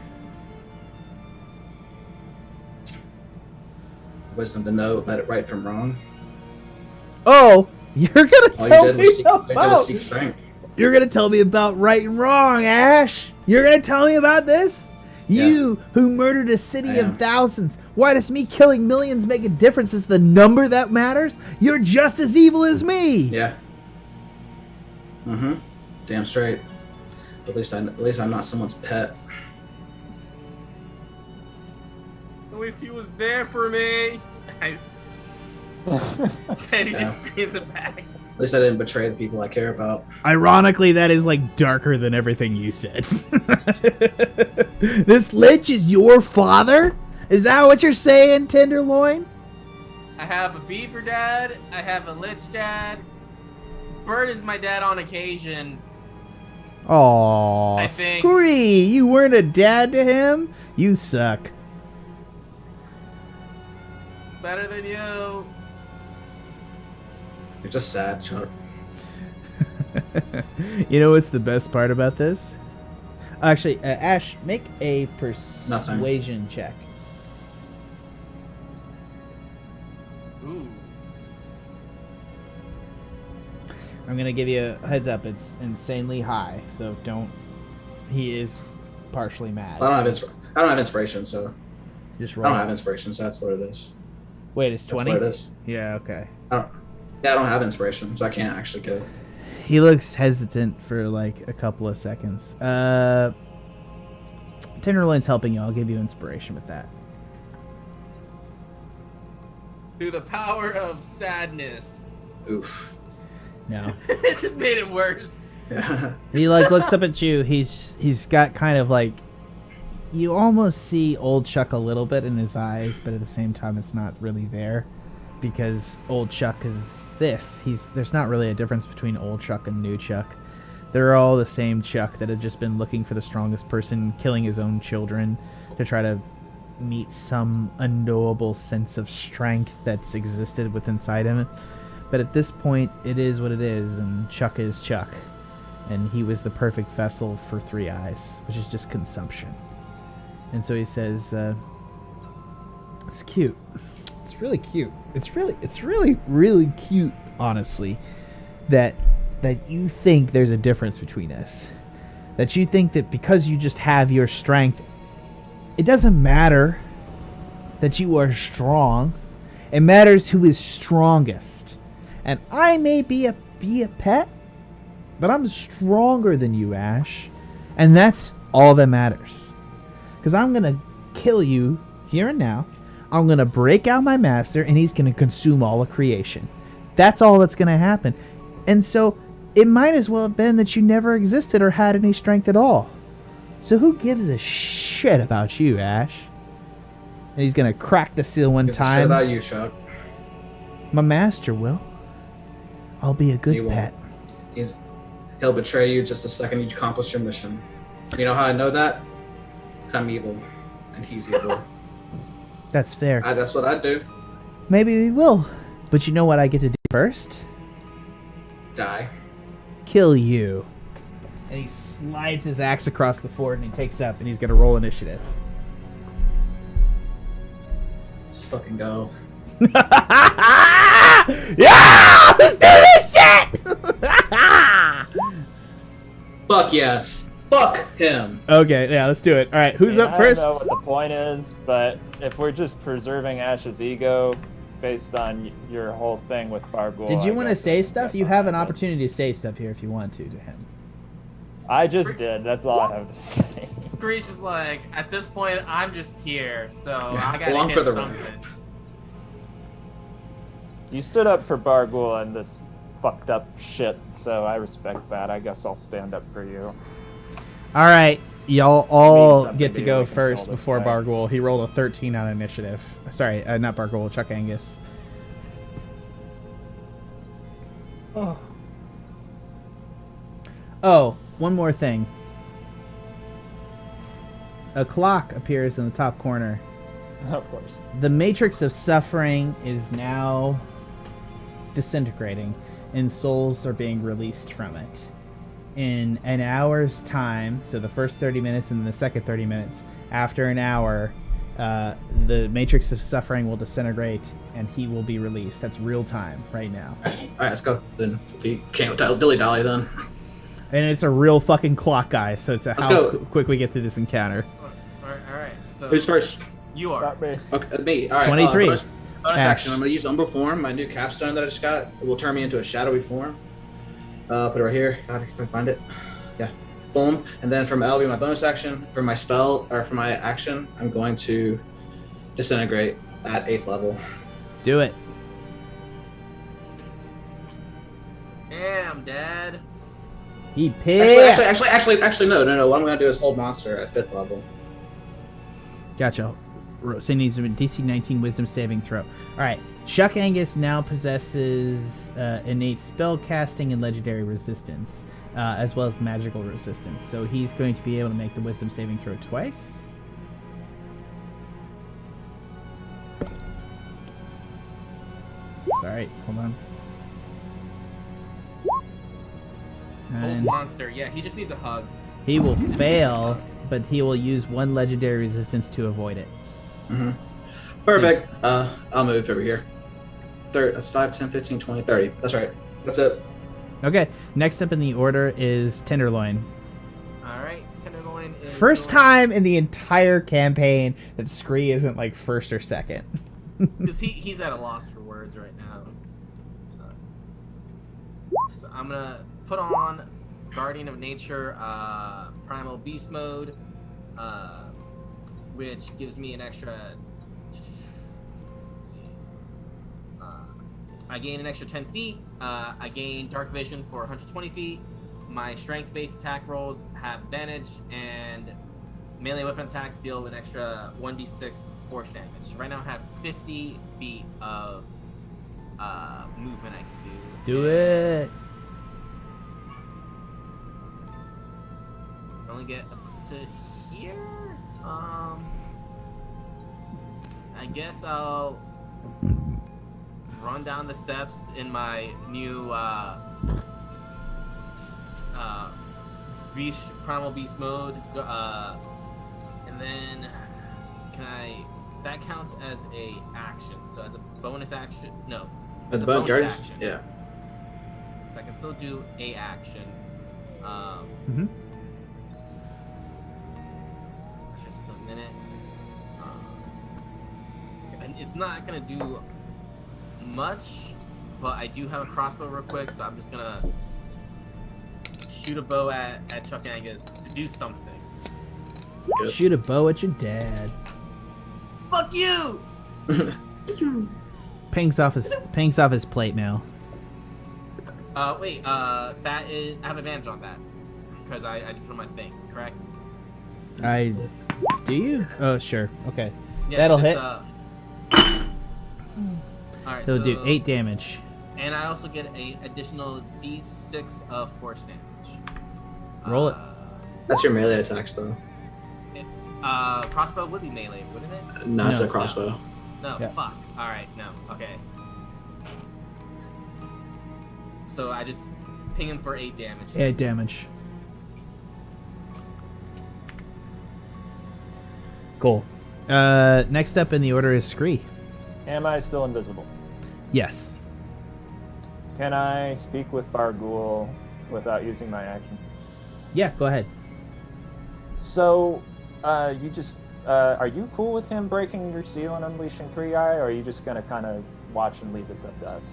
Wisdom to know that right from wrong. Oh, you're gonna tell me about seek strength. You're gonna tell me about right and wrong, Ashe. You're gonna tell me about this? You who murdered a city of thousands. Why does me killing millions make a difference? Is the number that matters? You're just as evil as me. Yeah. Damn straight. At least I'm not someone's pet. At least he was there for me. Teddy just screams it back. At least I didn't betray the people I care about. Ironically, that is like darker than everything you said. This lich is your father? Is that what you're saying, Tenderloin? I have a beaver dad. I have a lich dad. Bird is my dad on occasion. Aw, Scree, you weren't a dad to him? You suck. Better than you. You're just sad, Chuck. You know what's the best part about this? Actually, Ashe, make a persuasion check. Ooh. I'm gonna give you a heads up. It's insanely high, so don't. He is partially mad. I don't have inspiration, so just roll. I don't have inspiration, so that's what it is. Wait, it's That's 20? what it is. Yeah, okay. I don't have inspiration, so I can't actually kill. He looks hesitant for like a couple of seconds. Tenderloin's helping you. I'll give you inspiration with that. Through the power of sadness. Oof. No. It just made it worse. Yeah. He like looks up at you. He's got kind of like, you almost see old Chuck a little bit in his eyes, but at the same time it's not really there, because old Chuck is this. There's not really a difference between old Chuck and new Chuck. They're all the same Chuck that had just been looking for the strongest person, killing his own children to try to meet some unknowable sense of strength that's existed within inside him. But at this point, it is what it is, and Chuck is Chuck. And he was the perfect vessel for Three Eyes, which is just consumption. And so he says, it's cute. It's really cute. It's really, really cute, honestly, that you think there's a difference between us. That you think that because you just have your strength, it doesn't matter that you are strong. It matters who is strongest. And I may be a pet, but I'm stronger than you, Ashe. And that's all that matters. Because I'm going to kill you here and now. I'm going to break out my master, and he's going to consume all of creation. That's all that's going to happen. And so it might as well have been that you never existed or had any strength at all. So who gives a shit about you, Ashe? And he's going to crack the seal one Gives a time. shit about you, Chuck. My master will. I'll be a He good won't. pet. He'll betray you just the second you accomplish your mission. You know how I know that? 'Cause I'm evil, and he's evil. That's fair. That's what I do. Maybe we will. But you know what I get to do first? Die. Kill you. And he slides his axe across the floor and he takes up and he's going to roll initiative. Let's fucking go. Yeah! Let's do this shit! Fuck yes. Fuck him. Okay, yeah, let's do it. All right, who's up first? I don't know what the point is, but if we're just preserving Ashe's ego based on your whole thing with Bargool... Did you I want to guess say it's stuff? You definitely have an good. opportunity to say stuff here if you want to him. I just did. That's all I have to say. Scree's just like, at this point, I'm just here, so I gotta Along hit for the something. ride. You stood up for Bargool and this fucked up shit, so I respect that. I guess I'll stand up for you. All right, y'all all something get to to go do, we can first build this before way. Bargool. He rolled a 13 on initiative. Sorry, not Bargool, Chuck Angus. Oh, one more thing. A clock appears in the top corner. Of course. The matrix of suffering is now disintegrating, and souls are being released from it. In an hour's time, so the first 30 minutes and the second 30 minutes, after an hour, the matrix of suffering will disintegrate, and he will be released. That's real time right now. Alright, let's go. Then we can't dilly-dally then. And it's a real fucking clock, guys, so it's Let's how go. quick we get through this encounter. Alright, so Who's first? you are. Not me. Okay, me. Alright. 23. Bonus Ashe. action. I'm gonna use Umbral Form, my new capstone that I just got. It will turn me into a shadowy form. Put it right here. God, if I can find it. Yeah. Boom. And then from L be my bonus action. For my spell, or for my action, I'm going to disintegrate at 8th level. Do it. Damn, Dad. He pissed. Actually, no. What I'm gonna do is hold monster at 5th level. Gotcha. So he needs a DC 19 Wisdom saving throw. All right. Chuck Angus now possesses innate spell casting and legendary resistance, as well as magical resistance. So he's going to be able to make the Wisdom saving throw twice. Sorry, hold on. Old And monster. Yeah, he just needs a hug. he will fail, but he will use one legendary resistance to avoid it. Mm-hmm. Perfect. I'll move over here. That's 5, 10, 15, 20, 30. That's right. That's it. Okay, next up in the order is Tenderloin. Alright, Tenderloin is First going- time in the entire campaign that Scree isn't like first or second. Because he's at a loss for words right now. So I'm gonna put on Guardian of Nature, Primal Beast Mode, which gives me an extra. Let's see. I gain an extra 10 feet. I gain Dark Vision for 120 feet. My strength-based attack rolls have advantage, and melee weapon attacks deal an extra 1d6 force damage. Right now I have 50 feet of movement I can do. Do it. I only get up to here. I guess I'll run down the steps in my new Primal Beast mode, and then that counts as a action, so as a bonus action, no, But it's the a bone bonus guards, action. yeah. So I can still do a action. Mhm. Just a minute. And it's not gonna do much, but I do have a crossbow real quick, so I'm just gonna shoot a bow at Chuck Angus to do something. Good. Shoot a bow at your dad. Fuck you! Pings off his plate now. Wait, that is, I have advantage on that because I just put on my thing, correct? Do you? Oh, sure. Okay. Yeah, That'll 'cause hit. Alright, He'll so, do 8 damage. and I also get a additional d6 of force damage. Roll it. That's your melee attacks, though. Crossbow would be melee, wouldn't it? No, it's No. a crossbow. No, Yeah. fuck. Alright, no, okay. So I just ping him for 8 damage. 8 damage. Cool. Next up in the order is Scree. Am I still invisible? Yes. Can I speak with Barghoul without using my action? Yeah, go ahead. So, you just, are you cool with him breaking your seal and unleashing Kree Eye, or are you just gonna kind of watch and leave this up to us?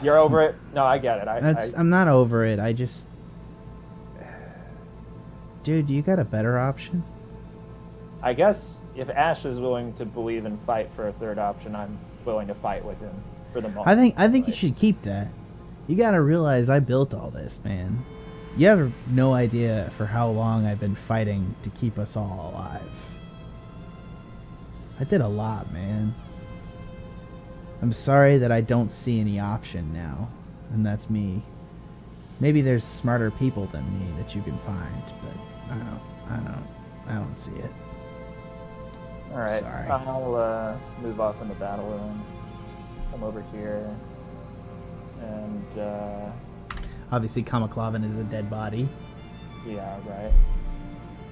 You're over it? No, I get it. I'm not over it. I just... Dude, you got a better option? I guess if Ashe is willing to believe and fight for a third option, I'm willing to fight with him for the moment. I think you should keep that. You gotta realize I built all this, man. You have no idea for how long I've been fighting to keep us all alive. I did a lot, man. I'm sorry that I don't see any option now, and that's me. Maybe there's smarter people than me that you can find, but I don't see it. All right, Sorry. I'll move off in the battle with him. Come over here, and Obviously, Kamaclavin is a dead body. yeah,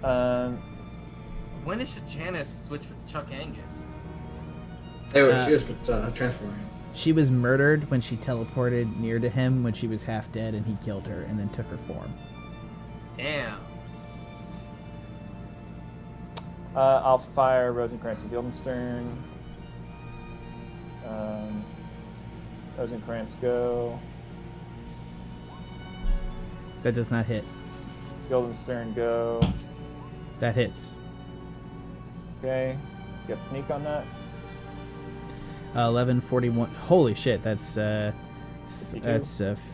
right. When did Janice switch with Chuck Angus? She was transforming. She was murdered when she teleported near to him when she was half dead, and he killed her and then took her form. Damn. I'll fire Rosencrantz and Guildenstern. Rosencrantz go. That does not hit. Guildenstern go. That hits. Okay. Get sneak on that. 11, 41. Holy shit, that's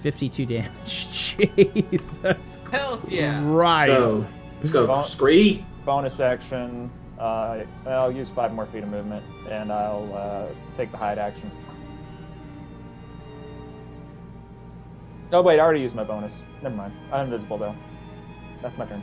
52 damage. Jesus Hell yeah. Christ. Go. Let's go. Scree. Bonus action. I'll use 5 more feet of movement, and I'll take the hide action. Oh wait, I already used my bonus. Never mind. I'm invisible though. That's my turn.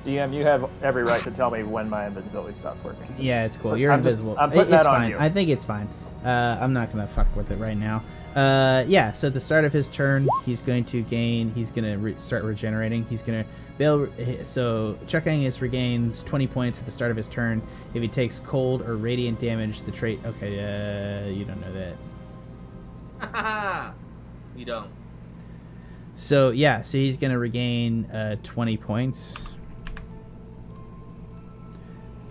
DM, you have every right to tell me when my invisibility stops working. Yeah, it's cool. You're I'm invisible. I'm putting It's that on fine. you. I think it's fine. I'm not going to fuck with it right now. Yeah, so at the start of his turn, he's going to start regenerating. He's going to be able, so Chuck Angus regains 20 points at the start of his turn. If he takes cold or radiant damage, the trait, okay, you don't know that. You don't. So yeah, so he's gonna regain 20 points,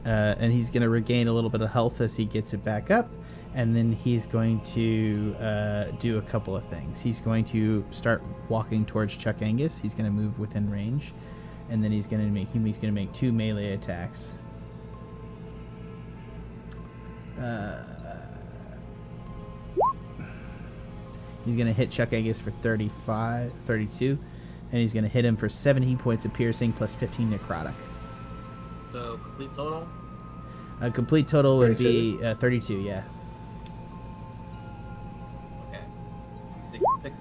and he's gonna regain a little bit of health as he gets it back up, and then he's going to do a couple of things. He's going to start walking towards Chuck Angus. He's gonna move within range, and then he's gonna make 2 melee attacks. He's going to hit Chuck Angus for 32, and he's going to hit him for 17 points of piercing plus 15 necrotic. So complete total? A complete total would be 32, yeah. Okay. 66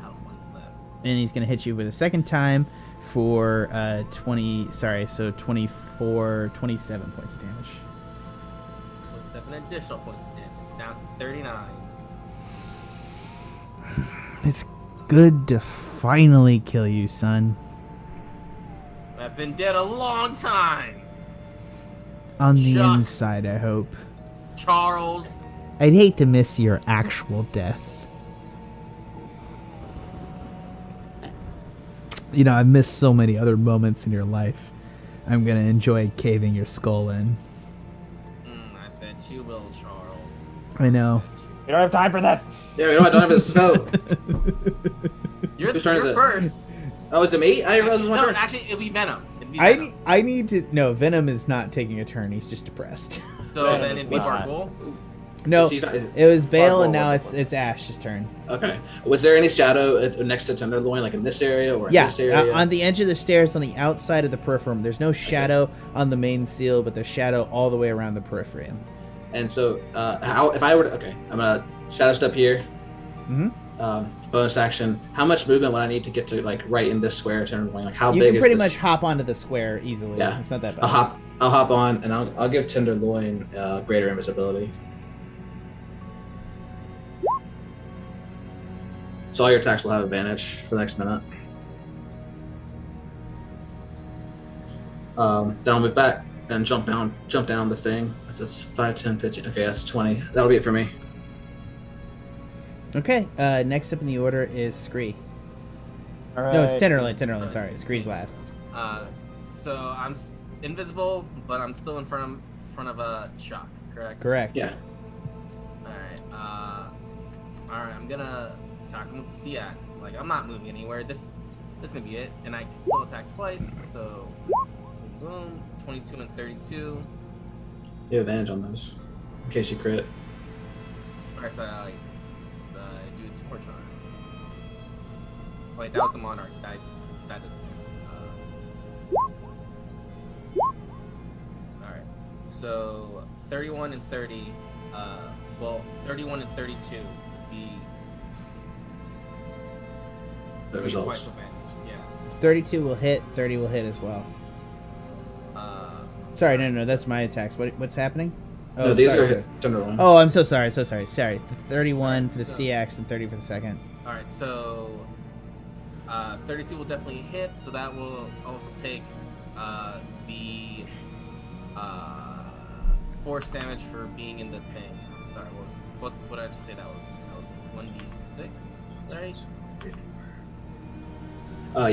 health points left. And he's going to hit you with a second time for 27 points of damage. 27 additional points of damage, down to 39. It's good to finally kill you, son. I've been dead a long time. On the Chuck. inside, I hope. Charles. I'd hate to miss your actual death. You know, I've missed so many other moments in your life. I'm going to enjoy caving your skull in. I bet you will, Charles. I know. We don't have time for this. Yeah, we don't have the snow. You're Whose turn is it? first. Oh, is it me? I didn't realize it was my No, turn. actually, it'll be Venom. Venom. I need to... No, Venom is not taking a turn. He's just depressed. So Venom then is it'd be not. Bargul. No, Is he- it was Bale, and Bargul now was it's Ashe's turn. Okay. Was there any shadow next to Tenderloin, like in this area or in Yeah, this area? on the edge of the stairs on the outside of the peripherum. There's no shadow on the main seal, but there's shadow all the way around the periphery. And so, how if I were to... Okay, I'm going to shadow step here. Mm-hmm. Bonus action. How much movement would I need to get to, like, right in this square Tenderloin? Like, how You big can is pretty this? much hop onto the square easily. Yeah. It's not that bad. I'll hop on, and I'll give Tenderloin greater invisibility. So all your attacks will have advantage for the next minute. Then I'll move back and jump down the thing. That's 5, 10, 15. Okay, that's 20. That'll be it for me. Okay, next up in the order is Scree. All right. No, it's Tenderloin, sorry. Scree's last. So I'm invisible, but I'm still in front of Chuck, correct? Correct. Yeah. All right. I'm gonna attack him with the sea axe. Like, I'm not moving anywhere. This is gonna be it, and I can still attack twice. So, boom, 22 and 32. You have advantage on those, in case you crit. Alright, so I do a torch on it. Wait, that was the monarch. That doesn't. Alright, so 31 and 30. 31 and 32 would be The twice results. advantage. Yeah. 32 will hit, 30 will hit as well. Sorry, no, that's my attacks. What's happening? No, these sorry, are sorry. hit Tenderloin. Oh, I'm so sorry. Sorry. 31 for the So- CX and 30 for the second. Alright, so 32 will definitely hit, so that will also take the force damage for being in the ping. Sorry, what did I just say that was? That was 1d6, right?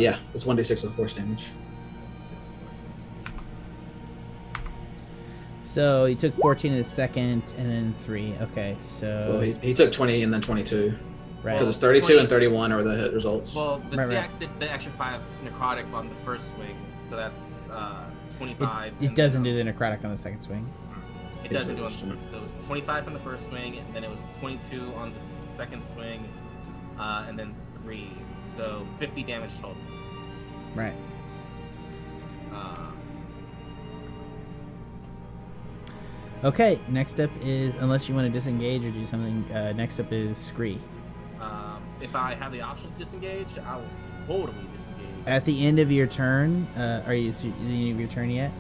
Yeah, it's 1d6 of force damage. 1d6 force So he took 14 in the second and then 3. Okay, so... Well, he took 20 and then 22. right. Because it's 32 and 31 are the hit results. Well, the Right. CX did the extra 5 necrotic on the first swing, so that's 25. It doesn't do the necrotic on the second swing. It doesn't do it. So it was 25 on the first swing, and then it was 22 on the second swing, and then 3. So 50 damage total. Right. Okay, next up is, unless you want to disengage or do something, next up is Scree. If I have the option to disengage, I will totally disengage. At the end of your turn, are you at the end of your turn yet?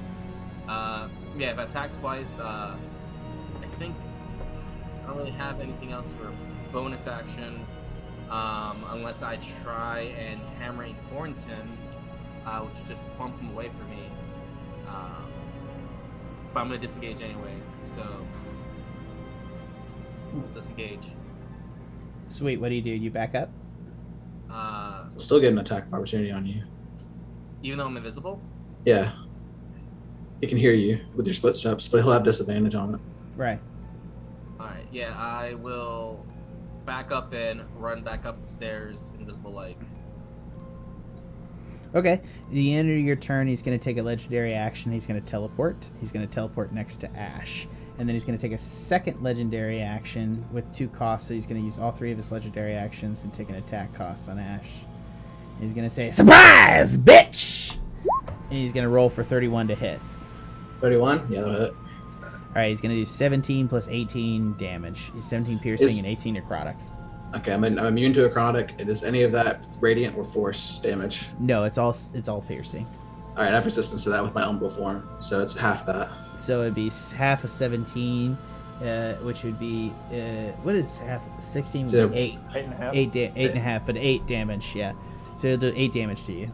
Yeah, if I attack twice, I think I don't really have anything else for bonus action, unless I try and hammering horns him, which just bump him away from me. But I'm gonna disengage anyway, so disengage. Sweet, what do? You back up? I'll still get an attack of opportunity on you. Even though I'm invisible? Yeah. He can hear you with your split steps, but he'll have disadvantage on it. Right. Alright, yeah, I will back up and run back up the stairs, invisible like. Okay. At the end of your turn, he's going to take a legendary action. He's going to teleport. He's going to teleport next to Ashe. And then he's going to take a second legendary action with 2 costs. So he's going to use all 3 of his legendary actions and take an attack cost on Ashe. He's going to say, "Surprise, bitch!" And he's going to roll for 31 to hit. 31? Yeah, that'll hit. Alright, he's going to do 17 plus 18 damage. He's 17 piercing and 18 necrotic. Okay, I'm immune to necrotic. Is any of that radiant or force damage? No, it's all piercing. All right, I have resistance to that with my umbral form, so it's half that. So it'd be half of 17, which would be what is half 16? So 8. 8.5. 8.5, but 8 damage. Yeah, so it'll do 8 damage to you.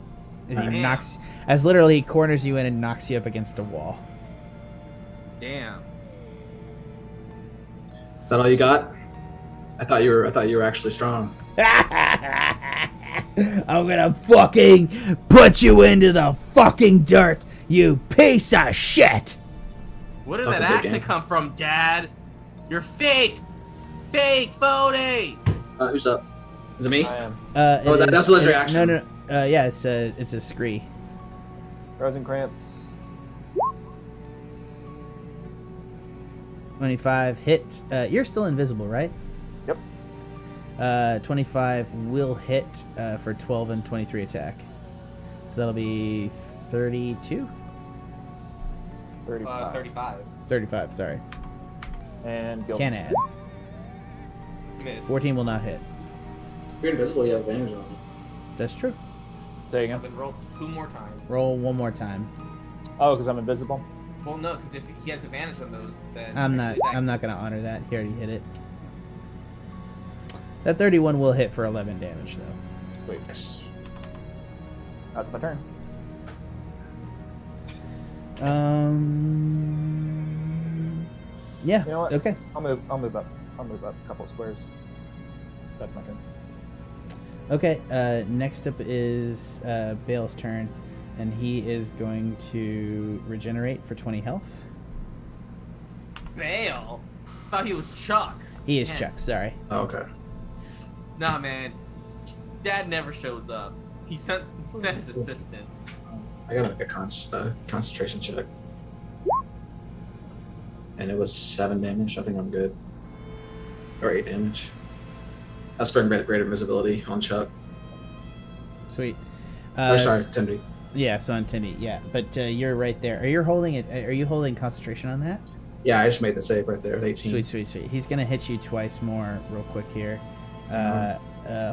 As he Damn. knocks, as literally corners you in and knocks you up against a wall. Damn. Is that all you got? I thought you were actually strong. I'm gonna fucking put you into the fucking dirt, you piece of shit! Where did Talk that a big accent game. come from, Dad? You're fake! Fake, phony! Who's up? Is it me? I am. Oh, that's a legendary action. No. Yeah, it's a Scree. Rosencrantz. 25 hit. You're still invisible, right? Yep. 25 will hit for 12 and 23 attack. So that'll be 32? 35. 35. 35, sorry. And guilt. Can't add. Miss. 14 will not hit. If you're invisible, you have advantage on it. That's true. Say again. I've been rolled 2 more times. Roll one more time. Oh, because I'm invisible. Well, no, because if he has advantage on those, then I'm not gonna honor that. He already hit it. That 31 will hit for 11 damage though. Sweet. Yes. That's my turn. Yeah. You know what? Okay. I'll move up. I'll move up a couple of squares. That's my turn. Okay. Next up is Bale's turn, and he is going to regenerate for 20 health. Bale? Thought he was Chuck. He is Man. Chuck. Sorry. Oh, okay. Nah, man. Dad never shows up. He sent his assistant. I gotta make a concentration check. And it was 7 damage. I think I'm good. Or 8 damage. That's for greater visibility on Chuck. Sweet. Or sorry, Tindy. Yeah, so on Tindy, yeah. But you're right there. Are you holding concentration on that? Yeah, I just made the save right there with 18. Sweet. He's gonna hit you twice more real quick here.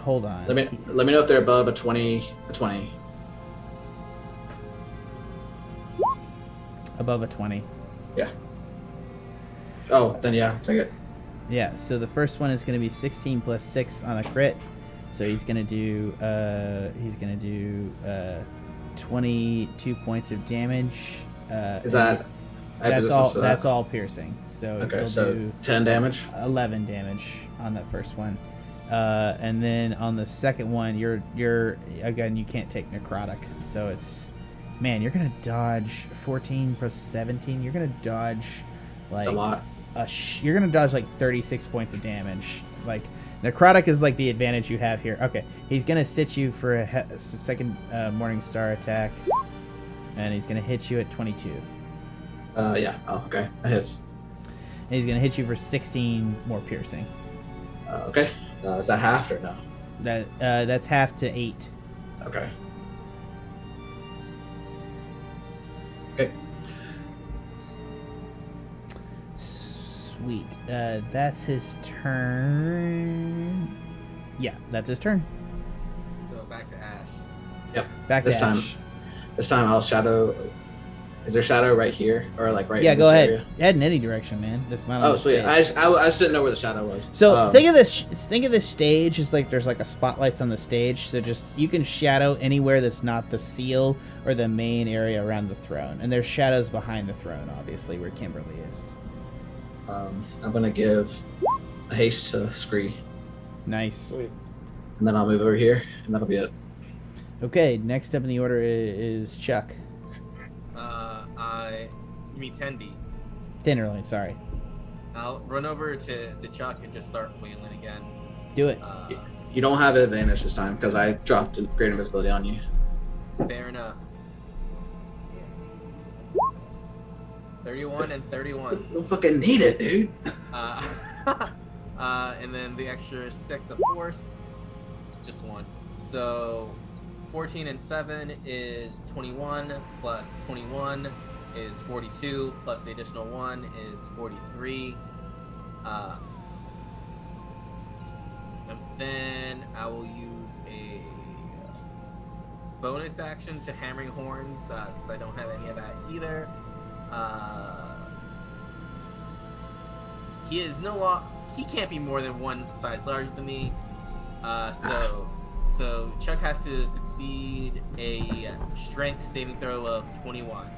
Hold on. Let me know if they're above a 20. Above a 20. Yeah. Oh, then yeah, take it. Yeah, so the first one is gonna be 16 plus 6 on a crit. So he's gonna do 22 points of damage. Is that? I have That's resistance all. to that. That's all piercing. So Okay, he'll so do 10 damage. 11 damage on that first one, and then on the second one, you're again, you can't take necrotic. So it's, man, you're gonna dodge 14 plus 17. You're gonna dodge like A lot. you're gonna dodge like 36 points of damage. Like necrotic is like the advantage you have here. Okay, he's gonna sit you for a second Morning Star attack, and he's gonna hit you at 22. Yeah. Oh, okay. That hits. And he's gonna hit you for 16 more piercing. Okay. Is that half or no? That's half to 8. Okay. Okay. Sweet. That's his turn. Yeah, that's his turn. So back to Ashe. Yep. Back This to time- Ashe. This time I'll shadow. Is there shadow right here or like right? Yeah, in go this ahead. area? Head in any direction, man. That's not. on Oh, the sweet. stage. I just didn't know where the shadow was. So think of this. Think of this stage as like there's like a spotlights on the stage. So just you can shadow anywhere that's not the seal or the main area around the throne, and there's shadows behind the throne, obviously where Kimberly is. I'm gonna give a haste to Scree, Nice. Sweet. and then I'll move over here, and that'll be it. Okay, next up in the order is Chuck. You mean Tendy? Tenderloin, sorry. I'll run over to Chuck and just start wailing again. Do it. You don't have advantage this time because I dropped great invisibility on you. Fair enough. 31 and 31. Don't fucking need it, dude. And then the extra 6, of course. Just 1. So 14 and 7 is 21, plus 21 is 42, plus the additional 1 is 43. And then I will use a bonus action to Hammering Horns, since I don't have any of that either. He can't be more than 1 size larger than me. So Chuck has to succeed a strength saving throw of 21.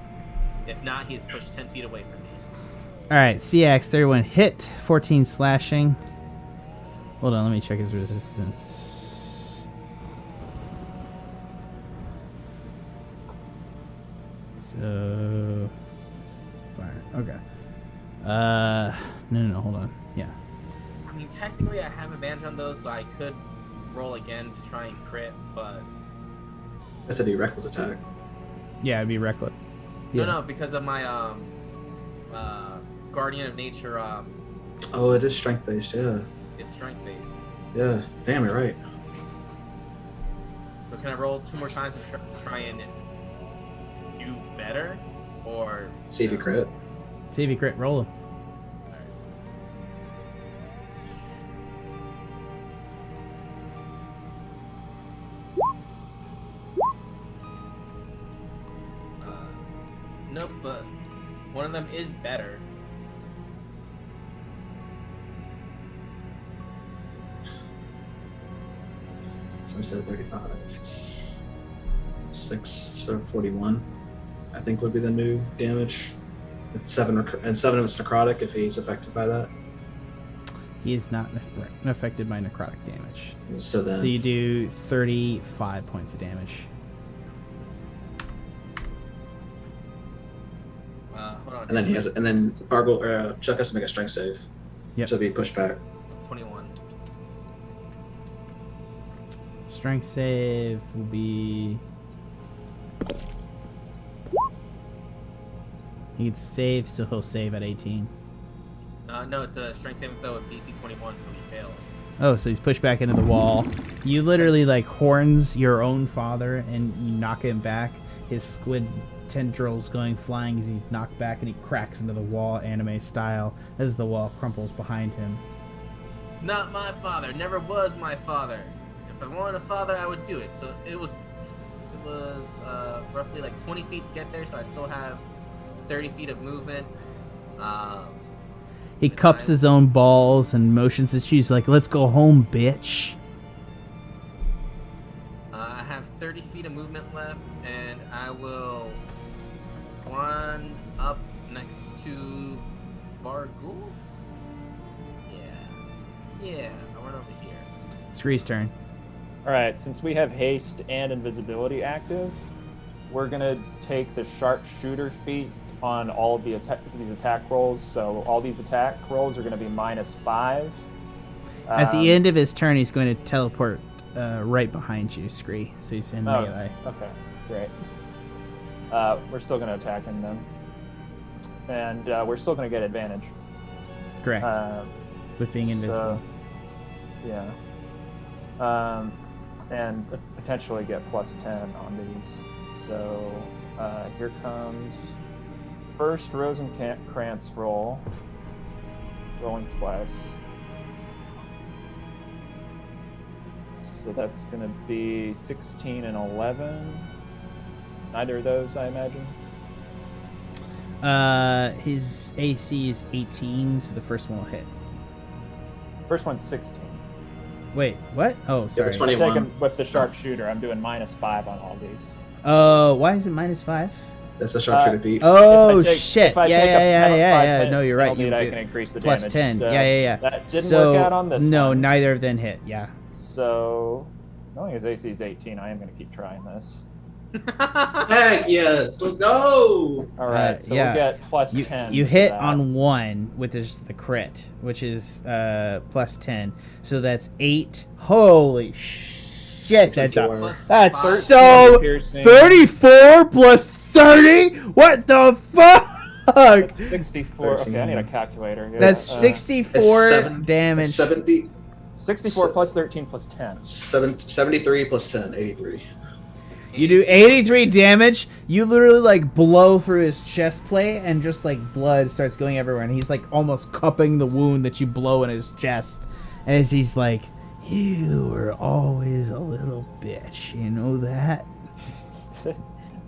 If not, he is pushed 10 feet away from me. All right, CX 31 hit, 14 slashing. Hold on, let me check his resistance. So, fire. Okay. No, hold on. Yeah. I mean, technically, I have advantage on those, so I could roll again to try and crit, but That's a reckless attack. Yeah, it'd be reckless. Yeah. no, because of my Guardian of Nature. Oh, it is strength based. Yeah. It's strength based. Yeah. Damn, you're right. So can I roll 2 more times to try and do better, or See if you crit. See if you crit, roll him. Nope, but one of them is better. So instead of 35, it's 6, so 41. I think would be the new damage. With 7 and 7 of it's necrotic if he's affected by that. He is not affected by necrotic damage. So then, So you do 35 points of damage. Hold on. and then he has, and then Chuck has to make a strength save. Yep. To be pushed back. 21. Strength save will be... He gets a save, so he'll save at 18. No, it's a strength saving throw of DC 21, so he fails. Oh, so he's pushed back into the wall. You literally like horns your own father and you knock him back. His squid tendrils going flying as he's knocked back and he cracks into the wall anime style as the wall crumples behind him. Not my father. Never was my father. If I wanted a father, I would do it. So it was roughly like 20 feet to get there, so I still have 30 feet of movement. He cups his own balls and motions his shoes like, let's go home, bitch. I have 30 feet of movement left, and I will run up next to Bargul. Yeah, I'll run over here. Scree's turn. Alright, since we have haste and invisibility active, we're gonna take the sharpshooter feat on all of these attack rolls. So all these attack rolls are gonna be -5. At the end of his turn, he's going to teleport right behind you, Scree. So he's in melee. Okay, great. We're still gonna attack him then. And we're still gonna get advantage. Correct. With being invisible. So, yeah. And potentially get +10 on these. So here comes first Rosencrantz roll. Rolling twice. So that's going to be 16 and 11. Neither of those, I imagine. His AC is 18, so the first one will hit. First one's 16. Wait, what? Oh, sorry. it's 21. I'm taking with the sharpshooter. I'm doing -5 on all these. Oh, why is it -5? That's the sharpshooter feat. Oh, If I take- shit. if I Yeah, take a yeah. penalty No, you're right. penalty, I You can increase the plus damage. 10. So Yeah. That didn't So, work out on this no, one. neither of them hit. Yeah. So Knowing his AC is 18, I am going to keep trying this. Heck yes, let's go. All right, so yeah. we'll get plus 10. You for hit that. on 1 with the crit, which is plus 10. So that's 8. Holy shit, that's 64. That's 13 so piercing. 34 plus 30? What the fuck? That's 64. 13. Okay, I need a calculator here. That's 64 It's damage. 70, 64 plus 13 plus 10. 73 plus 10, 83. You do 83 damage. You literally like blow through his chest plate and just like blood starts going everywhere. And he's like almost cupping the wound that you blow in his chest. As he's like, you were always a little bitch. You know that?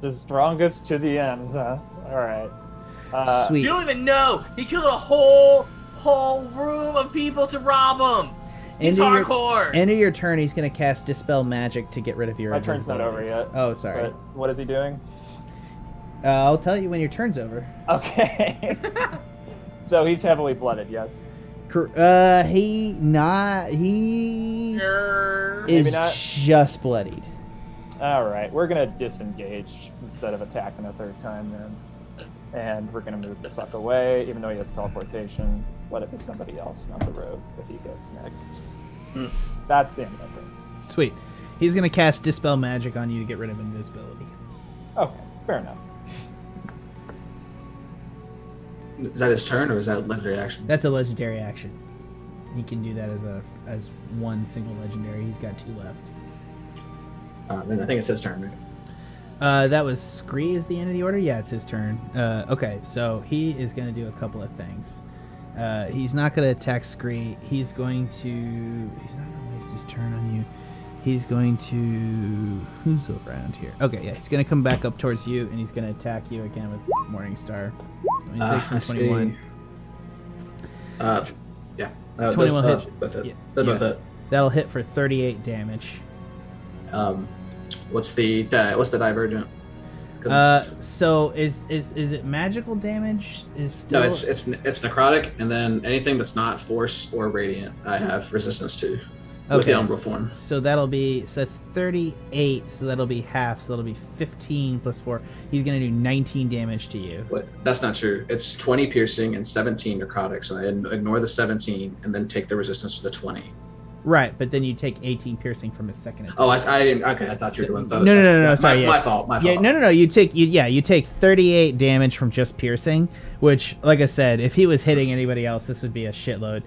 The strongest to the end, huh? Alright. Sweet. You don't even know. He killed a whole room of people to rob him. He's hardcore. End of your turn, he's going to cast Dispel Magic to get rid of your My turn's not over yet. Oh, sorry. But what is he doing? I'll tell you when your turn's over. Okay. So he's heavily blooded, yes. He is Maybe not. just bloodied. Alright, we're gonna disengage instead of attacking a third time then. And we're gonna move the fuck away, even though he has teleportation. Let it be somebody else on the road if he goes next. That's the end of it. Sweet. He's going to cast Dispel Magic on you to get rid of invisibility. Okay, fair enough. Is that his turn or is that a legendary action? That's a legendary action. He can do that as one single legendary. He's got 2 left. Then I think it's his turn, right? That was Scree is the end of the order? Yeah, it's his turn. Okay, so he is going to do a couple of things. He's not going to attack Scree. He's not going to waste his turn on you. He's going to... Who's around here? Okay, yeah, he's going to come back up towards you, and he's going to attack you again with Morningstar. 26 and 21. Yeah. 21 those, hit. both hit. Yeah, Those both yeah. hit. That'll hit for 38 damage. What's the divergent? 'Cause So is it magical damage? Is still... no, it's necrotic, and then anything that's not force or radiant, I have resistance to with the umbral form. So that's 38. So that'll be half. So that'll be 15 plus 4. He's gonna do 19 damage to you. What? That's not true. It's 20 piercing and 17 necrotic. So I ignore the 17 and then take the resistance to the 20. Right, but then you take 18 piercing from his second attack. Oh, I didn't. Okay, I thought you were doing both. No. Sorry, my fault. Yeah, no. You take 38 damage from just piercing, which, like I said, if he was hitting anybody else, this would be a shitload.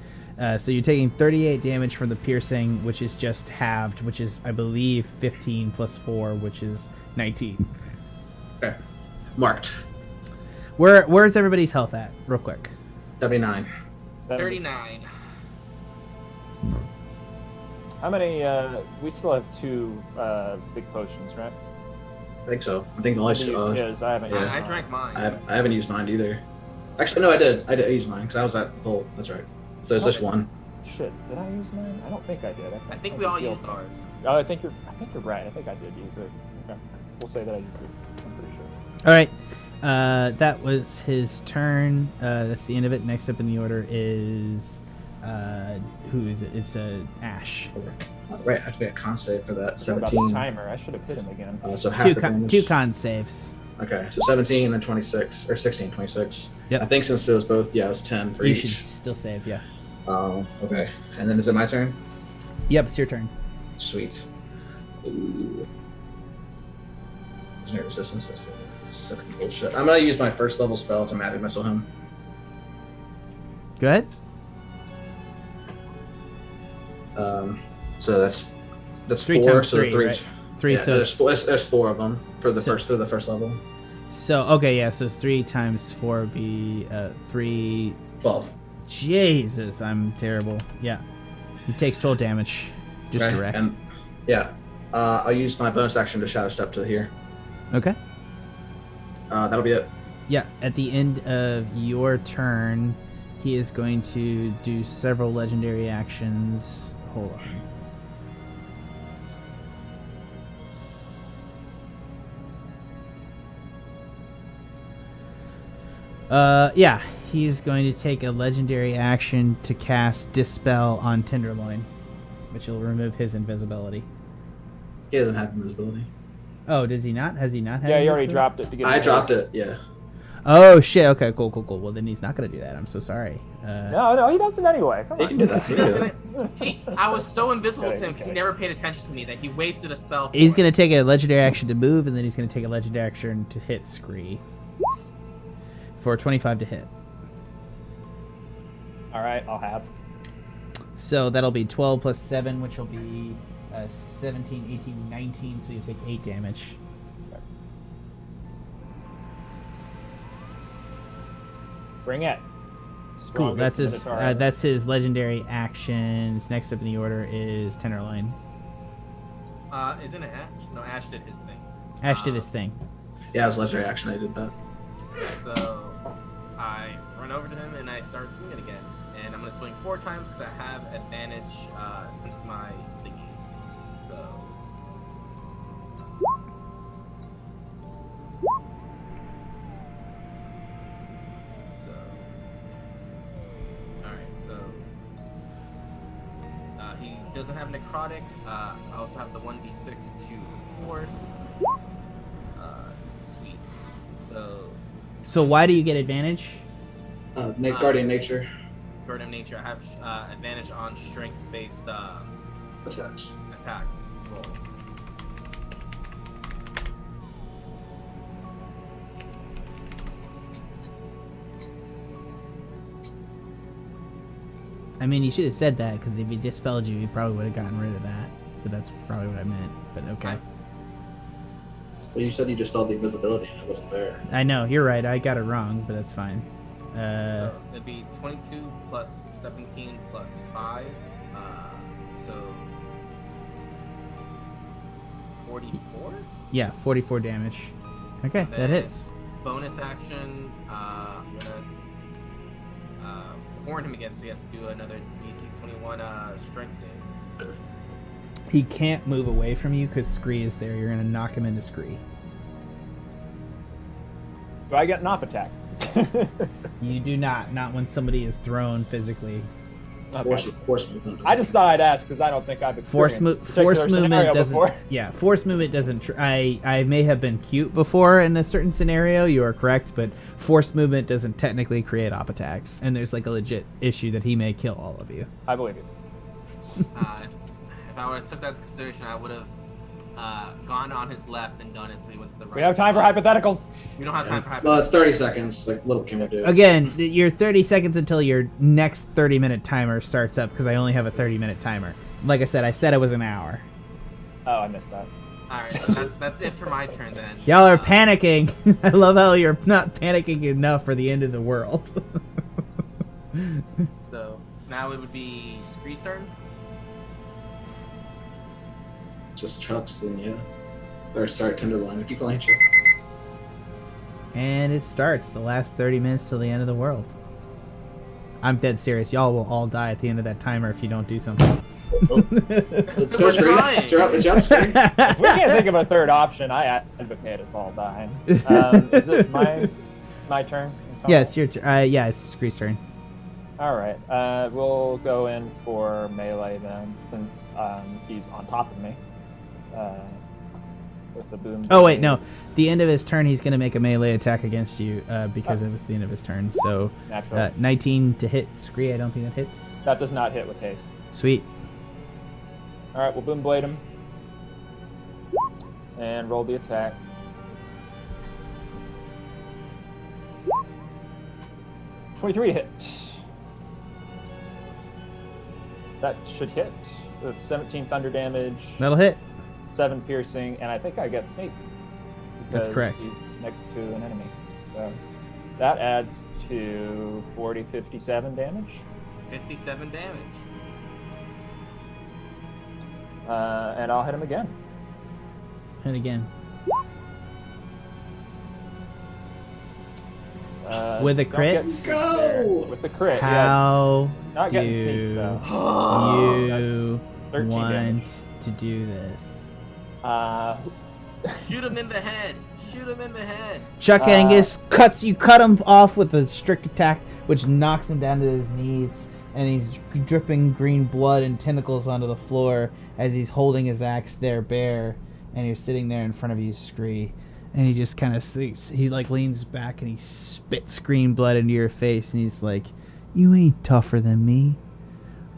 So you're taking 38 damage from the piercing, which is just halved, which is, I believe, 15 plus 4, which is 19. Okay. Marked. Where's everybody's health at, real quick? 79. 39. How many, we still have 2 big potions, right? I think so. I think the last. His, I haven't used I mine. drank mine. I haven't used mine either. Actually, no, I did. I used mine because I was at full. That's right. So it's just one. Shit, did I use mine? I don't think I did. I think we all used ours. Oh, I think you're right. I think I did use it. Okay. We'll say that I used it. I'm pretty sure. All right. That was his turn. That's the end of it. Next up in the order is... who is it? It's Ashe. Right, I have to be a con save for that. About 17. the timer. I should have hit him again. So half the damage. 2 con saves. Okay, so 17 and then 26 or 16, 26. Yep. I think since it was both, yeah, it was 10 for You each. should still save, yeah. Okay. And then is it my turn? Yep, it's your turn. Sweet. Ooh. There's no resistance. That's bullshit. I'm gonna use my first level spell to magic missile him. Go ahead. So that's 3 4. times So 3, three. right? 3, Yeah, so there's 4 of them for the first level. So okay, yeah. So 3 times 4 would be 3. 12. Jesus, I'm terrible. Yeah, he takes 12 damage. Just Okay, direct. And yeah, I'll use my bonus action to shadow step to here. Okay. That'll be it. Yeah. At the end of your turn, he is going to do several legendary actions. Hold on. Yeah, he's going to take a legendary action to cast Dispel on Tenderloin, which will remove his invisibility. He doesn't have invisibility. Oh, does he not? Has he not had Yeah, you already invisibility? dropped it to get. I dropped it. Yeah. Oh shit! Okay, cool. Well, then he's not gonna do that. I'm so sorry. No, he does it anyway. Come He on. can do that. He can do that. I was so invisible to Okay, him because he okay. never paid attention to me that he wasted a spell. for He's it. gonna take a legendary action to move, and then he's gonna take a legendary action to hit Scree for 25 to hit. All right, I'll have. So that'll be 12 plus 7, which will be 17, 18, 19. So you take 8 damage. Bring it. Cool. Strongest That's his. Minotaur ever. That's his legendary actions. Next up in the order is Tenderloin. Isn't it Ashe? No, Ashe did his thing. Ashe did his thing. Yeah, it was legendary action. I did that. So I run over to him and I start swinging again. And I'm going to swing 4 times because I have advantage since my thingy. So. Alright, so. He doesn't have necrotic. I also have the 1d6 to force. Sweet. So. Why do you get advantage? Guardian nature Guardian nature. I have advantage on strength-based attacks. attack rolls. I mean, you should have said that because if he dispelled you, he probably would have gotten rid of that. But that's probably what I meant. But okay. Well, you said you just spelled the invisibility and it wasn't there. I know, you're right. I got it wrong, but that's fine. So it'd be 22 plus 17 plus 5. So 44? Yeah, 44 damage. Okay, that Then hits. Bonus action. I'm gonna warn him again, so he has to do another DC 21 strength save. He can't move away from you because Scree is there. You're going to knock him into Scree. Do I get an op attack? You do not when somebody is thrown physically. Okay. Force movement. I just thought I'd ask because I don't think I've Force experienced this particular movement scenario doesn't. before. Yeah, force movement doesn't. I may have been cute before in a certain scenario. You are correct, but force movement doesn't technically create op attacks, and there's like a legit issue that he may kill all of you. I believe you. If I would have took that into consideration, I would have gone on his left and done it so he went to the right. We have time for hypotheticals. We don't have time for Well, it's 30 seconds. Like, little can we do? Again, your 30 seconds until your next 30-minute timer starts up because I only have a 30-minute timer. Like I said it was an hour. Oh, I missed that. Alright, so that's it for my turn then. Y'all are panicking. I love how you're not panicking enough for the end of the world. So now it would be Scree's turn. Just Chuck's, then yeah. Or sorry, Tenderloin. Keep going, Chuck. And it starts the last 30 minutes till the end of the world. I'm dead serious. Y'all will all die at the end of that timer if you don't do something. Let's go, We're Scree. trying. Jump, Scree. If we can't think of a third option, I advocate us all dying. Is it my turn? Yeah, it's your turn. Yeah, it's Scree's turn. All right. We'll go in for melee then, since he's on top of me. With the boom. Oh, wait, no. The end of his turn, he's going to make a melee attack against you because it was the end of his turn. So, Naturally. 19 to hit Scree. I don't think that hits. That does not hit with haste. Sweet. All right, we'll boom blade him. And roll the attack. .23 to hit. That should hit. That's 17 thunder damage, That'll hit. 7 piercing, and I think I get sneak. That's because correct. He's next to an enemy. So that adds to 40, 57 damage. 57 damage. And I'll hit him again. And again. With a don't crit? get sneak there. Go! With the crit, How Not do getting sneak, though. you That's 13 want damage. to do this? Shoot him in the head. Shoot him in the head. Chuck Angus cut him off with a strict attack, which knocks him down to his knees. and he's dripping green blood and tentacles onto the floor as he's holding his axe there bare, and you're sitting there in front of you, Scree. And he just kind of sleeps. He like leans back and he spits green blood into your face, and he's like, "You ain't tougher than me.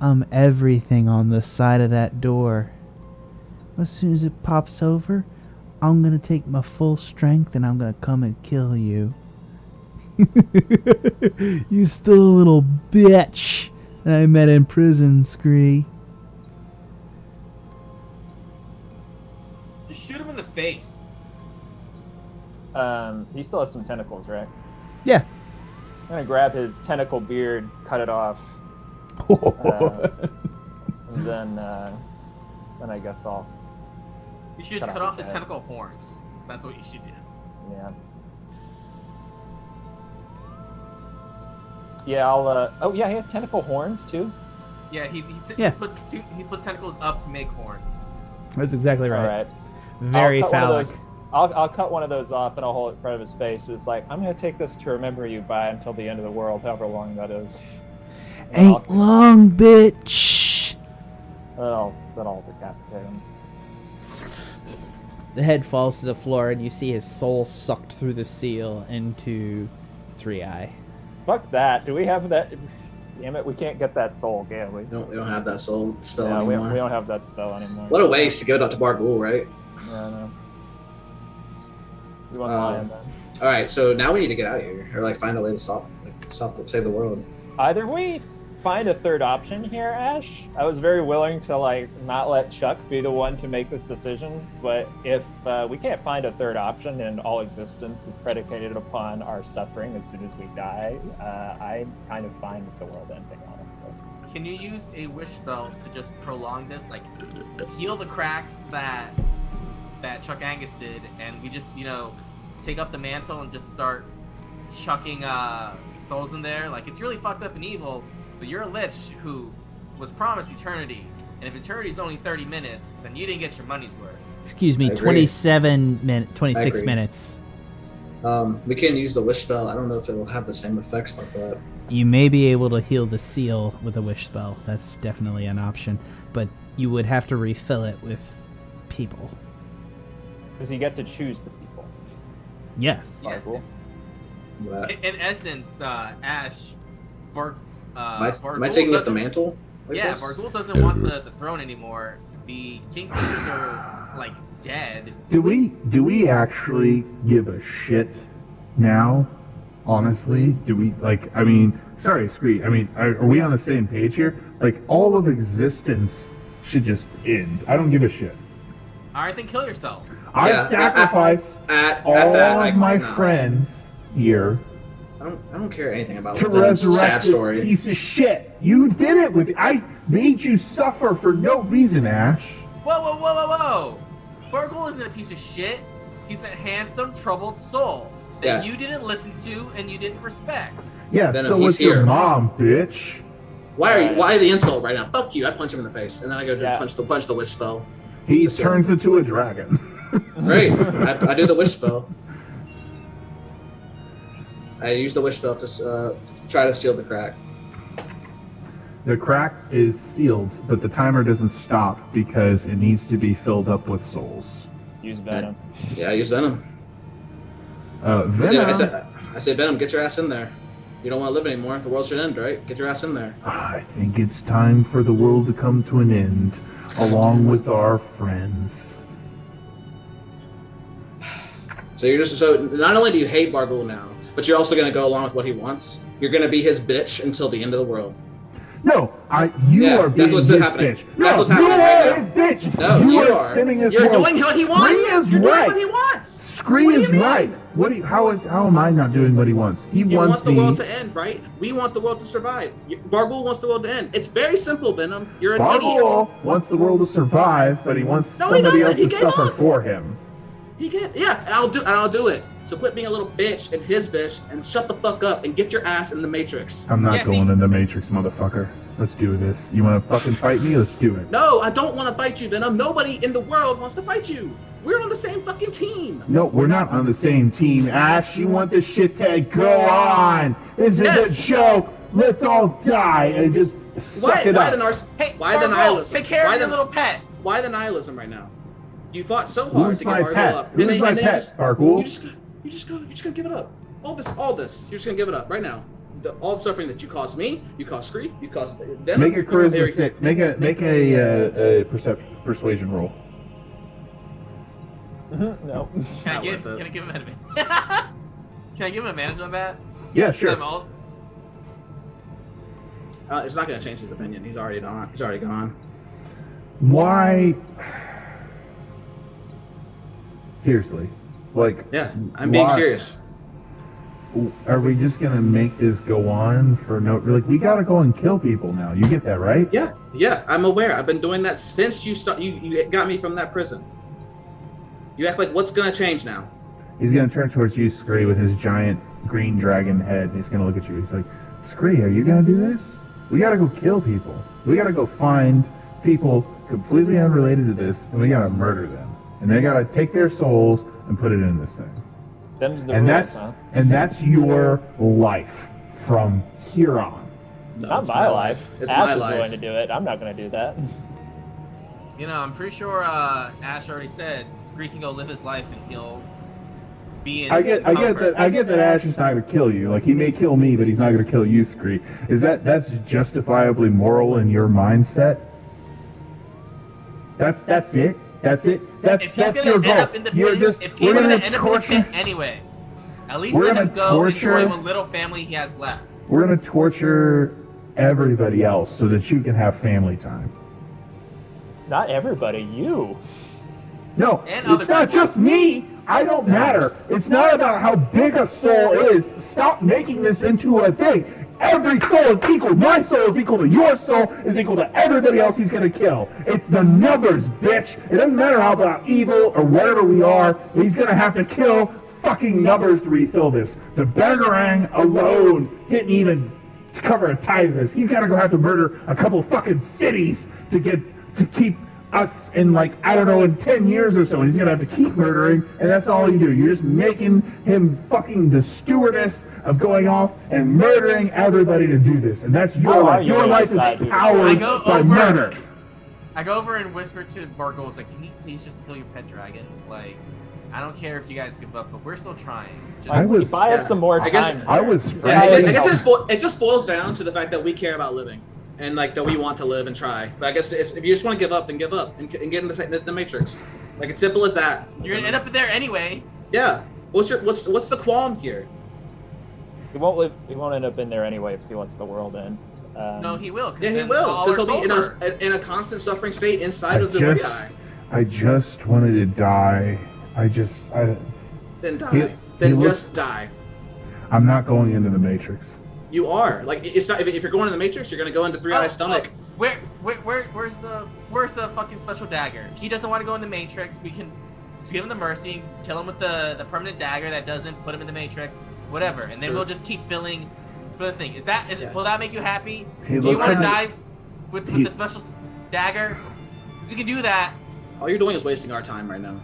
I'm everything on the side of that door. As soon as it pops over, I'm gonna take my full strength and I'm gonna come and kill you." You still a little bitch that I met in prison, Scree. Just shoot him in the face. He still has some tentacles, right? Yeah. I'm gonna grab his tentacle beard, cut it off, and then I guess I'll. You should cut off his tentacle horns. That's what you should do. Yeah. Yeah, I'll. Oh yeah, he has tentacle horns too. Yeah, he puts tentacles up to make horns. That's exactly right. All right. Very phallic. I'll cut one of those off and I'll hold it in front of his face. It's like, I'm gonna take this to remember you by until the end of the world, however long that is. Ain't long, bitch. Then I'll decapitate him. The head falls to the floor, and you see his soul sucked through the seal into 3-Eye. Fuck that. Do we have that? Damn it, we can't get that soul, can we? No, we don't have that soul spell Yeah, anymore. we don't have that spell anymore. What a waste to give it up to Bargul, right? Yeah, I know. You want Lion then? All right, so now we need to get out of here, or like find a way to save the world. Either we find a third option here, Ashe. I was very willing to like not let Chuck be the one to make this decision, but if we can't find a third option and all existence is predicated upon our suffering as soon as we die, I'm kind of fine with the world ending, honestly. Can you use a wish spell to just prolong this, like heal the cracks that Chuck Angus did, and we just take up the mantle and just start chucking souls in there? Like, it's really fucked up and evil, but you're a lich who was promised eternity, and if eternity's only 30 minutes, then you didn't get your money's worth. Excuse me, 26 minutes. We can use the wish spell. I don't know if it will have the same effects like that. You may be able to heal the seal with a wish spell. That's definitely an option, but you would have to refill it with people. Because you get to choose the people. Yes. Yeah. Cool. In essence, Ashe, Am I taking up the mantle? Like yeah, this? Bargul doesn't want the throne anymore. The Kingfishers are like dead. Do we actually give a shit now? Honestly, do we sorry, Scree. Are we on the same page here? Like, all of existence should just end. I don't give a shit. Alright, then kill yourself. I sacrifice all of my friends here I don't care anything about to the resurrect sad this story. piece of shit. You did it with. I made you suffer for no reason, Ashe. Whoa! Bargul isn't a piece of shit. He's a handsome, troubled soul that you didn't listen to and you didn't respect. Yeah, Venom, so he's was your here. mom, bitch. Why the insult right now? Fuck you! I punch him in the face, and then I go to Yeah. punch the wish spell. He turns into a dragon. Great, I do the wish spell. I use the wish spell to try to seal the crack. The crack is sealed, but the timer doesn't stop because it needs to be filled up with souls. Use Venom. Yeah, I use Venom. Venom. I say, Venom, get your ass in there. You don't want to live anymore. The world should end, right? Get your ass in there. I think it's time for the world to come to an end, along with our friends. So not only do you hate Bargul now, but you're also going to go along with what he wants. You're going to be his bitch until the end of the world. No, you are being that's what's his happening. bitch. That's No, what's you happening right are now. his bitch. No, you you are are. spinning his You're world. doing what he Scree wants. is You're doing right. what he wants. Scree What do you is mean? right. How am I not doing what he wants? He You wants want the me. world to end, right? We want the world to survive. Bargul wants the world to end. It's very simple, Venom. You're an idiot. Bargul wants the world to survive, but he wants No, he somebody else doesn't. He to gave suffer up. for him. I'll do it. So quit being a little bitch and his bitch and shut the fuck up and get your ass in the Matrix. I'm not Yeah, going see- in the Matrix, motherfucker. Let's do this. You want to fucking fight me? Let's do it. No, I don't want to fight you, Venom. Nobody in the world wants to fight you. We're on the same fucking team. No, we're not on the same team, Ashe. You want this shit to go on. This is Yes. a joke. let's all die and just suck it up. Hey, why the Bargold, nihilism? take care Why of your the- little pet. Why the nihilism right now? You fought so hard Who's to my get Bargold pet? up. Who's my pet, Bargold? You're just gonna give it up. All this. You're just gonna give it up right now. All the suffering that you caused me, you caused Scree, you caused them. Make a charisma sit. Make a persuasion roll. No. Can I give him an advantage? Can I give him advantage on that? Yeah, sure. It's not gonna change his opinion. He's already gone. Why? Seriously, like. Yeah, I'm being why- serious. Are we just gonna make this go on for no? Like, we gotta go and kill people now. You get that, right? Yeah, I'm aware. I've been doing that since you got me from that prison. You act like what's gonna change now? He's gonna turn towards you, Scree, with his giant green dragon head. And he's gonna look at you. He's like, Scree, are you gonna do this? We gotta go kill people. We gotta go find people completely unrelated to this, and we gotta murder them. And they gotta take their souls and put it in this thing. Them's the And rules, that's huh? and that's your life from here on. No, Not it's my life. It's Ash my is life. going to do it. I'm not going to do that. You know, I'm pretty sure Ashe already said Scree can go live his life and he'll be in I get that Ashe is not gonna kill you. Like, he may kill me, but he's not gonna kill you, Scree. That's justifiably moral in your mindset? That's it? That's it? If he's That's gonna your end goal. up in the You're pit, just if he's we're gonna gonna end up in the torture pit anyway, at least We're let him gonna go torture- enjoy what little family he has left. we're gonna torture everybody else so that you can have family time. Not everybody. You. No, And other it's not people. just me. I don't matter. It's not about how big a soul is. Stop making this into a thing. Every soul is equal. My soul is equal to your soul, is equal to everybody else he's gonna kill. It's the numbers, bitch. It doesn't matter how about evil or whatever we are. He's gonna have to kill fucking numbers to refill this. The Bangarang alone didn't even cover a tithe of this. He's gotta go have to murder a couple fucking cities to keep us in, like, I don't know, in 10 years or so, and he's gonna have to keep murdering, and that's all you do. You're just making him fucking the stewardess of going off and murdering everybody to do this, and that's your How are life. you Your gonna life decide is who to powered I go by over- murder. I go over and whisper to Bargold, like, can you please just kill your pet dragon? Like, I don't care if you guys give up, but we're still trying. Just, I was- Buy us some more I guess- time. I was Yeah, I frantic. guess it just boils down to the fact that we care about living, and like that we want to live and try. But I guess if you just want to give up, then give up and get in the matrix. Like, it's simple as that. you're gonna end up there anyway. Yeah. What's the qualm here? He won't live. He won't end up in there anyway if he wants the world in. No, he will. 'Cause Yeah, he then will, all because our he'll be souls are- in a constant suffering state inside of the Rai. I just wanted to die. Then die. He Then looks- just die. I'm not going into the Matrix. You are. Like, it's not. If you're going in the Matrix, you're gonna go into Three Eye Stomach. Where's the fucking special dagger? If he doesn't want to go in the Matrix, we can give him the mercy, kill him with the permanent dagger that doesn't put him in the Matrix, whatever, and then True. we'll just keep filling for the thing. Yeah. Will that make you happy? He Do you looks want to like- die with he- the special dagger? If you can do that, All you're doing is wasting our time right now.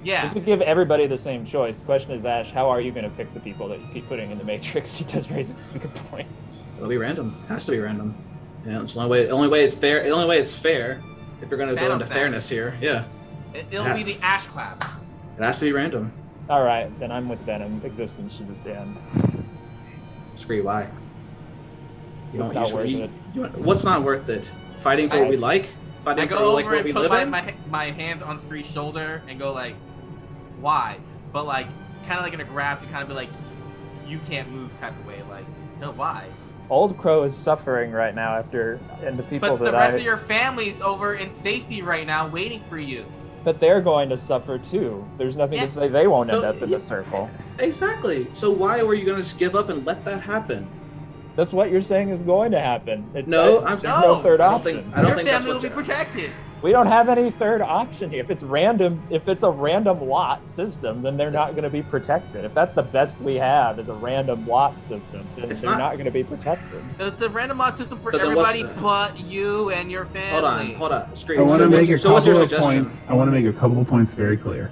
yeah. You could give everybody the same choice. The question is, Ash, how are you going to pick the people that you keep putting in the Matrix? He does raise a good point. It'll be random. It has to be random. Yeah, it's the only way it's fair. The only way it's fair, if you're gonna go into Thanos fairness here. Yeah, It'll be the Ashe clap. it has to be random. All right, then I'm with Venom. Existence should just end. Scree, why? It's not worth it. What's not worth it? Fighting for what we like? I Fighting for go like over what we and put live in? my hands on Scree's shoulder and go like, why? But like, kind of like in a grab to kind of be like, you can't move type of way. Like, no, why? Old Crow is suffering right now and the people But the that rest of your family's over in safety right now, waiting for you. But they're going to suffer too. There's nothing Yeah. to say they won't end So- up in the circle. Exactly. So why were you gonna just give up and let that happen? That's what you're saying is going to happen. No, There's No, no third I don't option. think. I don't Your think that's family will what. be protected. We don't have any third option here. If it's random, if it's a random lot system, then they're not going to be protected. If that's the best we have is a random lot system, then It's they're not going to be protected. It's a randomized system for But then what's everybody the- but you and your family. Hold on. Scree. I want to make a so what's your couple of suggestion? points. I want to make a couple of points very clear.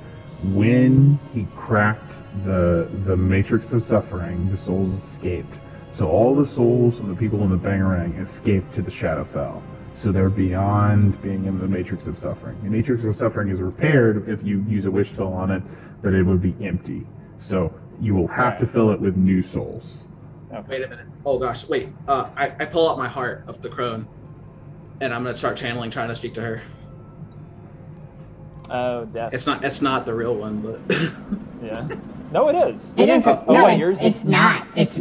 When he cracked the matrix of suffering, the souls escaped. So all the souls of the people in the Bangarang escaped to the Shadowfell. So they're beyond being in the Matrix of Suffering. The Matrix of Suffering is repaired if you use a wish spell on it, but it would be empty. So you will have to fill it with new souls. Okay. Wait a minute. Oh gosh, wait. I pull out my heart of the crone, and I'm gonna start channeling, trying to speak to her. Oh, death. It's not the real one, but Yeah. No, it is. It is. Oh, No, wait, yours it's is not. It's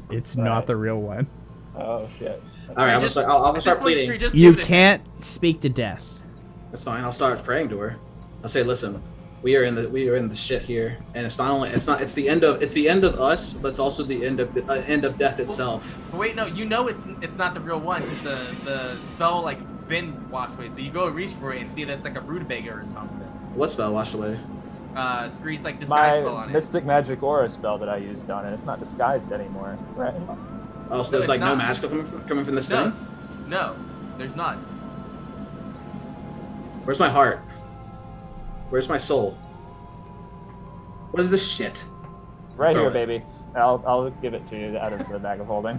It's not the real one. Oh shit. all right, I'll start pleading. Scree, just You give it a- can't speak to death. That's fine. I'll start praying to her. I'll say, listen, we are in the shit here, and it's the end of us, but it's also the end of death itself. But wait, no, it's not the real one because the spell like been washed away. So you go reach for it and see that's like a rutabaga or something. What spell washed away? Scree's like disguise spell My on it. mystic magic aura spell that I used on it. It's not disguised anymore, right? Oh, so No, there's like it's no not. magic coming from this No, thing? no, there's not. Where's my heart? Where's my soul? What is this shit? Right Throw here, it. baby. I'll give it to you out of the bag of holding.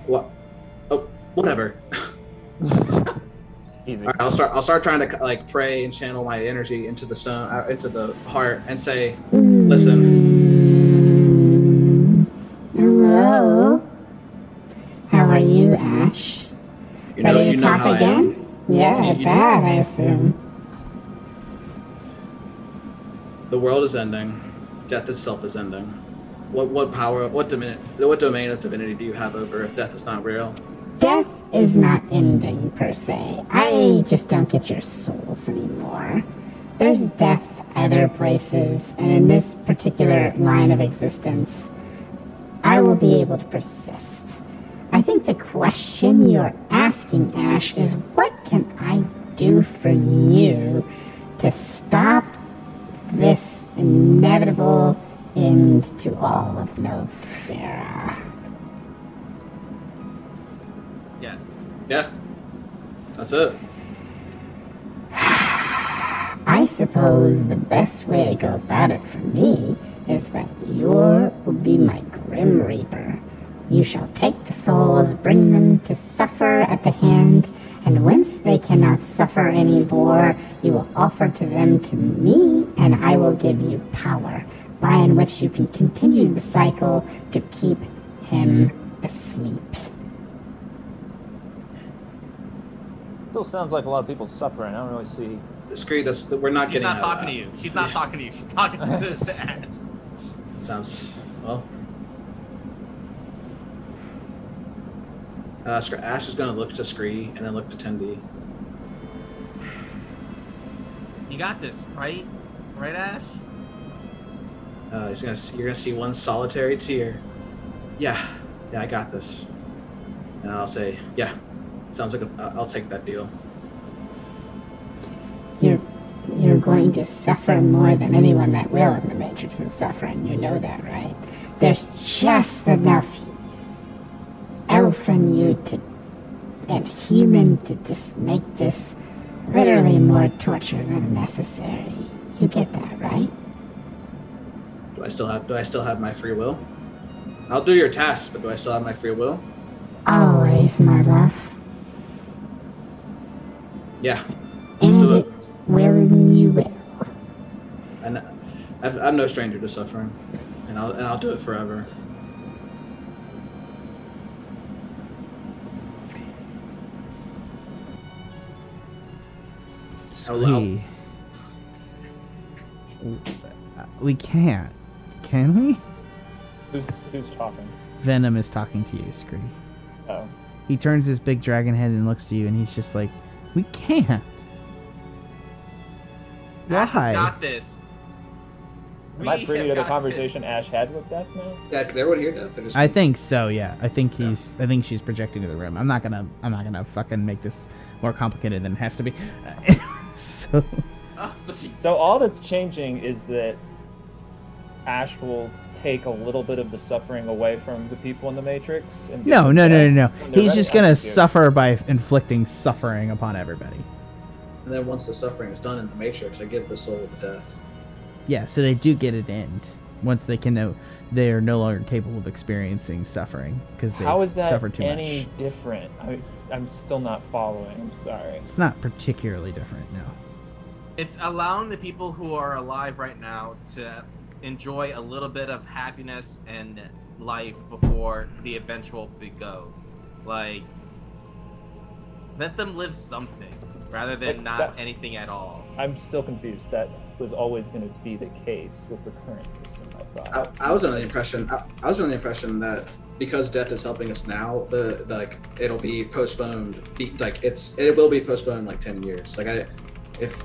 What? Oh, whatever. Easy. All right, I'll start trying to like pray and channel my energy into the stone, into the heart, and say, listen. Hello. How are you, Ashe? You know, Ready you to know talk how I again? am. Yeah, I You- bet, I assume. The world is ending. Death itself is ending. What power? What domain of divinity do you have over if death is not real? Death is not ending, per se. I just don't get your souls anymore. There's death other places, and in this particular line of existence, I will be able to persist. I think the question you're asking, Ashe, is what can I do for you to stop this inevitable end to all of Novera? Yes. Yeah, that's it. I suppose the best way to go about it for me is that you will be my Grim Reaper. You shall take the souls, bring them to suffer at the hand, and whence they cannot suffer any more, you will offer to them to me, and I will give you power, by in which you can continue the cycle to keep him asleep. Still sounds like a lot of people suffering. I don't really see. Scree, we're not She's getting not out of talking to that. you. She's not talking to you. She's talking to Ash. Sounds well. Ashe is gonna look to Scree and then look to Tendi. You got this, right? Right, Ash? You're gonna see one solitary tear. Yeah, I got this. And I'll say, yeah, sounds like I'll take that deal. You're going to suffer more than anyone that will in the Matrix of Suffering. You know that, right? There's just enough elf in you and human to just make this literally more torture than necessary. You get that, right? Do I still have my free will? I'll do your tasks, but do I still have my free will? Always, my love. Yeah. Let's And do it will and you will. And I'm no stranger to suffering, and I'll do it forever. Scree. We can't. Can we? Who's talking? Venom is talking to you, Scree. Oh. He turns his big dragon head and looks to you, and he's just like, we can't. Ash has Why? got this. Am I We privy have to the got conversation this. Ash had with Death now? Yeah, can everyone hear that? They're just- I think so, yeah. I think she's projecting to the room. I'm not gonna fucking make this more complicated than it has to be. So Oh, so she. So all that's changing is that Ash will take a little bit of the suffering away from the people in the Matrix. And give no. them death when they're He's ready. just gonna I'm confused. suffer by inflicting suffering upon everybody. And then once the suffering is done in the Matrix, I give the soul to death. Yeah, so they do get an end. once they can know they are no longer capable of experiencing suffering because they How is that suffered too any much. different? I'm still not following. I'm sorry. It's not particularly different, no. It's allowing the people who are alive right now to enjoy a little bit of happiness and life before the eventual big go. Like, let them live something rather than anything at all. I'm still confused. That was always going to be the case with the current system, I thought. I was under the impression. I was under the impression that because death is helping us now, it'll be postponed. It will be postponed in like 10 years. Like if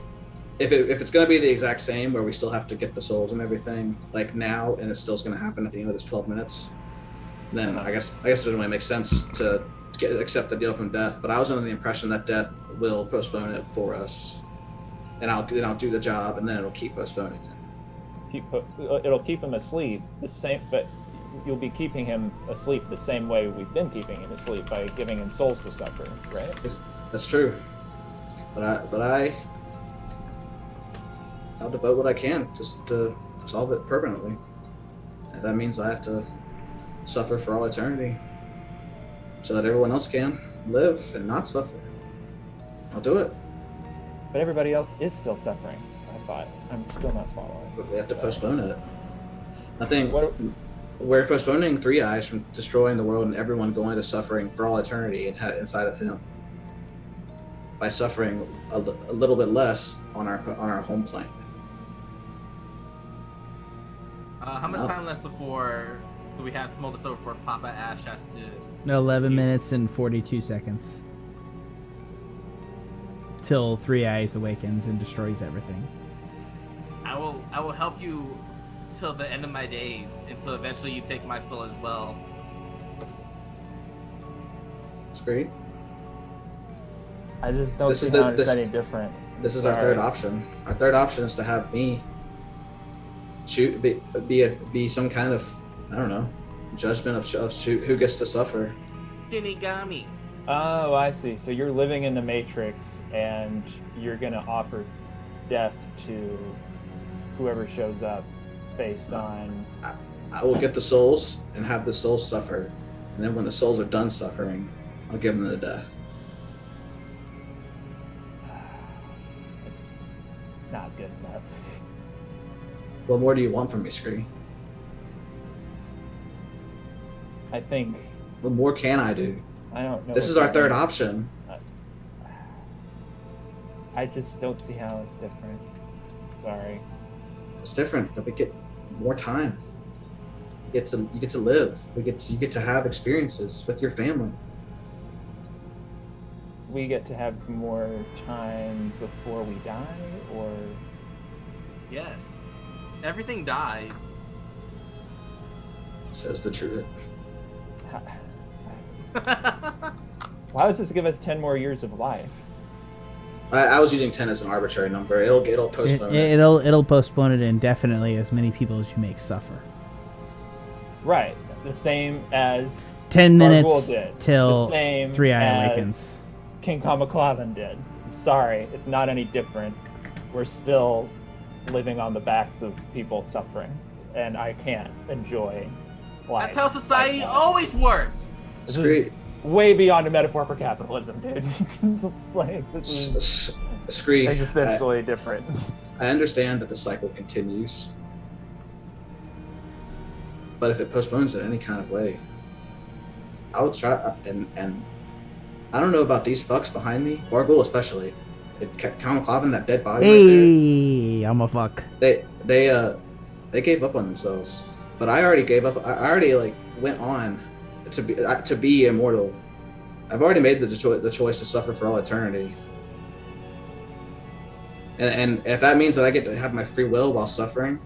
it's going to be the exact same where we still have to get the souls and everything like now, and it's still going to happen at the end of this 12 minutes, then I guess it doesn't really make sense to accept the deal from death. But I was under the impression that death will postpone it for us, and I'll do the job, and then it'll keep postponing it. It'll keep him asleep the same, but you'll be keeping him asleep the same way we've been keeping him asleep by giving him souls to suffer, right? That's true. But I'll devote what I can just to solve it permanently. If that means I have to suffer for all eternity so that everyone else can live and not suffer, I'll do it. But everybody else is still suffering, I thought. I'm still not following. But we have to postpone it. I think we're postponing Three Eyes from destroying the world and everyone going to suffering for all eternity inside of him by suffering a little bit less on our home plane. How much time left before do we have to mull this over before Papa Ashe has to... 11 minutes and 42 seconds. Till Three Eyes awakens and destroys everything. I will help you till the end of my days, until eventually you take my soul as well. Scree? I just don't see how it's any different. This is our third option. Our third option is to have me be some kind of, I don't know, judgment of who gets to suffer. Shinigami. Oh, I see. So you're living in the Matrix, and you're gonna offer death to whoever shows up based on... I will get the souls and have the souls suffer, and then when the souls are done suffering, I'll give them the death. It's not good enough. What more do you want from me, Scree? I think... What more can I do? I don't know. This is our third option. I just don't see how it's different. Sorry. It's different. That we get more time. You get to live. You get to have experiences with your family. We get to have more time before we die, or... Yes. Everything dies. Says the Druid. Why does this give us 10 more years of life? I was using 10 as an arbitrary number. It'll postpone it. It'll postpone it indefinitely as many people as you make suffer. Right. The same as 10 minutes did. till The same Three Eye as awakens. King Kamaclavan did. I'm sorry, it's not any different. We're still living on the backs of people suffering, and I can't enjoy life. That's how society always works. This is way beyond a metaphor for capitalism, dude. Like, this is Scree, existentially different. I understand that the cycle continues, but if it postpones in any kind of way, I would try. And I don't know about these fucks behind me, Bargul especially. Kamaclavan, that dead body. Hey, I'm a fuck. They gave up on themselves, but I already gave up. I already went on to be immortal. I've already made the choice to suffer for all eternity. And if that means that I get to have my free will while suffering,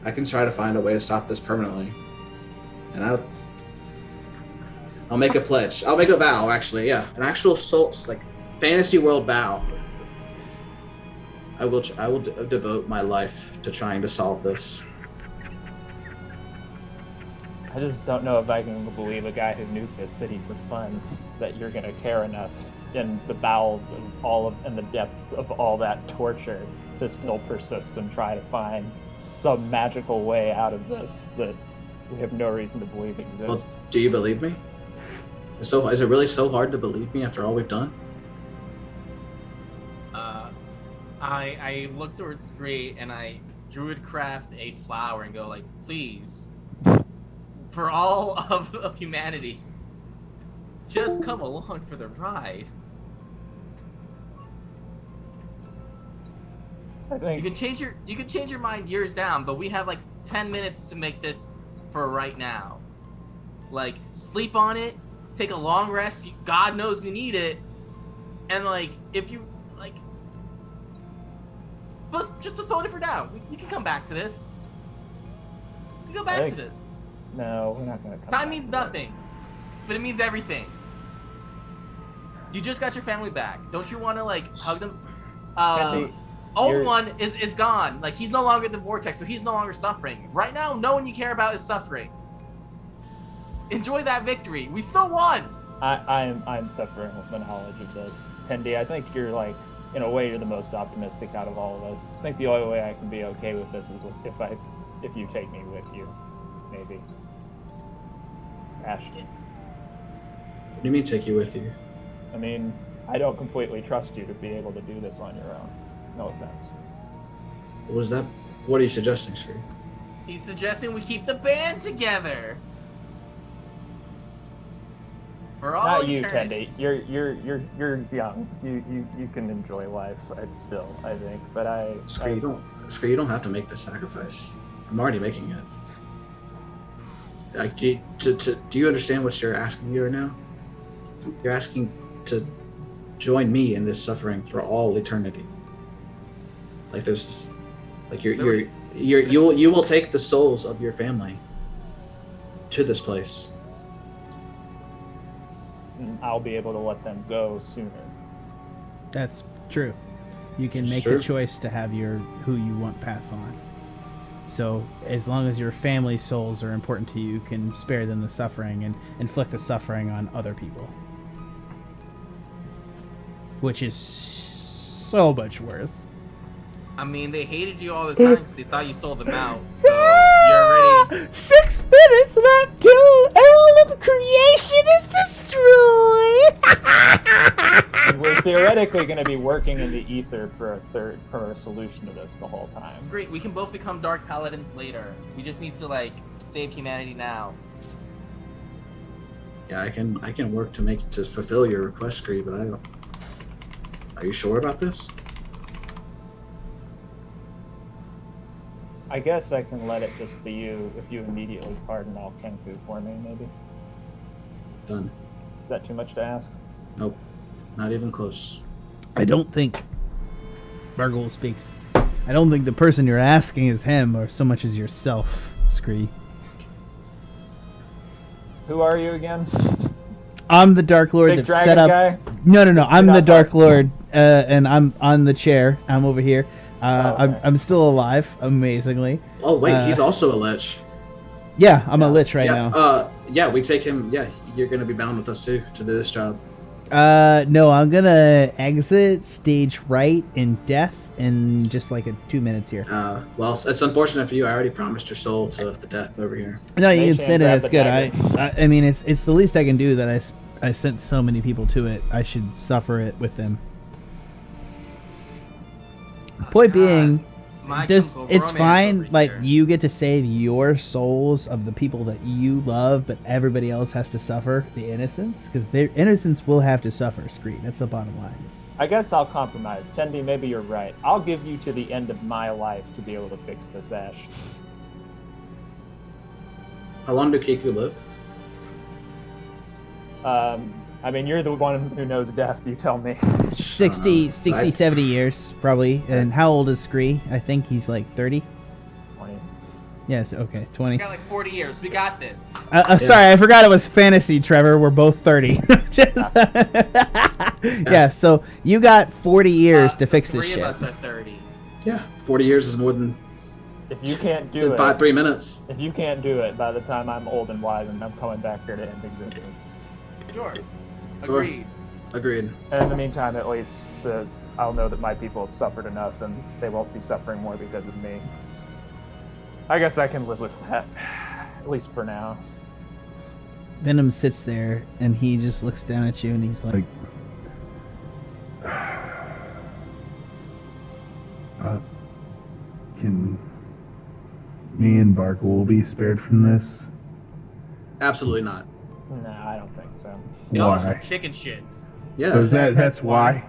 I can try to find a way to stop this permanently. And I'll make a pledge. I'll make a vow, actually. Yeah, an actual fantasy world vow. I will devote my life to trying to solve this. I just don't know if I can believe a guy who nuked a city for fun that you're gonna care enough in the bowels of and the depths of all that torture to still persist and try to find some magical way out of this that we have no reason to believe Well, exists. do you believe me? So, is it really so hard to believe me after all we've done? I look towards Scree and I Druid craft a flower and go like, please, for all of humanity, just come along for the ride. I think You can change your mind years down, but we have like 10 minutes to make this for right now. Like, sleep on it, take a long rest. God knows we need it, and like if you like, but just hold it for now. We can come back to this. We can go back to this. no, we're not gonna. Come Time back means to nothing, but it means everything. You just got your family back. Don't you want to like hug them? Kenzie, Old you're- one is gone. Like, he's no longer in the vortex, so he's no longer suffering. Right now, no one you care about is suffering. Enjoy that victory. We still won. I'm suffering with the knowledge of this. Pendy, I think you're like, in a way, you're the most optimistic out of all of us. I think the only way I can be okay with this is if you take me with you, maybe. Ashe. What do you mean take you with you? I mean, I don't completely trust you to be able to do this on your own. No offense. What is that? What are you suggesting, Scree? He's suggesting we keep the band together. For all Not you, eternity. Kendi. You're young. You can enjoy life. Still, I think. But Scree, you don't have to make the sacrifice. I'm already making it. Like, do you understand what you're asking me right now? You're asking to join me in this suffering for all eternity. Like there's, like you will take the souls of your family to this place. I'll be able to let them go sooner. That's true. You can It's make true. the choice to have who you want pass on. So as long as your family souls are important to you, you can spare them the suffering and inflict the suffering on other people. Which is so much worse. I mean, they hated you all the time because they thought you sold them out. So you're already. 6 minutes until all of creation is destroyed. And we're theoretically going to be working in the ether for a solution to this the whole time. It's great. We can both become Dark Paladins later. We just need to like save humanity now. Yeah, I can work to fulfill your request, Scree, but I don't. Are you sure about this? I guess I can let it just be you if you immediately pardon all Kenku for me, maybe. Done. Is that too much to ask? Nope. Not even close. I don't think Bargul speaks. I don't think the person you're asking is him or so much as yourself, Scree. Who are you again? I'm the Dark Lord Big that dragon set up. guy? No. I'm not the Dark Dark Lord, and I'm on the chair. I'm over here. Okay. I'm still alive, amazingly. Oh wait, he's also a lich. Yeah, I'm a lich right now. Yeah, we take him. Yeah, you're gonna be bound with us too to do this job. No, I'm gonna exit stage right in death in just like 2 minutes here. Well, it's unfortunate for you. I already promised your soul to the death over here. No, you Mage can hand, send it. grab It's the good. dagger. I mean, it's the least I can do. That I sent so many people to it. I should suffer it with them. Point being, My it's chemical fine. romance over Like here. you get to save your souls of the people that you love, but everybody else has to suffer the innocents because their innocents will have to suffer. Scree. That's the bottom line. I guess I'll compromise. Tendi, maybe you're right. I'll give you to the end of my life to be able to fix this, Ashe. How long do Kenku live? I mean, you're the one who knows death. You tell me. 60, 70 years, probably. And how old is Scree? I think he's like 30. 20. Yes, okay, We 20. got like 40 years. We got this. Sorry, I forgot it was fantasy, Trevor. We're both 30. Yeah, so you got 40 years to fix this Three shit. of us are 30. Yeah, 40 years is more than If you can't do it, 3 minutes. if you can't do it by the time I'm old and wise, and I'm coming back here to end existence. Sure. Agreed. Agreed. And in the meantime, at least I'll know that my people have suffered enough, and they won't be suffering more because of me. I guess I can live with that, at least for now. Venom sits there and he just looks down at you and he's like, Can me and Bargul be spared from this? Absolutely not. No, I don't think so. Y'all are Why? some chicken shits. Yeah. Oh, that's why?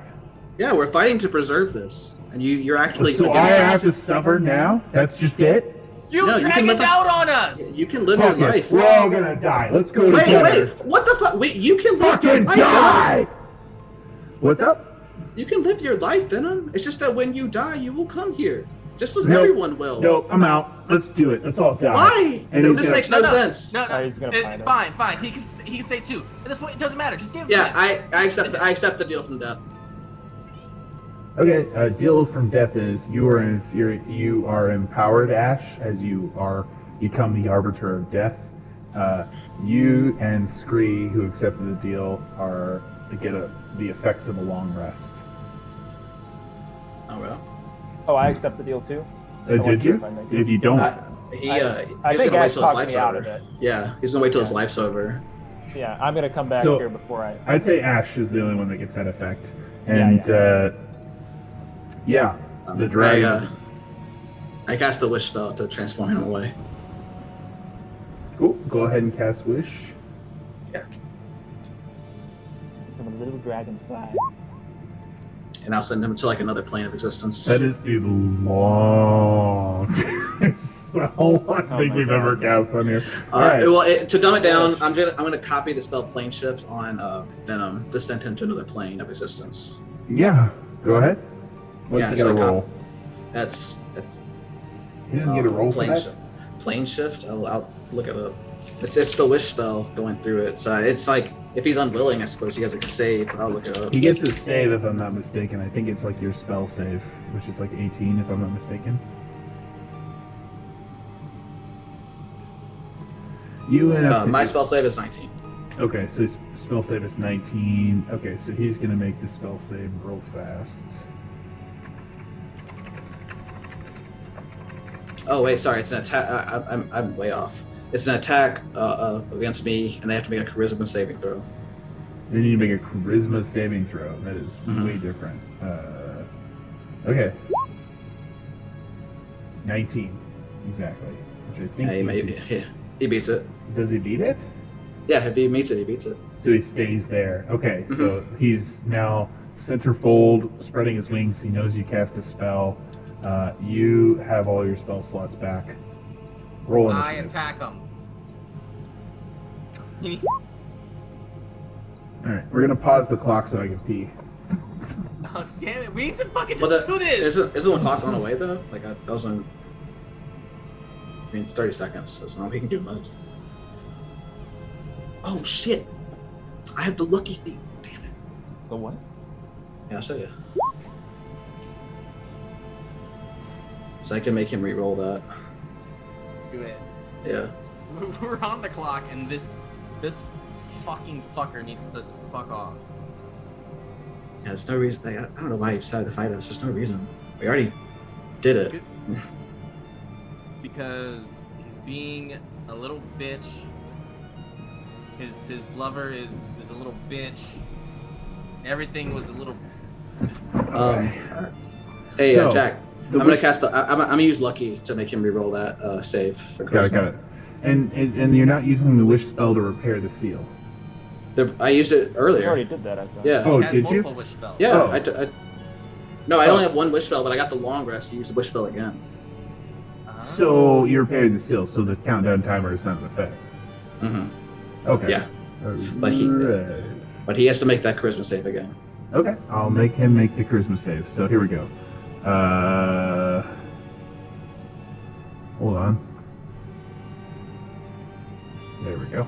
Yeah, we're fighting to preserve this, and you're actually. So I have to suffer now? That's just it? You No, you can dragged live it a- out on us! You can live Fuck your it. life. We're all gonna die. Let's go Wait, together. what the fuck? Wait, you can live your Fucking life. die! What's up? Venom. You can live your life, Venom. It's just that when you die, you will come here, just as Nope. everyone will. Nope, I'm out. Let's do it. Let's all die. Why? And No, he's this gonna- makes no sense. No, Oh, he's gonna find fine, fine. He can say two. At this point, it doesn't matter. Just give him Yeah, time. I accept the deal from death. Okay, deal from death is you are empowered, Ashe, as you become the arbiter of death. You and Scree, who accepted the deal, are to get the effects of a long rest. Oh well. Oh, I accept the deal too. Did you? If you don't, He I he's think gonna wait Ash till his talked life's me out of over. it. Yeah, he's gonna wait till his Yeah. life's over. Yeah, I'm gonna come back So- here before I. I'd say Ashe is the only one that gets that effect. Yeah, And yeah. the dragon. I cast the wish spell to transform him away. Cool. Go ahead and cast Wish. From a little dragonfly. And I'll send him to like another plane of existence. That is the longest spell I think my we've God. ever cast on here. All right. Well, to dumb it down, I'm gonna copy the spell plane shift on Venom to send him to another plane of existence. Yeah. Go ahead. What's Yeah, he so gonna I roll? That's He doesn't get a roll for plane that. shift. Plane shift. I'll look it up. It's the wish spell going through it. So it's like if he's unwilling, I suppose he has a save. But I'll look it up. He gets a save if I'm not mistaken. I think it's like your spell save, which is like 18 if I'm not mistaken. You end up. My spell save is 19. Okay, so his spell save is 19. Okay, so he's gonna make the spell save real fast. Oh wait, sorry. It's an attack. I'm way off. It's an attack against me, and they have to make a charisma saving throw. They need to make a charisma saving throw. That is way different. Okay. 19. Exactly. Which I think He beats it. Does he beat it? Yeah, if he meets it, he beats it. So he stays there. Okay, so he's now centerfold, spreading his wings. He knows you cast a spell. You have all your spell slots back. Roll I initiative. attack him. He needs- All right, we're gonna pause the clock so I can pee. Oh, damn it. We need to fucking Well, just do this. Isn't the clock on the way though? Like that was when. I mean, it's 30 seconds. That's not we can do much. Oh shit! I have the lucky feat. Damn it. The what? Yeah, I'll show you. So I can make him re-roll that. Do it. Yeah. We're on the clock, and this fucking fucker needs to just fuck off. Yeah, there's no reason. Like, I don't know why he decided to fight us. There's no reason. We already did it. Because he's being a little bitch. His lover is a little bitch. Everything was a little. Hey, So, Jack. the I'm gonna wish- cast the. I'm gonna use lucky to make him re-roll that save for Charisma. Got it. And you're not using the wish spell to repair the seal. I used it We earlier. already did that, I thought. Yeah. Oh, has did multiple you? wish spells. Yeah. Oh. No, I only have one wish spell, but I got the long rest to use the wish spell again. So you repaired the seal, so the countdown timer is not in effect. Mm-hmm. Okay. Yeah. But he- Right. But he has to make that charisma save again. Okay, I'll make him make the charisma save. So here we go. Hold on. There we go.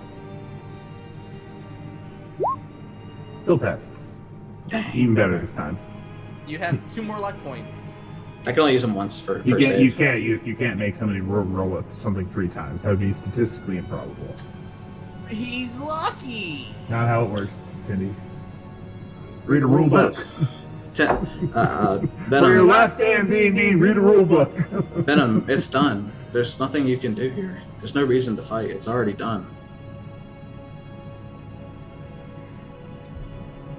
Still passes. Even better this time. You have 2 more luck points. I can only use them once for You per can't. save. You can't make somebody roll with something 3 times. That would be statistically improbable. He's lucky. Not how it works, Tindy. Read a rule book. For your For your Venom, last day in D&D, read a rule book. Venom, it's done. There's nothing you can do here. There's no reason to fight. It's already done.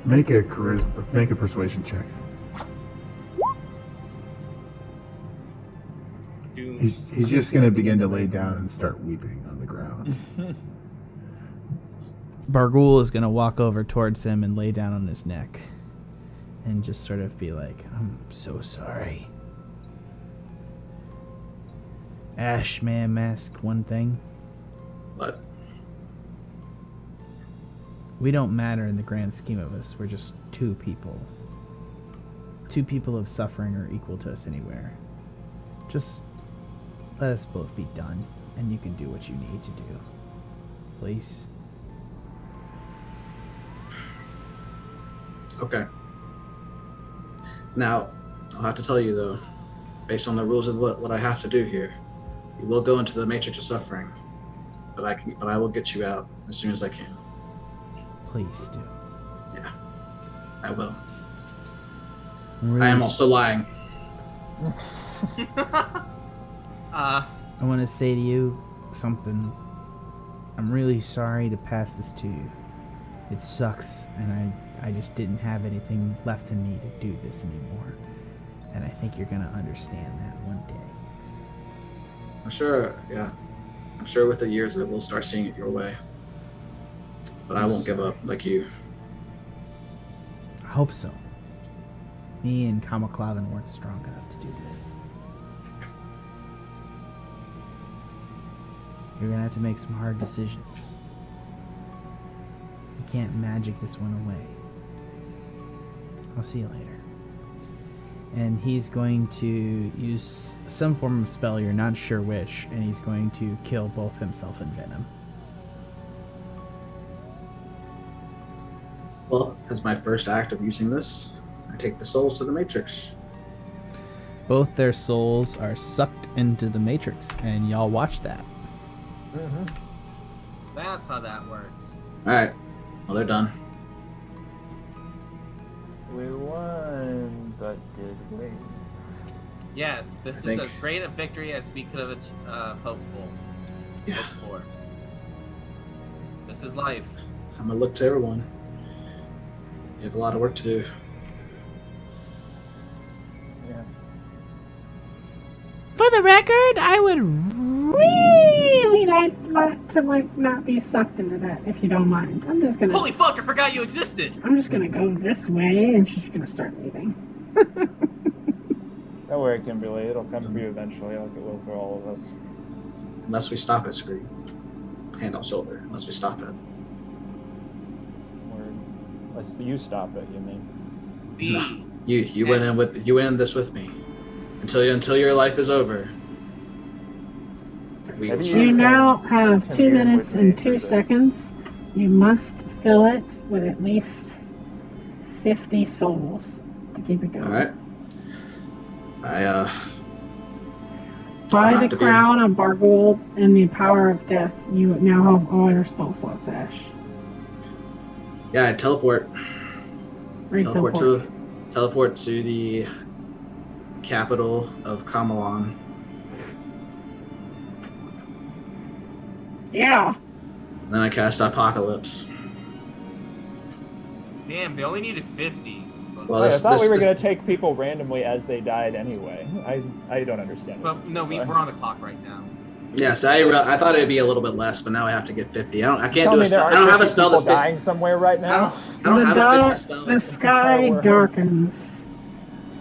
Make a persuasion check. He's just going to begin to lay down and start weeping on the ground. Bargul is going to walk over towards him and lay down on his neck and just sort of be like, I'm so sorry. Ashe, may I ask one thing? What? We don't matter in the grand scheme of us. We're just two people. Two people of suffering are equal to us anywhere. Just let us both be done, and you can do what you need to do. Please? Okay. Now, I'll have to tell you, though, based on the rules of what I have to do here, you will go into the Matrix of Suffering, but I will get you out as soon as I can. Please do. Yeah, I will. Really I am also lying. I want to say to you something. I'm really sorry to pass this to you. It sucks, and I just didn't have anything left in me to do this anymore. And I think you're going to understand that one day. I'm sure, yeah. I'm sure with the years I will start seeing it your way. But I won't give up like you. I hope so. Me and Kamaclavin weren't strong enough to do this. You're going to have to make some hard decisions. You can't magic this one away. I'll see you later. And he's going to use some form of spell, you're not sure which, and he's going to kill both himself and Venom. Well, as my first act of using this, I take the souls to the Matrix. Both their souls are sucked into the Matrix, and y'all watch that. Mm-hmm. That's how that works. Alright. Well, they're done. We won, but did we? Yes, this is as great a victory as we could have hoped for. This is life. I'm gonna look to everyone. You have a lot of work to do. Yeah. For the record, I would really like to not be sucked into that, if you don't mind. I'm just gonna. Holy fuck! I forgot you existed. I'm just gonna go this way, and she's gonna start leaving. Don't worry, Kimberly. It'll come for you eventually, like it will for all of us. Unless we stop it, Scree. Hand on shoulder. Unless we stop it. Or unless you stop it, you mean? No. You went in this with me. Until your life is over. You now have 2 minutes and 2 seconds. You must fill it with at least 50 souls to keep it going. Alright. By the crown of Bargul and the power of death, you now have all your spell slots, Ashe. Yeah, I teleport. Right, Teleport to the capital of Kamalon. Yeah. And then I cast Apocalypse. Damn, they only needed 50. Well, I thought we were going to take people randomly as they died anyway. I don't understand. But no, we're on the clock right now. Yes, I thought it'd be a little bit less, but now I have to get 50. I can't do a spell. I don't have a spell that's dying somewhere right now. I don't have a 50 spell. The sky darkens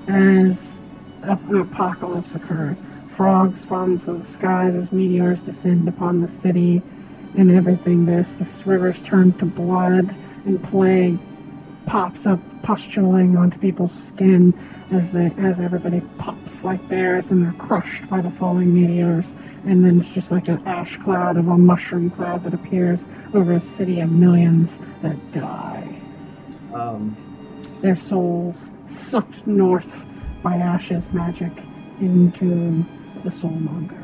as an apocalypse occurred. Frogs fall into the skies as meteors descend upon the city and everything. This rivers turn to blood, and plague pops up, pustuling onto people's skin as everybody pops like bears, and they're crushed by the falling meteors. And then it's just like an ash cloud of a mushroom cloud that appears over a city of millions that die. Their souls sucked north by Ashe's magic into the Soulmonger.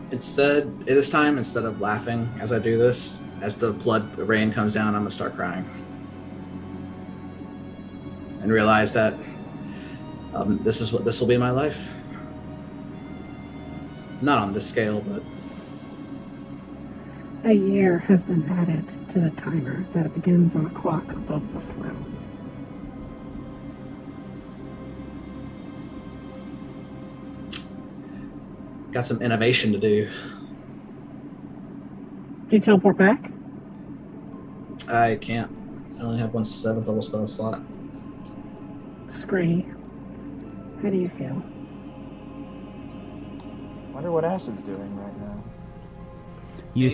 This time, instead of laughing as I do this, as the blood rain comes down, I'm gonna start crying. And realize that this will be my life. Not on this scale, but A year has been added to the timer that begins on a clock above the throne. got some innovation to do. Do you teleport back? I can't. I only have one 7th level spell slot. Scree, how do you feel? Wonder what Ashe is doing right now. You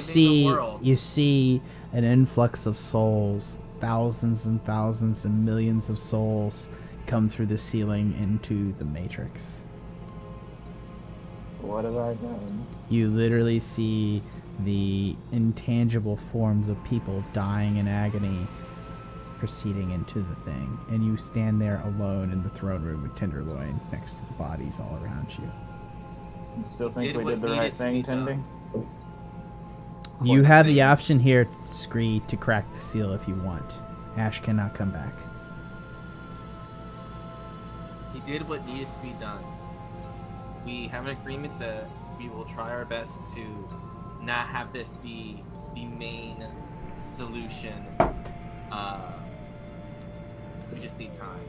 see an influx of souls, thousands and thousands and millions of souls come through the ceiling into the matrix. What have I done? You literally see the intangible forms of people dying in agony proceeding into the thing, and you stand there alone in the throne room with Tenderloin next to the bodies all around you. You still think we what did the needed right to thing, be done. Tending? You have the Same. option here, Scree, to crack the seal if you want. Ashe cannot come back. He did what needed to be done. We have an agreement that we will try our best to not have this be the main solution. We just need time.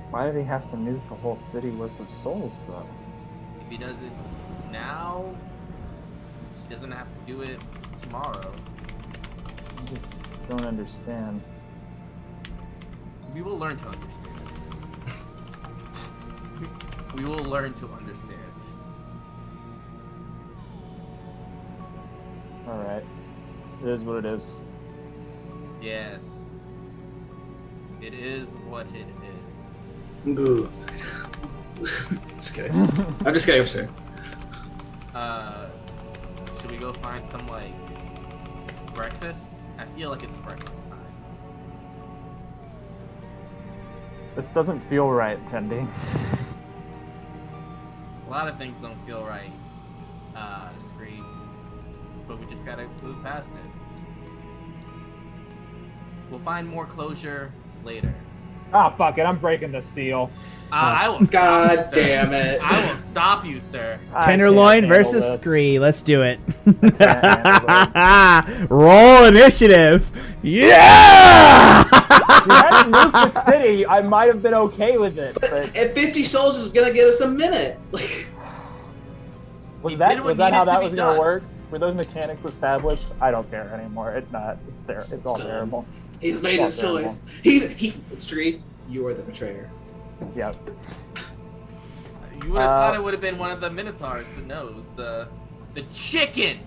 Why did he have to nuke a whole city worth of souls, though? If he does it now, he doesn't have to do it tomorrow. I just don't understand. We will learn to understand. We will learn to understand. Alright. It is what it is. Yes. It is what it is. Good. Just kidding. I'm just kidding, I'm sorry. Should we go find some, like, breakfast? I feel like it's breakfast time. This doesn't feel right, Tendy. A lot of things don't feel right, Scree. But we just gotta move past it. We'll find more closure later. Ah, fuck it, I'm breaking the seal. I will stop God you, sir. damn it. I will stop you, sir. Tenderloin I can't versus handle this. Scree. Let's do it. handle Roll initiative. Yeah! If you hadn't nuked the city, I might have been okay with it, but At 50 souls is gonna get us a minute. Like, was He that did what how needed to that be was gonna done. work? Were those mechanics established? I don't care anymore. It's not. It's all Still. terrible. he's made his choice. It's Street. You are the betrayer. Yep. You would have thought it would have been one of the Minotaurs, but no, it was the chicken.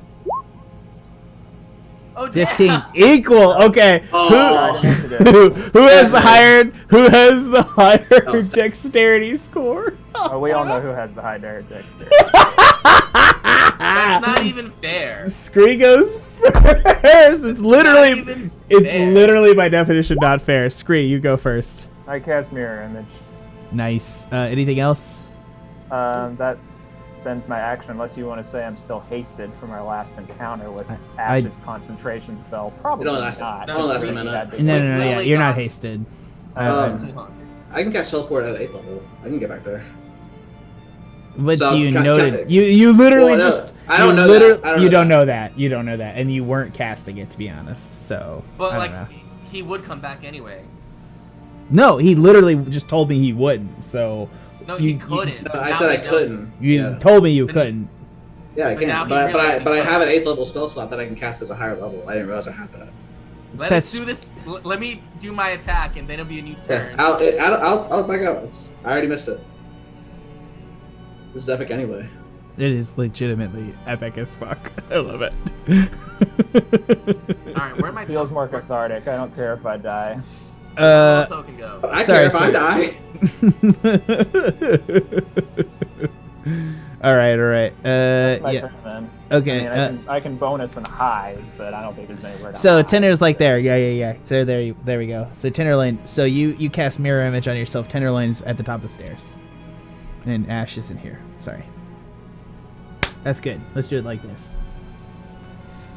Oh, 15 yeah. equal. Okay. Oh. Who has the higher Oh, stop. dexterity score? Oh, we all know who has the high dexterity. That's not even fair. Scree goes first. It's literally Not even fair. literally by definition not fair. Scree, you go first. I cast Mirror Image. Nice. Anything else? That spends my action unless you want to say I'm still hasted from our last encounter with I- Ashe's concentration spell. Probably Don't last- not. don't last a Really minute. had to No, wait. no, no. Yeah, literally you're not got- hasted. I can cast teleport at 8th level. I can get back there. But So, you can- noted you literally Well, no, just I don't you know literally- that. I don't you know don't that. know that. You don't know that, and you weren't casting it to be honest. So, But I like, don't know. he would come back anyway. No, he literally just told me he wouldn't. So No, You- he couldn't. No, but I now said I we know. couldn't. you Yeah, told me you But- couldn't. yeah I but now can. he But realized I he have an couldn't. 8th level spell slot that I can cast as a higher level. I didn't realize I had that. Let That's- us do this. Let me do my attack, and then it'll be a new Yeah, turn. I'll back out. I already missed it. This is epic anyway. It is legitimately epic as fuck. I love it. All right, where my Feels more cathartic. I don't care if I die. token go? I Sorry, care if I die. all right. My Yeah. turn, then. Okay. I mean, I can bonus and hide, but I don't think there's anywhere to So hide. Tender's like there. Yeah. So there we go. So Tenderloin. So you cast mirror image on yourself. Tenderloin's at the top of the stairs, and Ashe is in here. Sorry. That's good. Let's do it like this.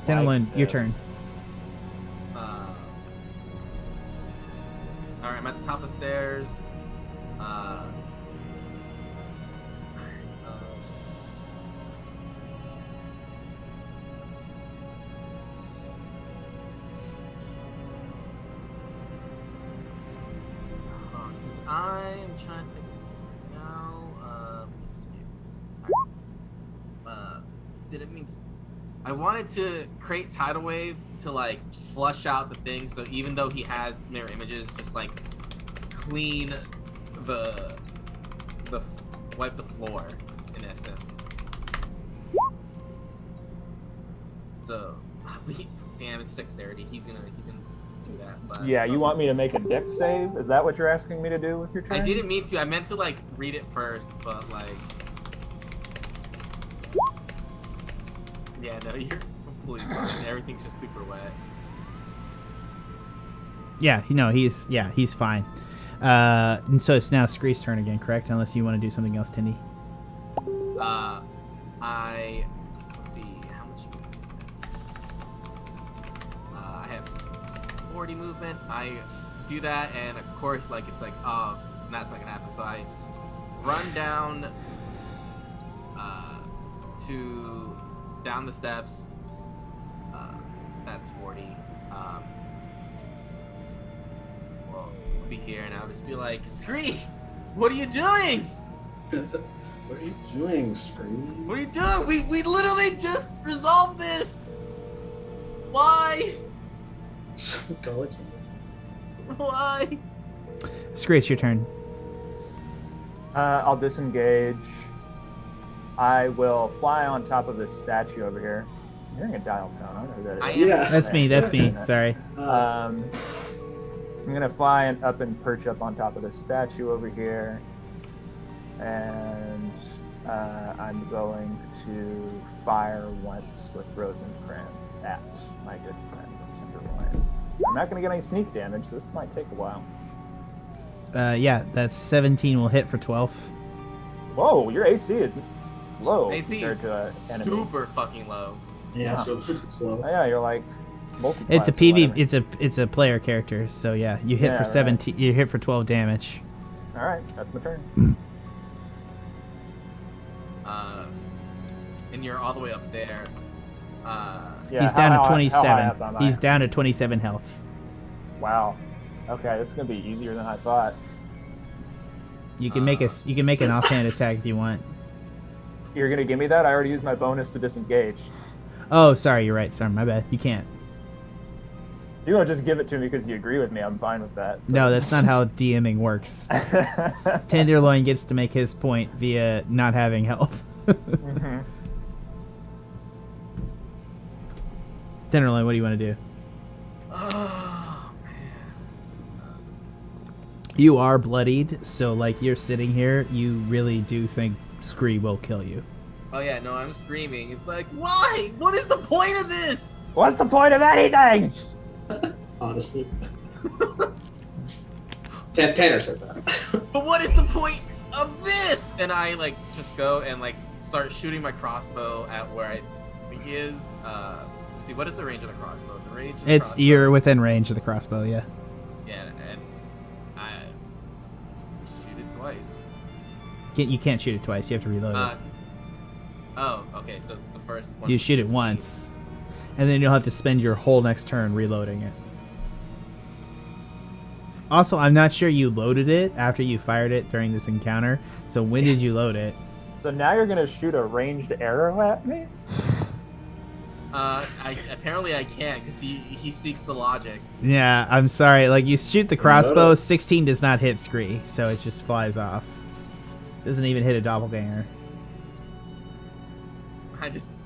Tenderloin, your this. turn. All right, I'm at the top of the stairs. I'm trying to think of something now. Did it mean... I wanted to create Tidal Wave to, like, flush out the thing, so even though he has mirror images, just, like, clean the wipe the floor, in essence. So, damn, it's dexterity. He's gonna do that. But, Yeah, you want me to make a dex save? Is that what you're asking me to do with your turn? I didn't mean to. I meant to, like, read it first, but, like... Yeah, no, you're completely fine. Everything's just super wet. Yeah, he's fine. And so it's now Scree's turn again, correct? Unless you want to do something else, Tindy. Let's see, how much? I have 40 movement. I do that, and of course, like, it's like, oh, that's not gonna happen. So I run down down the steps. That's 40. Well, we'll be here, and I'll just be like, Scree, what are you doing? What are you doing, Scree? What are you doing? We literally just resolved this. Why? Go it. Why? Scree, it's your turn. I'll disengage. I will fly on top of this statue over here. I'm hearing a dial tone. I don't know who that is. Yeah. That's me. Sorry. I'm gonna fly up and perch up on top of the statue over here, and I'm going to fire once with Rosencrantz at my good friend Loin. I'm not gonna get any sneak damage, so this might take a while. Yeah, that's 17 will hit for 12. Whoa, your AC is low AC compared is to an enemy. super fucking low. Yeah, Huh. so it's low. Oh, yeah, you're like multi-class It's a or PV. whatever. It's a player character. So yeah, you hit Yeah, for right. 17. You hit for 12 damage. All right, that's my turn. And you're all the way up there. Yeah, He's down to how high 27. up am I? He's down to 27 health. Wow. Okay, this is gonna be easier than I thought. You can make an offhand attack if you want. You're gonna give me that? I already used my bonus to disengage. Oh, sorry, you're right. Sorry, my bad. You can't. You don't just give it to me because you agree with me. I'm fine with that. No, that's not how DMing works. Tenderloin gets to make his point via not having health. Mhm. Tenderloin, what do you want to do? Oh, You are bloodied, so like you're sitting here, you really do think Scree will kill you. oh yeah, no, I'm screaming. It's like, why? What is the point of this? What's the point of anything? Honestly. Tanner said that. But what is the point of this? And I like just go and like start shooting my crossbow at where I think he is. See, what is the range of the crossbow? The range. Of the crossbow, You're within range of the crossbow, yeah. Yeah, and I shoot it twice. You can't shoot it twice. You have to reload it. Oh, okay. So the first one. You was shoot it 16. once, and then you'll have to spend your whole next turn reloading it. Also, I'm not sure you loaded it after you fired it during this encounter. So when did you load it? So now you're gonna shoot a ranged arrow at me? Apparently I can't because he speaks the logic. Yeah, I'm sorry. Like you shoot the crossbow, 16 does not hit Scree, so it just flies off. Doesn't even hit a doppelganger. I just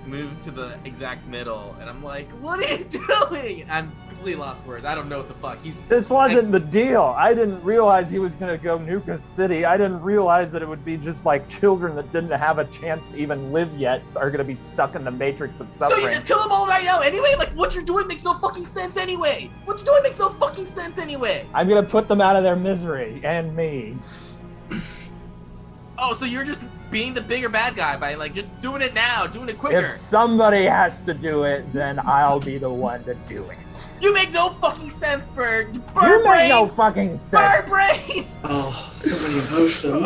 moved to the exact middle, and I'm like, what are you doing? I'm completely lost words. I don't know what the fuck. This wasn't the deal. I didn't realize he was gonna go nuke a city. I didn't realize that it would be just like children that didn't have a chance to even live yet are gonna be stuck in the matrix of So suffering. you just kill them all right now anyway? Like, what you're doing makes no fucking sense anyway. What you're doing makes no fucking sense anyway. I'm gonna put them out of their misery, and me. Oh, so you're just being the bigger bad guy by like just doing it now, doing it quicker. If somebody has to do it, then I'll be the one to do it. You make no fucking sense, Bird. You Bird make brain. no fucking sense. Bird brain. Oh, so many emotions.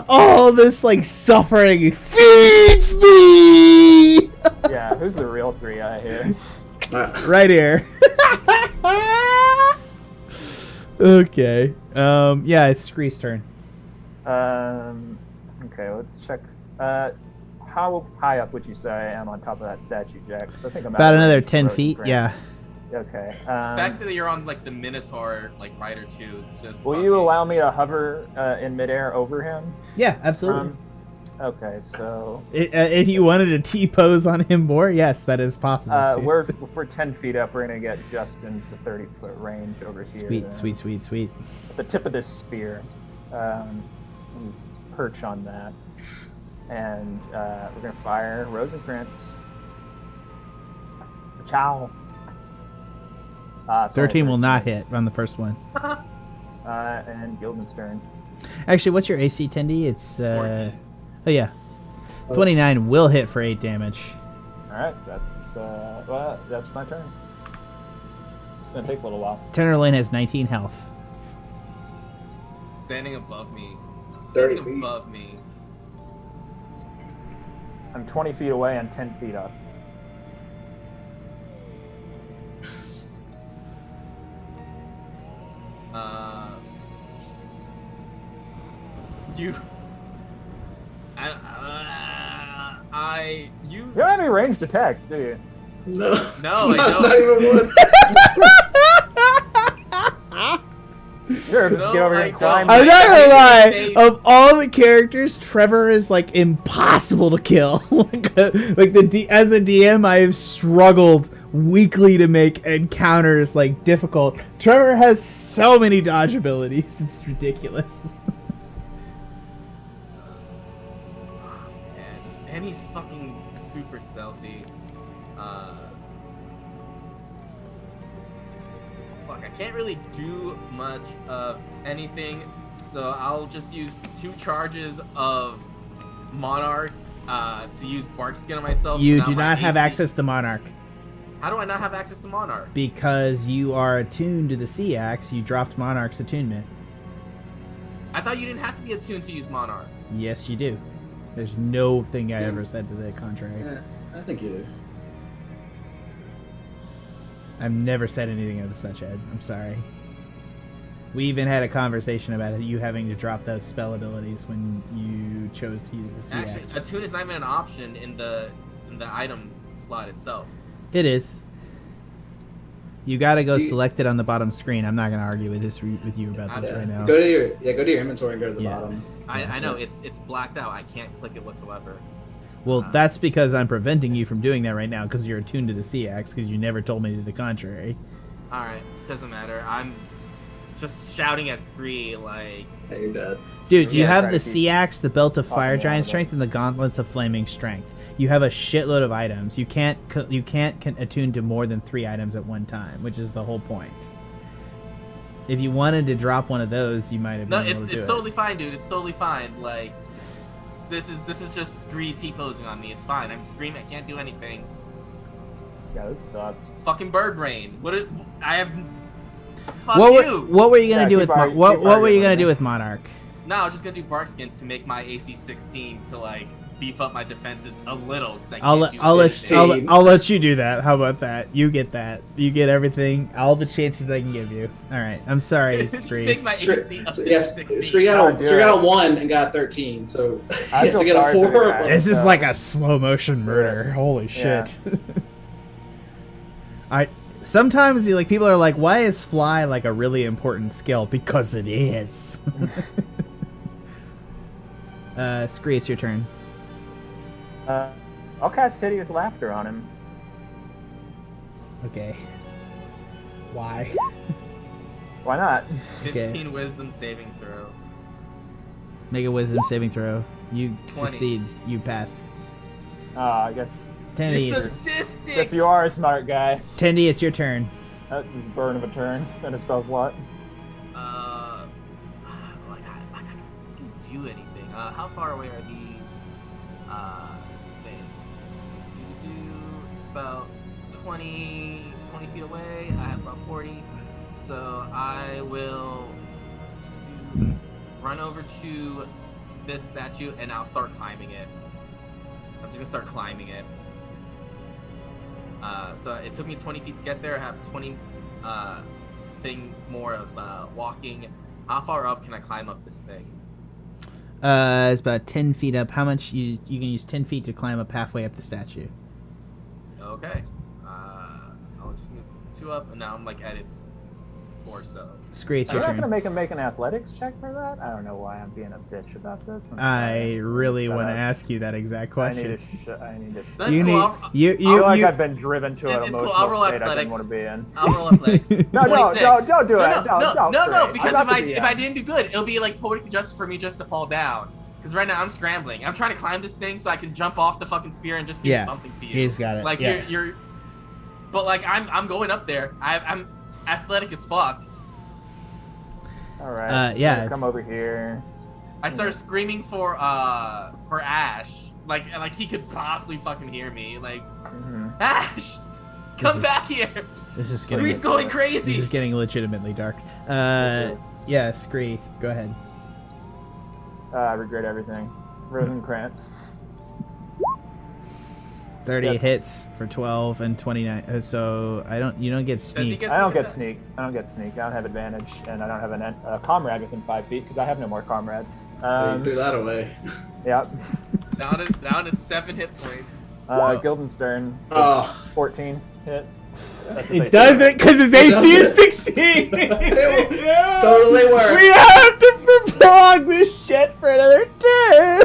All this like suffering feeds me. Yeah, who's the real 3-eye here? Right here. Okay. Yeah, it's Scree's turn. Okay, let's check. How high up would you say I am on top of that statue, Jack? 'Cause I think I'm About out of another range 10 for feet. Rosenkrantz. Yeah. Okay. The fact that you're on like the Minotaur like rider too, it's just. Will you allow me to hover in midair over him? Yeah, absolutely. Okay, so If you wanted to T-pose on him more, yes, that is possible. we're 10 feet up. We're gonna get just into 30-foot range over here. Sweet, sweet, sweet, sweet. At the tip of this spear, just perch on that, and we're gonna fire Rosenkrantz. Ciao. 13 will not hit on the first one. And Guildenstern. Actually, what's your AC, Tendy? It's 14. Oh yeah, 29 will hit for 8 damage. All right, that's my turn. It's gonna take a little while. Tenor Lane has 19 health. Standing above me. 30 Standing feet. above me. I'm 20 feet away and 10 feet up. You. I use. You don't have any ranged attacks, do you? No. No, I not, don't. Not even one. Sure, just No, get over here I and climb. don't. I'm not gonna lie. Face. Of all the characters, Trevor is like impossible to kill. As a DM, I have struggled weekly to make encounters like difficult. Trevor has so many dodge abilities; it's ridiculous. And he's fucking super stealthy. Fuck, I can't really do much of anything, so I'll just use 2 charges of Monarch to use Bark Skin on myself. You so do now my not have AC access to Monarch How do I not have access to Monarch? because you are attuned to the Sea Axe. You dropped Monarch's attunement. I thought you didn't have to be attuned to use Monarch. Yes, you do. There's no thing I ever said to the contrary. Yeah, I think you do. I've never said anything of such, Ed. I'm sorry. We even had a conversation about you having to drop those spell abilities when you chose to use the Sea Actually, Axe. attune is not even an option in the item slot itself. It is. You gotta go You- select it on the bottom screen. I'm not gonna argue with you about this Yeah. right now. Go to your inventory and go to the Yeah. bottom. I know it's blacked out. I can't click it whatsoever. Well, that's because I'm preventing you from doing that right now because you're attuned to the Sea Axe because you never told me to the contrary. All right, doesn't matter. I'm just shouting at Scree like, Hey, you're dead. Dude, you Yeah, have try the to keep Sea Axe, the Belt of Fire talking Giant out of it. Strength, and the Gauntlets of Flaming Strength. You have a shitload of items. You can't attune to more than 3 items at one time, which is the whole point. If you wanted to drop one of those, you might have no, been able it's to do totally fine, dude. It's totally fine. Like, this is just Scree T-posing on me. It's fine. I'm screaming. I can't do anything. Yeah, this sucks. Fucking bird brain. I have. it. Fuck What you. were you gonna Yeah, do keep with arguing, what keep were you arguing, gonna do man. with Monarch? No, I was just gonna do Barkskin to make my AC 16 to like beef up my defenses a little because I can't do anything. I'll let you do that. How about that? You get that. You get everything. All the chances I can give you. All right. I'm sorry, It just Scree. makes my AC up to Yes, 16. Scree got a 1 and got 13, so he I has to feel get a sorry for 4. the guy. This is So- like a slow motion murder. Holy Yeah. shit. Sometimes people are like, why is fly like a really important skill? Because it is. Scree, it's your turn. I'll cast Hideous Laughter on him. Okay. Why? Why not? 15 Wisdom saving throw. Make a wisdom saving throw. You 20. succeed. You pass. I guess Tendy, You it's, sadistic. guess you are a smart guy. Tendy, it's your turn. That was a burn of a turn and a spell slot. Like I don't do anything. How far away are these things? About 20 feet away. I have about 40. So I will run over to this statue and I'll start climbing it. I'm just gonna start climbing it. So it took me 20 feet to get there. I have 20 thing more of walking. How far up can I climb up this thing? It's about 10 feet up. How much you can use 10 feet to climb up halfway up the statue? Okay. I'll just move 2 up, and now I'm like at its torso. Scree, it's You're your not turn. gonna make him make an athletics check for that? I don't know why I'm being a bitch about this. I really Shut want to up. ask you that exact question. I need to. That's You cool. need- I'll, you I feel like you I've been driven to an It's cool. emotional I'll roll state I didn't athletics. want to be in. I'll roll athletics. No, 26. don't do it. No, Great. because I'm not if the I DM. didn't do good, it'll be like poetic justice for me just to fall down. Because right now I'm scrambling. I'm trying to climb this thing so I can jump off the fucking spear and just do Yeah, something to you. he's got it. Like yeah. you're, but like I'm going up there. I'm athletic as fuck. All right. yeah, Come it's- over here. I start screaming for Ashe. Like he could possibly fucking hear me. Like Ashe, come back here. This is getting Scree's going this crazy. is getting legitimately dark. Yeah, Scree, go ahead. I regret everything. Rosencrantz. 30 Yeah. hits for 12 and 29. So you don't get Does he sneak. get I don't get sneak sneak. I don't have advantage, and I don't have a comrade within 5 feet because I have no more comrades. You threw that away. Yep. attack? Down to 7 hit points. Guildenstern. Oh, 14 hit. That's what they It doesn't because his AC is doesn't. 16. totally worked. We have to prolong this shit for another turn.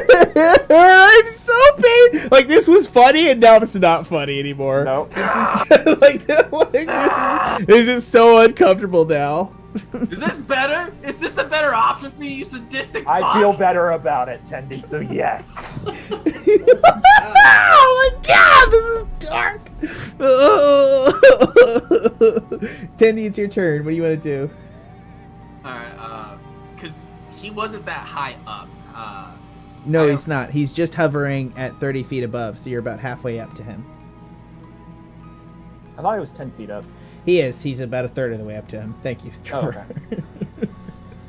I'm so paid. Like this was funny, and now it's not funny anymore. Nope. This is so uncomfortable now. Is this better? Is this the better option for you, you sadistic fuck? I feel better about it, Tendy. So yes. Oh my god, this is dark. Tendy, it's your turn. What do you want to do? Alright, because he wasn't that high up. No, I he's not. He's just hovering at 30 feet above, so you're about halfway up to him. I thought it was 10 feet up. He is. He's about a third of the way up to him. Thank you, Trevor. okay.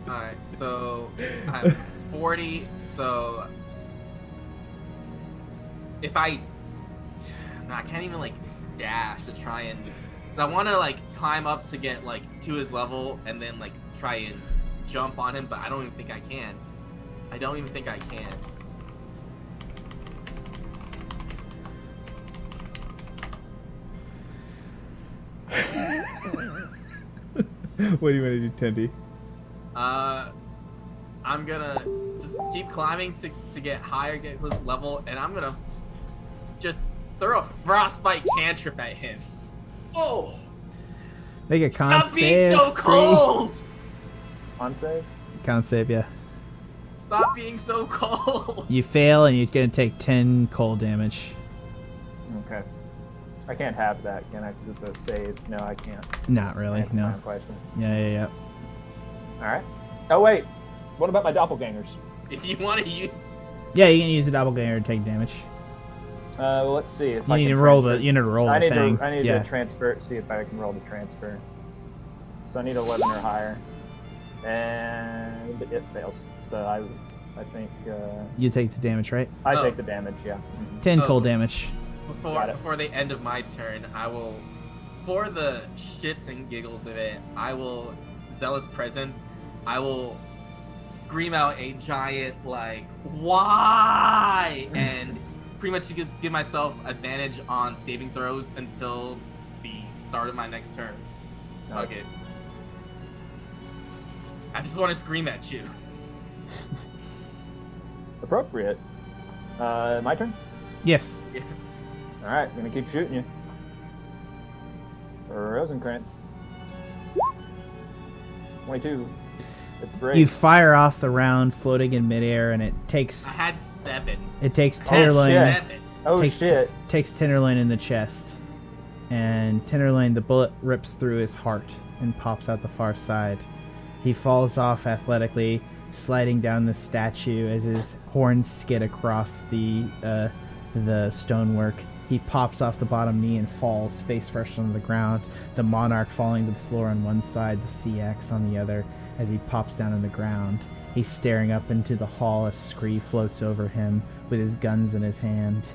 Alright, so I'm 40, so if I can't even like dash to try and, so I want to like climb up to get like to his level and then like try and jump on him, but I don't even think I can. I don't even think I can. What do you want to do, Tendy? I'm gonna just keep climbing to get higher, get close level, and I'm gonna just throw a frostbite cantrip at him. Oh, Make a con Stop being save. so Scree. cold! On save. Con save, yeah. Stop being so cold! You fail, and you're gonna take 10 cold damage. Okay. I can't have that, can I? Because it's a save. No, I can't. Not really. Answer my No. own question. Yeah. All right. Oh wait. What about my doppelgangers? If you want to use... Yeah, you can use a doppelganger to take damage. Well, let's see if You I need can to roll transfer. the. You need to roll I the need thing. to. I need yeah. to transfer. See if I can roll the transfer. So I need 11 or higher, and it fails. So I think You take the damage, right? I Oh. take the damage. Yeah. Mhm. 10 Oh. cold damage. Got it. Before the end of my turn, I will, for the shits and giggles of it, I will, Zealous Presence, I will scream out a giant, like, why? And pretty much just give myself advantage on saving throws until the start of my next turn. Nice. Fuck it. I just want to scream at you. Appropriate. My turn. Yes. All right, gonna keep shooting you. Rosencrantz. 22. It's great. You fire off the round floating in midair, and it takes I had 7. Tenderloin. shit. 7. Oh takes, shit. Takes Tenderloin in the chest, and Tenderloin, the bullet rips through his heart and pops out the far side. He falls off athletically, sliding down the statue as his horns skid across the stonework. He pops off the bottom knee and falls face first on the ground, the monarch falling to the floor on one side, the sea axe on the other. As he pops down on the ground, he's staring up into the hall as Scree floats over him with his guns in his hand,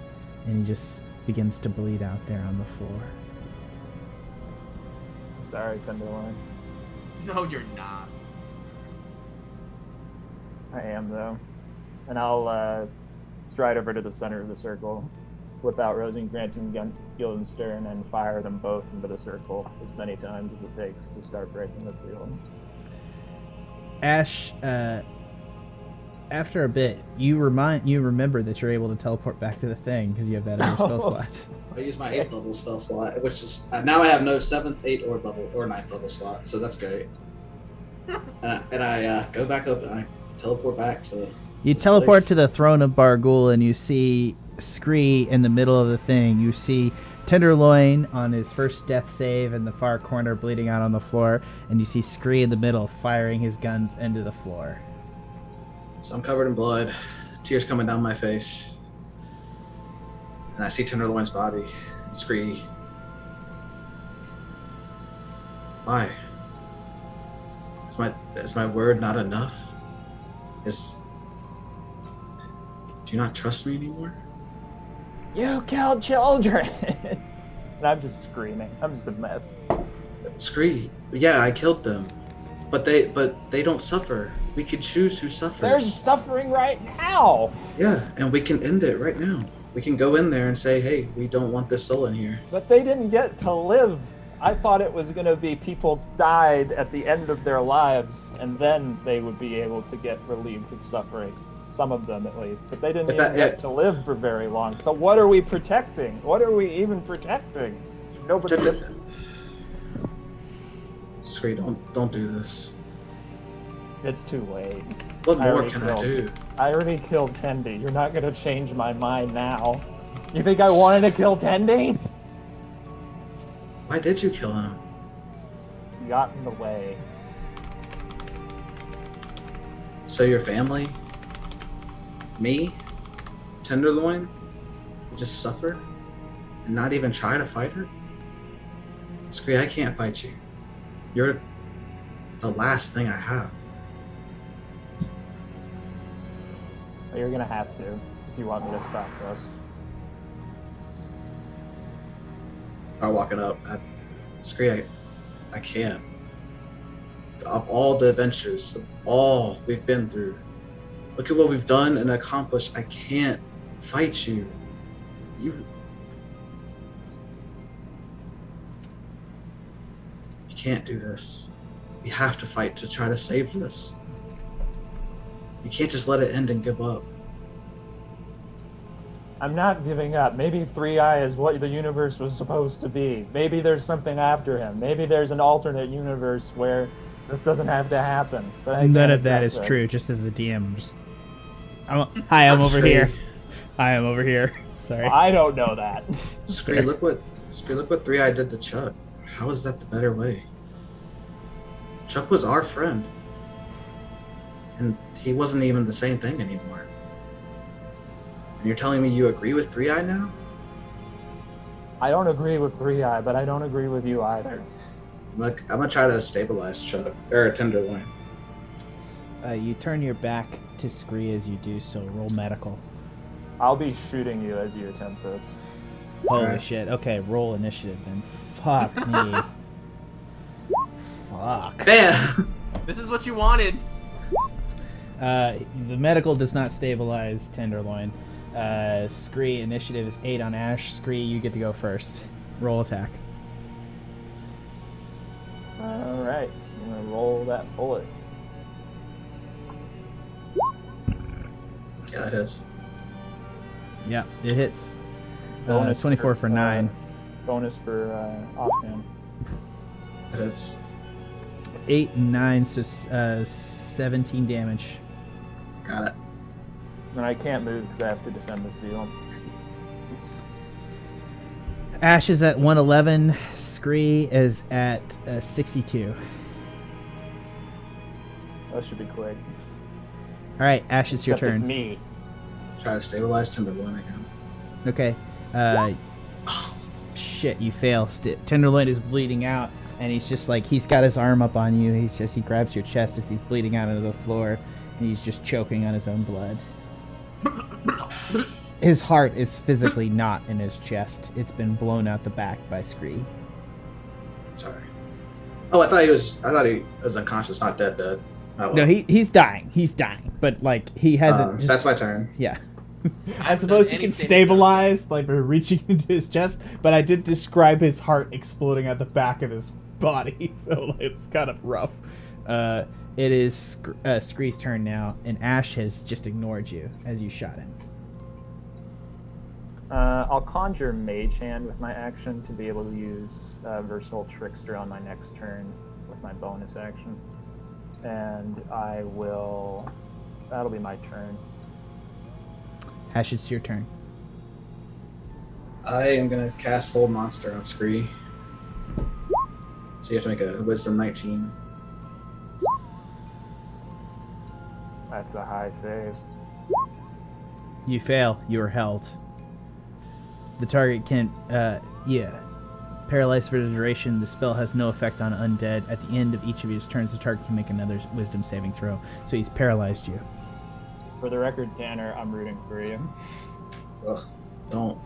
and he just begins to bleed out there on the floor. Sorry, Tenderloin. No, you're not. I am, though. And I'll stride over to the center of the circle, whip out Rosencrantz and Guildenstern, and fire them both into the circle as many times as it takes to start breaking the seal. Ashe, after a bit, you remember that you're able to teleport back to the thing because you have that other spell slot. I use my 8th level spell slot, which is now I have no 7th, 8th, or 9th level slot, so that's great. and I go back up and I teleport back to. You teleport to the throne of Bargul and you see Scree in the middle of the thing. You see Tenderloin on his first death save in the far corner, bleeding out on the floor, and you see Scree in the middle, firing his guns into the floor. So I'm covered in blood, tears coming down my face, and I see Tenderloin's body. And Scree. Why? Is my word not enough? Do you not trust me anymore? You killed children! And I'm just screaming. I'm just a mess. Scree. Yeah, I killed them. But they don't suffer. We can choose who suffers. They're suffering right now! Yeah, and we can end it right now. We can go in there and say, hey, we don't want this soul in here. But they didn't get to live. I thought it was going to be people died at the end of their lives, and then they would be able to get relieved of suffering. Some of them, at least. But they didn't even get to live for very long. So what are we protecting? What are we even protecting? Nobody gets... Scree, don't do this. It's too late. What more can I do? I already killed Tendi. You're not going to change my mind now. You think I wanted to kill Tendi? Why did you kill him? He got in the way. So your family, me, Tenderloin, would just suffer and not even try to fight it? Scree, I can't fight you. You're the last thing I have. You're going to have to if you want me to stop this. Start walking up. Scree, I can't. Of all the adventures, of all we've been through, look at what we've done and accomplished. I can't fight you. You can't do this. We have to fight to try to save this. You can't just let it end and give up. I'm not giving up. Maybe 3i is what the universe was supposed to be. Maybe there's something after him. Maybe there's an alternate universe where this doesn't have to happen. But none of that is true. Just as the DM, hi, I'm over here. Hi, I'm over here. Sorry. I don't know that. Scree, look what 3i did to Chuck. How is that the better way? Chuck was our friend, and he wasn't even the same thing anymore. And you're telling me you agree with 3i now? I don't agree with 3i, but I don't agree with you either. Look, I'm gonna try to stabilize Chuck or Tenderloin. You turn your back to Scree as you do so. Roll medical. I'll be shooting you as you attempt this. Holy shit. Okay, roll initiative then. Fuck me. Fuck. Bam! This is what you wanted. The medical does not stabilize Tenderloin. Scree, initiative is 8 on Ashe. Scree, you get to go first. Roll attack. Alright, I'm gonna roll that bullet. Yeah, it is. Yeah, it hits. 24 for 9. Bonus for offhand. It is. 8 and 9, so 17 damage. Got it. And I can't move because I have to defend the seal. Ashe is at 111. Scree is at 62. That should be quick. All right, Ashe, it's your Except turn. It's me. Try to stabilize Tenderloin again. Okay. Shit, you fail. Tenderloin is bleeding out, and he's just like, he's got his arm up on you. He grabs your chest as he's bleeding out into the floor, and he's just choking on his own blood. His heart is physically not in his chest. It's been blown out the back by Scree. Sorry. Oh, I thought he was unconscious, not dead. Oh, well. No, he's dying. He's dying, but like he hasn't. Just, that's my turn. Yeah. I I suppose he any can saving stabilize, like by reaching into his chest, but I did describe his heart exploding at the back of his body, so it's kind of rough. It is Scree's turn now, and Ashe has just ignored you as you shot him. I'll conjure Mage Hand with my action to be able to use Versatile Trickster on my next turn with my bonus action. And I will... That'll be my turn. Ashe, it's your turn. I am going to cast Hold Monster on Scree. So you have to make a Wisdom 19. That's a high save. You fail. You are held. The target can, paralyzed for the duration. The spell has no effect on undead. At the end of each of his turns, the target can make another Wisdom saving throw. So he's paralyzed you. For the record, Tanner, I'm rooting for you. Ugh, don't.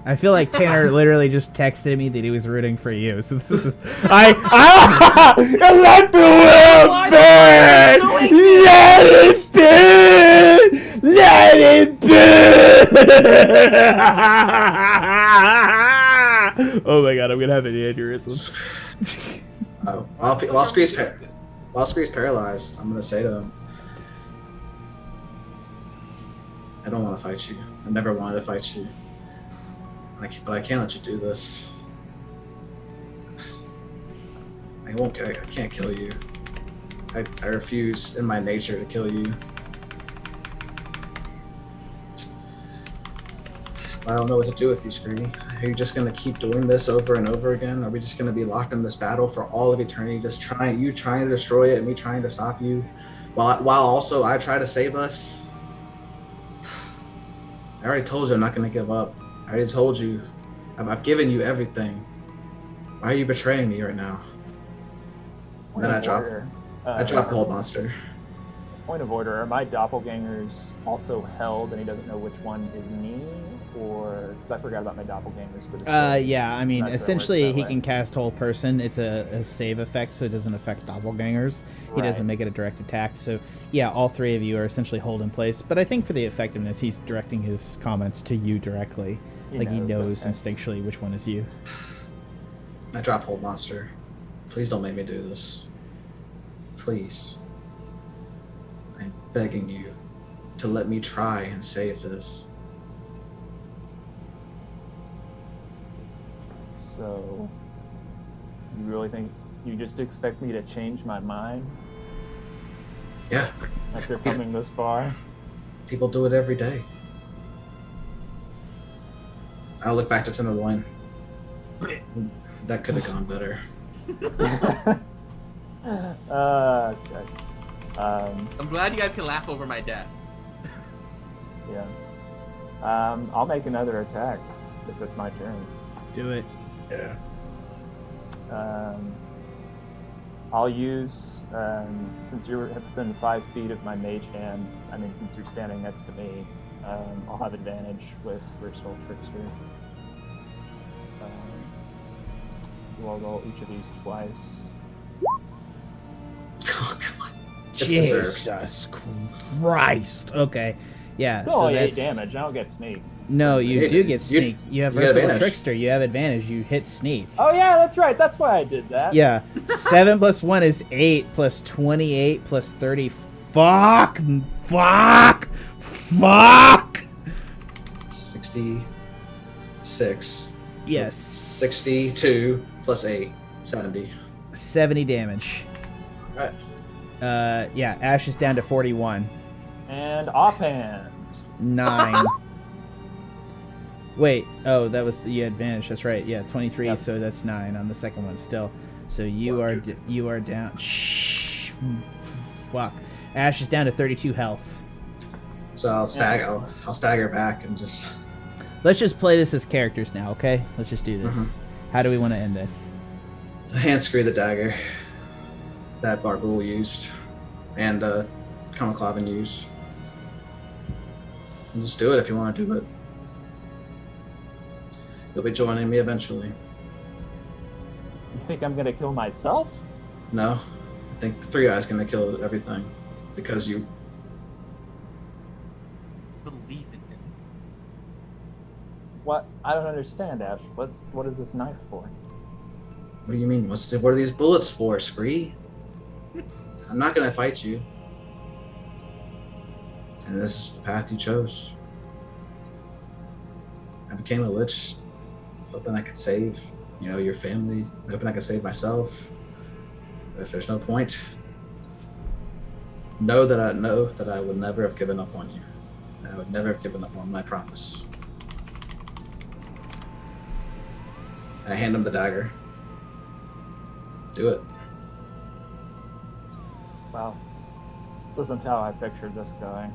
I feel like Tanner literally just texted me that he was rooting for you. So this is let the world burn! Let it burn! Let it burn! Oh my god, I'm gonna have an aneurysm. Oh, while Scree's paralyzed, I'm gonna say to him, I don't want to fight you. I never wanted to fight you. But I can't let you do this. I can't kill you. I refuse in my nature to kill you. I don't know what to do with you, Scree. Are you just gonna keep doing this over and over again? Are we just gonna be locked in this battle for all of eternity, just trying to destroy it and me trying to stop you, while also I try to save us? I already told you I'm not gonna give up. I already told you. I've given you everything. Why are you betraying me right now? And then I drop Hold Monster. Point of order, are my doppelgangers also held and he doesn't know which one is me? Or, because I forgot about my doppelgangers for this. Yeah, I mean, Not sure it essentially works that he way. can cast Whole Person. It's a save effect, so it doesn't affect doppelgangers. He Right. doesn't make it a direct attack. So, yeah, all three of you are essentially hold in place. But I think for the effectiveness, he's directing his comments to you directly. He knows okay. instinctually which one is you. I drop Hold Monster. Please don't make me do this. Please. I'm begging you to let me try and save this. So, you really think, you just expect me to change my mind Yeah, after coming this far? people do it every day. I'll look back to Tim Loin. That could have gone better. Okay. I'm glad you guys can laugh over my death. Yeah. I'll make another attack if it's my turn. Do it. Yeah. I'll use, since you're within 5 feet of my mage hand, I mean, since you're standing next to me, I'll have advantage with Versatile Trickster. We'll roll each of these twice. Oh, God. It's deserved. Jesus Christ. Okay. Yeah, Still so only 8 that's... damage, I don't get sneak. No, you Hey, do get you- sneak. You have you get Versatile advantage. Trickster. You have advantage. You hit sneak. Oh yeah, that's right, that's why I did that. Yeah. 7 plus 1 is 8 plus 28 plus 30. Fuck! 66. Yes. 62 plus 8. 70. 70 damage. Alright. Yeah, Ashe is down to 41. And offhand. 9. Wait, oh, that was the advantage. That's right. Yeah, 23. Yep. So that's 9 on the second one still. So you are down. Shh. Fuck. Ashe is down to 32 health. So I'll stagger back and just. Let's just play this as characters now, okay? Let's just do this. Mhm. How do we want to end this? Hand Scree the dagger that Bargool used and Kamaclavin used. And just do it if you want to do it. You'll be joining me eventually. You think I'm gonna kill myself? No, I think the Three Eyes gonna kill everything because you. Believe in him. What? I don't understand, Ash. What is this knife for? What do you mean? What are these bullets for, Scree? I'm not gonna fight you. And this is the path you chose. I became a lich, hoping I could save, your family, hoping I could save myself. If there's no point, know that I would never have given up on you. I would never have given up on my promise. I hand him the dagger. Do it. Well, this isn't how I pictured this going.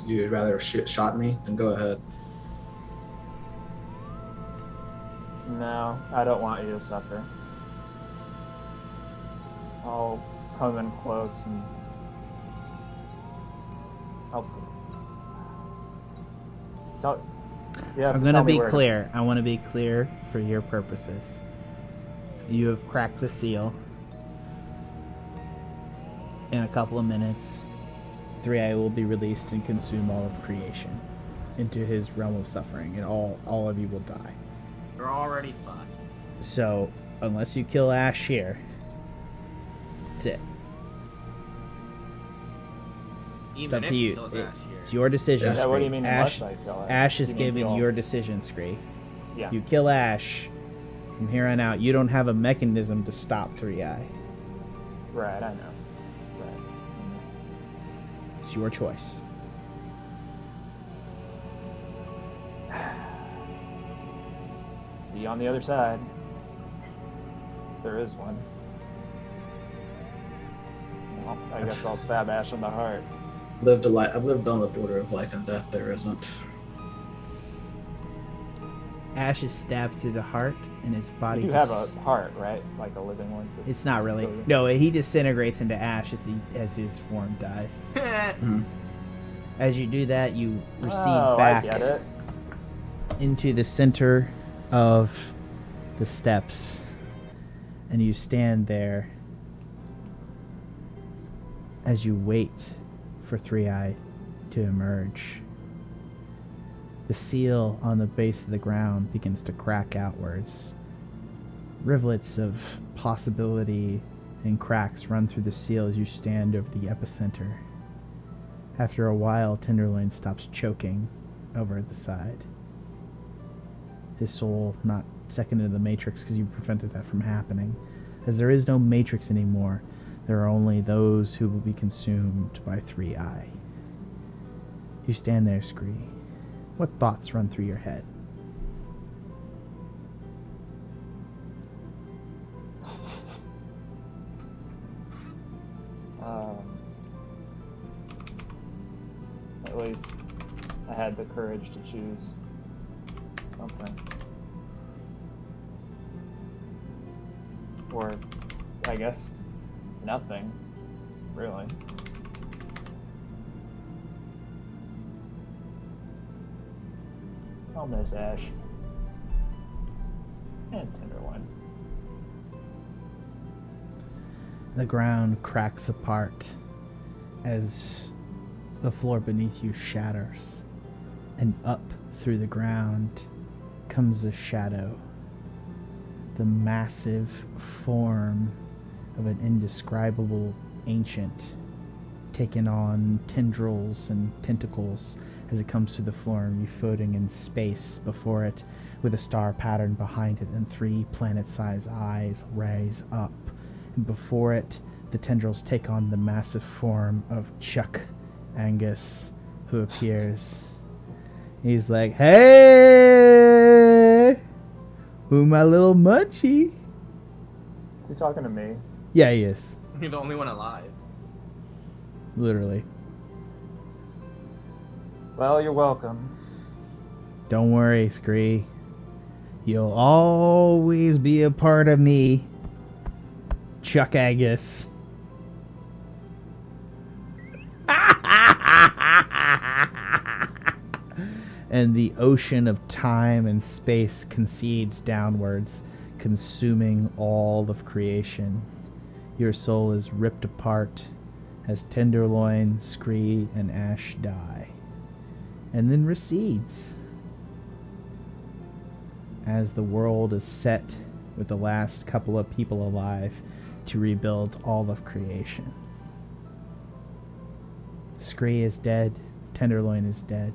You'd rather shot me? Then go ahead. No, I don't want you to suffer. I'll come in close and I'll tell. Yeah, I'm gonna be clear. I want to be clear for your purposes. You have cracked the seal. In a couple of minutes, 3i will be released and consume all of creation into his realm of suffering, and all of you will die. You're already fucked. So, unless you kill Ashe here, that's it. It's up Even if to he you. kills Ashe here. It's your decision. Yeah, what do you Scree. mean unless I kill it? Ashe is You mean giving kill- your decision, Scree. Yeah. You kill Ashe, from here on out, you don't have a mechanism to stop 3i. Right, I know. Right. It's your choice. See you on the other side. There is one. Well, I guess I'll stab Ash in the heart. I've lived on the border of life and death. There isn't. Ashe is stabbed through the heart, and his body. You have a heart, right? Like a living one. It's not really. No, he disintegrates into ash as his form dies. As you do that, you recede back I get it. into the center of the steps, and you stand there as you wait for 3i to emerge. The seal on the base of the ground begins to crack outwards. Rivulets of possibility and cracks run through the seal as you stand over the epicenter. After a while, Tenderloin stops choking over at the side. His soul not second into the Matrix because you prevented that from happening. As there is no Matrix anymore, there are only those who will be consumed by 3i. You stand there, Scree. What thoughts run through your head? At least I had the courage to choose something. Or, I guess, nothing, really. I'll miss Ash. And Tenderloin. The ground cracks apart as the floor beneath you shatters, and up through the ground comes a shadow. The massive form of an indescribable ancient, taking on tendrils and tentacles as it comes to the floor and floating in space before it, with a star pattern behind it and 3 planet-sized eyes raise up. And before it, the tendrils take on the massive form of Chuck Angus, who appears. He's like, "Hey, who my little munchie?" Is he talking to me? Yeah, he is. You're the only one alive. Literally. Well, you're welcome. Don't worry, Scree. You'll always be a part of me, Chuck Angus. And the ocean of time and space concedes downwards, consuming all of creation. Your soul is ripped apart as Tenderloin, Scree, and Ashe die, and then recedes as the world is set with the last couple of people alive to rebuild all of creation. Scree is dead, Tenderloin is dead.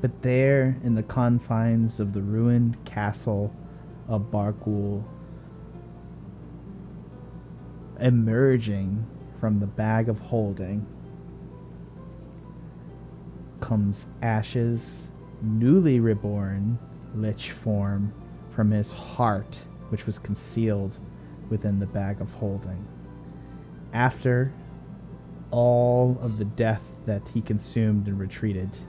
But there, in the confines of the ruined castle of Bargul, emerging from the bag of holding, comes Ashe's newly reborn lich form from his heart, which was concealed within the bag of holding. After all of the death that he consumed and retreated,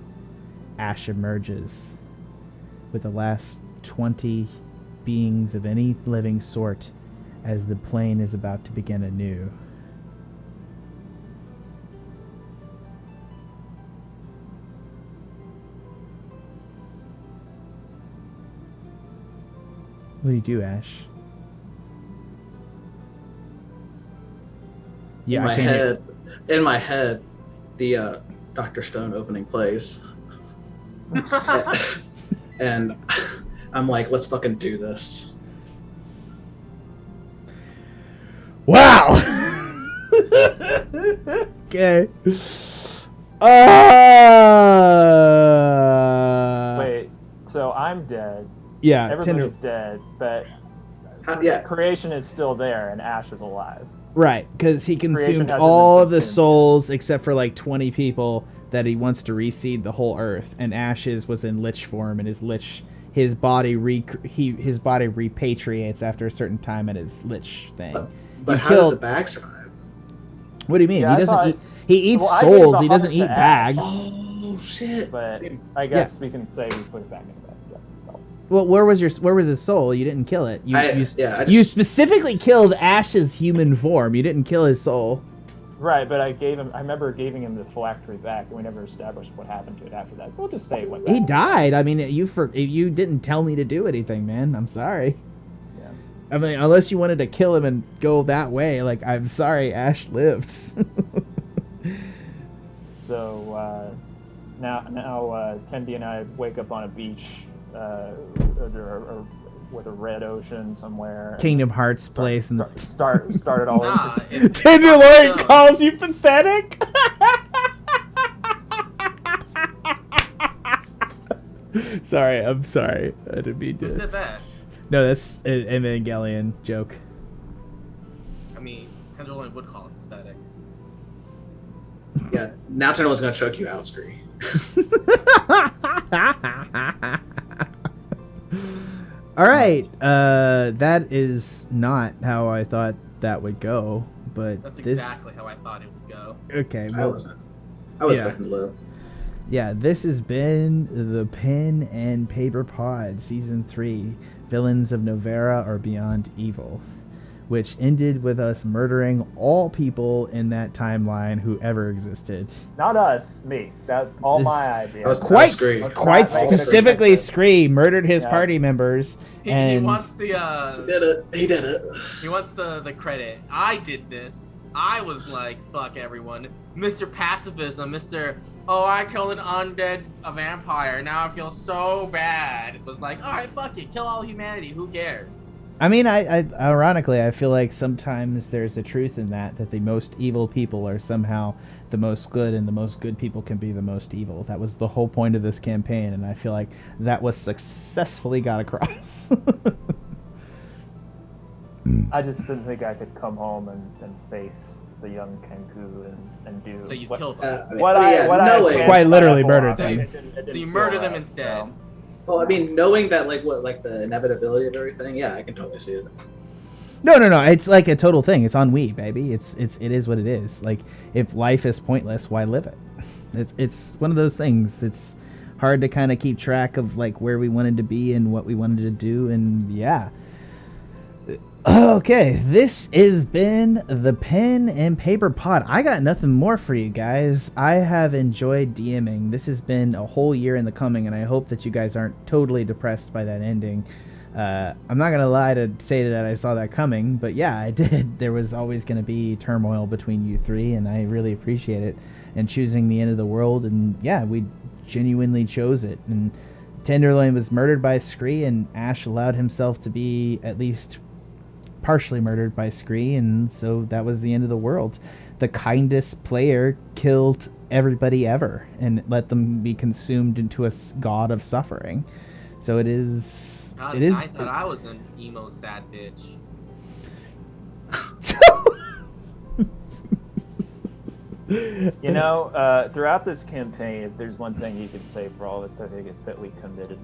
Ashe emerges with the last 20 beings of any living sort as the plane is about to begin anew. What do you do, Ashe? Yeah, in my head, the Dr. Stone opening plays. And I'm like, let's fucking do this. Wow! Okay. Wait, so I'm dead. Yeah, Everybody's dead, but Yeah. creation is still there and Ashe is alive. Right, because he consumed hasn't all been of the consumed. souls except for like 20 people that he wants to reseed the whole earth, and Ashe's was in lich form, and his body repatriates after a certain time at his lich thing. But You how killed- did the bag survive? What do you mean? Yeah, he I doesn't thought- eat. He eats Well, I gave souls. the He doesn't heart eat to Ashe. bags. Oh shit! But I guess we can say we put it back in the bag. Yeah. So. Well, where was his soul? You didn't kill it. I You just- specifically killed Ashe's human form. You didn't kill his soul. Right, but I remember giving him the phylactery back, and we never established what happened to it after that. We'll just say it went back. He died. I mean, you didn't tell me to do anything, man. I'm sorry. Yeah. I mean, unless you wanted to kill him and go that way, like, I'm sorry, Ashe lived. So now Tendi and I wake up on a beach or with a red ocean somewhere. Kingdom Hearts place. And Start it all Nah, over. it's Tenderloin calls you pathetic. Sorry, I'm sorry. I didn't mean Who to. said that? No, that's an Evangelion joke. I mean, Tenderloin would call it pathetic. Yeah. Now Tenderloin's gonna choke you out, Scree. All right, that is not how I thought that would go, but That's this exactly how I thought it would go. okay. I Well, was yeah. expecting to live. yeah, this has been the Pen and Paper Pod Season 3, Villains of Novera or Beyond Evil, which ended with us murdering all people in that timeline who ever existed. Not us, me. That's all This- my idea. That was- Quite Scree. quite Not making specifically, it- Scree murdered his Yeah. party members, He and wants the He did it. he wants the credit. I did this. I was like, fuck everyone. Mr. Pacifism, Mr. Oh, I killed an undead vampire. Now I feel so bad. It was like, all right, fuck it. Kill all humanity. Who cares? I mean, I ironically, I feel like sometimes there's a truth in that the most evil people are somehow the most good, and the most good people can be the most evil. That was the whole point of this campaign, and I feel like that was successfully got across. I just didn't think I could come home and face the young Kenku and do. So you what, killed them. What I knowing, Quite literally planned murdered for, them. it didn't So you feel murder them right, instead. so. Well, I mean, knowing that, like the inevitability of everything, yeah, I can totally see it. No. It's like a total thing. It's ennui, baby. It is what it is. Like, if life is pointless, why live it? It's one of those things. It's hard to kind of keep track of like where we wanted to be and what we wanted to do, and yeah. Okay, this has been the Pen and Paper Pod. I got nothing more for you guys. I have enjoyed DMing. This has been a whole year in the coming, and I hope that you guys aren't totally depressed by that ending. I'm not going to lie to say that I saw that coming, but yeah, I did. There was always going to be turmoil between you three, and I really appreciate it. And choosing the end of the world, and yeah, we genuinely chose it. And Tenderloin was murdered by Scree, and Ashe allowed himself to be at least partially murdered by Scree, and so that was the end of the world. The kindest player killed everybody ever and let them be consumed into a god of suffering. So it is. God, it is. I thought I was an emo sad bitch. You know, throughout this campaign, if there's one thing you could say for all of us, I think it's that we committed.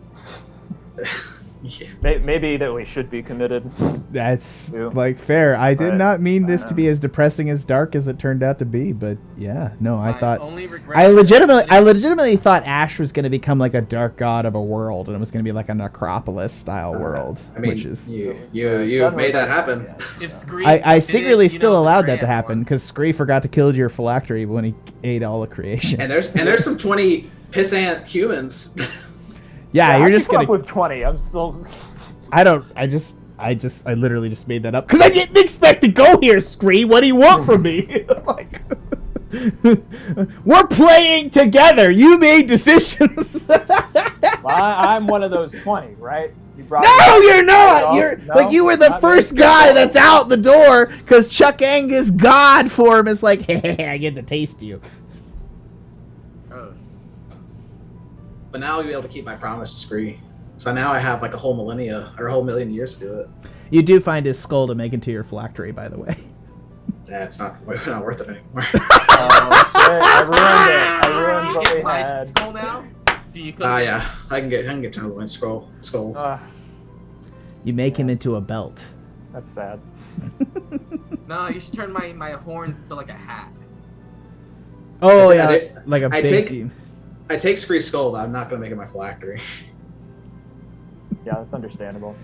Yeah. Maybe that we should be committed. That's too. like fair. I did But, not mean this I to be as depressing as dark as it turned out to be, but yeah, no, I My thought. only regret I is that- legitimately thought Ashe was going to become like a dark god of a world, and it was going to be like a Necropolis style world, I mean, which is. you Suddenly- made that happen. Yeah. If Scree I did secretly it, you still know, allowed betray that to happen everyone. because Scree forgot to kill your phylactery when he ate all the creation. And there's some 20 pissant humans. Yeah, I you're keep just gonna. up with 20. I'm still. I literally just made that up because I didn't expect to go here, Scree. What do you want from me? Like, we're playing together. You made decisions. Well, I'm one of those 20, right? You brought No, me- you're not. No, You're no, like you were the not first me. guy that's out the door because Chuck Angus God form is like, hey, I get to taste you. Gross. But now I'll be able to keep my promise to Scree. So now I have like a whole millennia or a whole million years to do it. You do find his skull to make into your phylactery, by the way. That's not worth it anymore. Oh, shit, I ruined it. I Do ruined you what get we my had. skull now? Do you? Yeah, I can get to the Loin skull. You make him into a belt. That's sad. No, you should turn my horns into like a hat. Oh I yeah, did- like a I big take- team. I take Scree's skull, but I'm not gonna make it my phylactery. Yeah, that's understandable.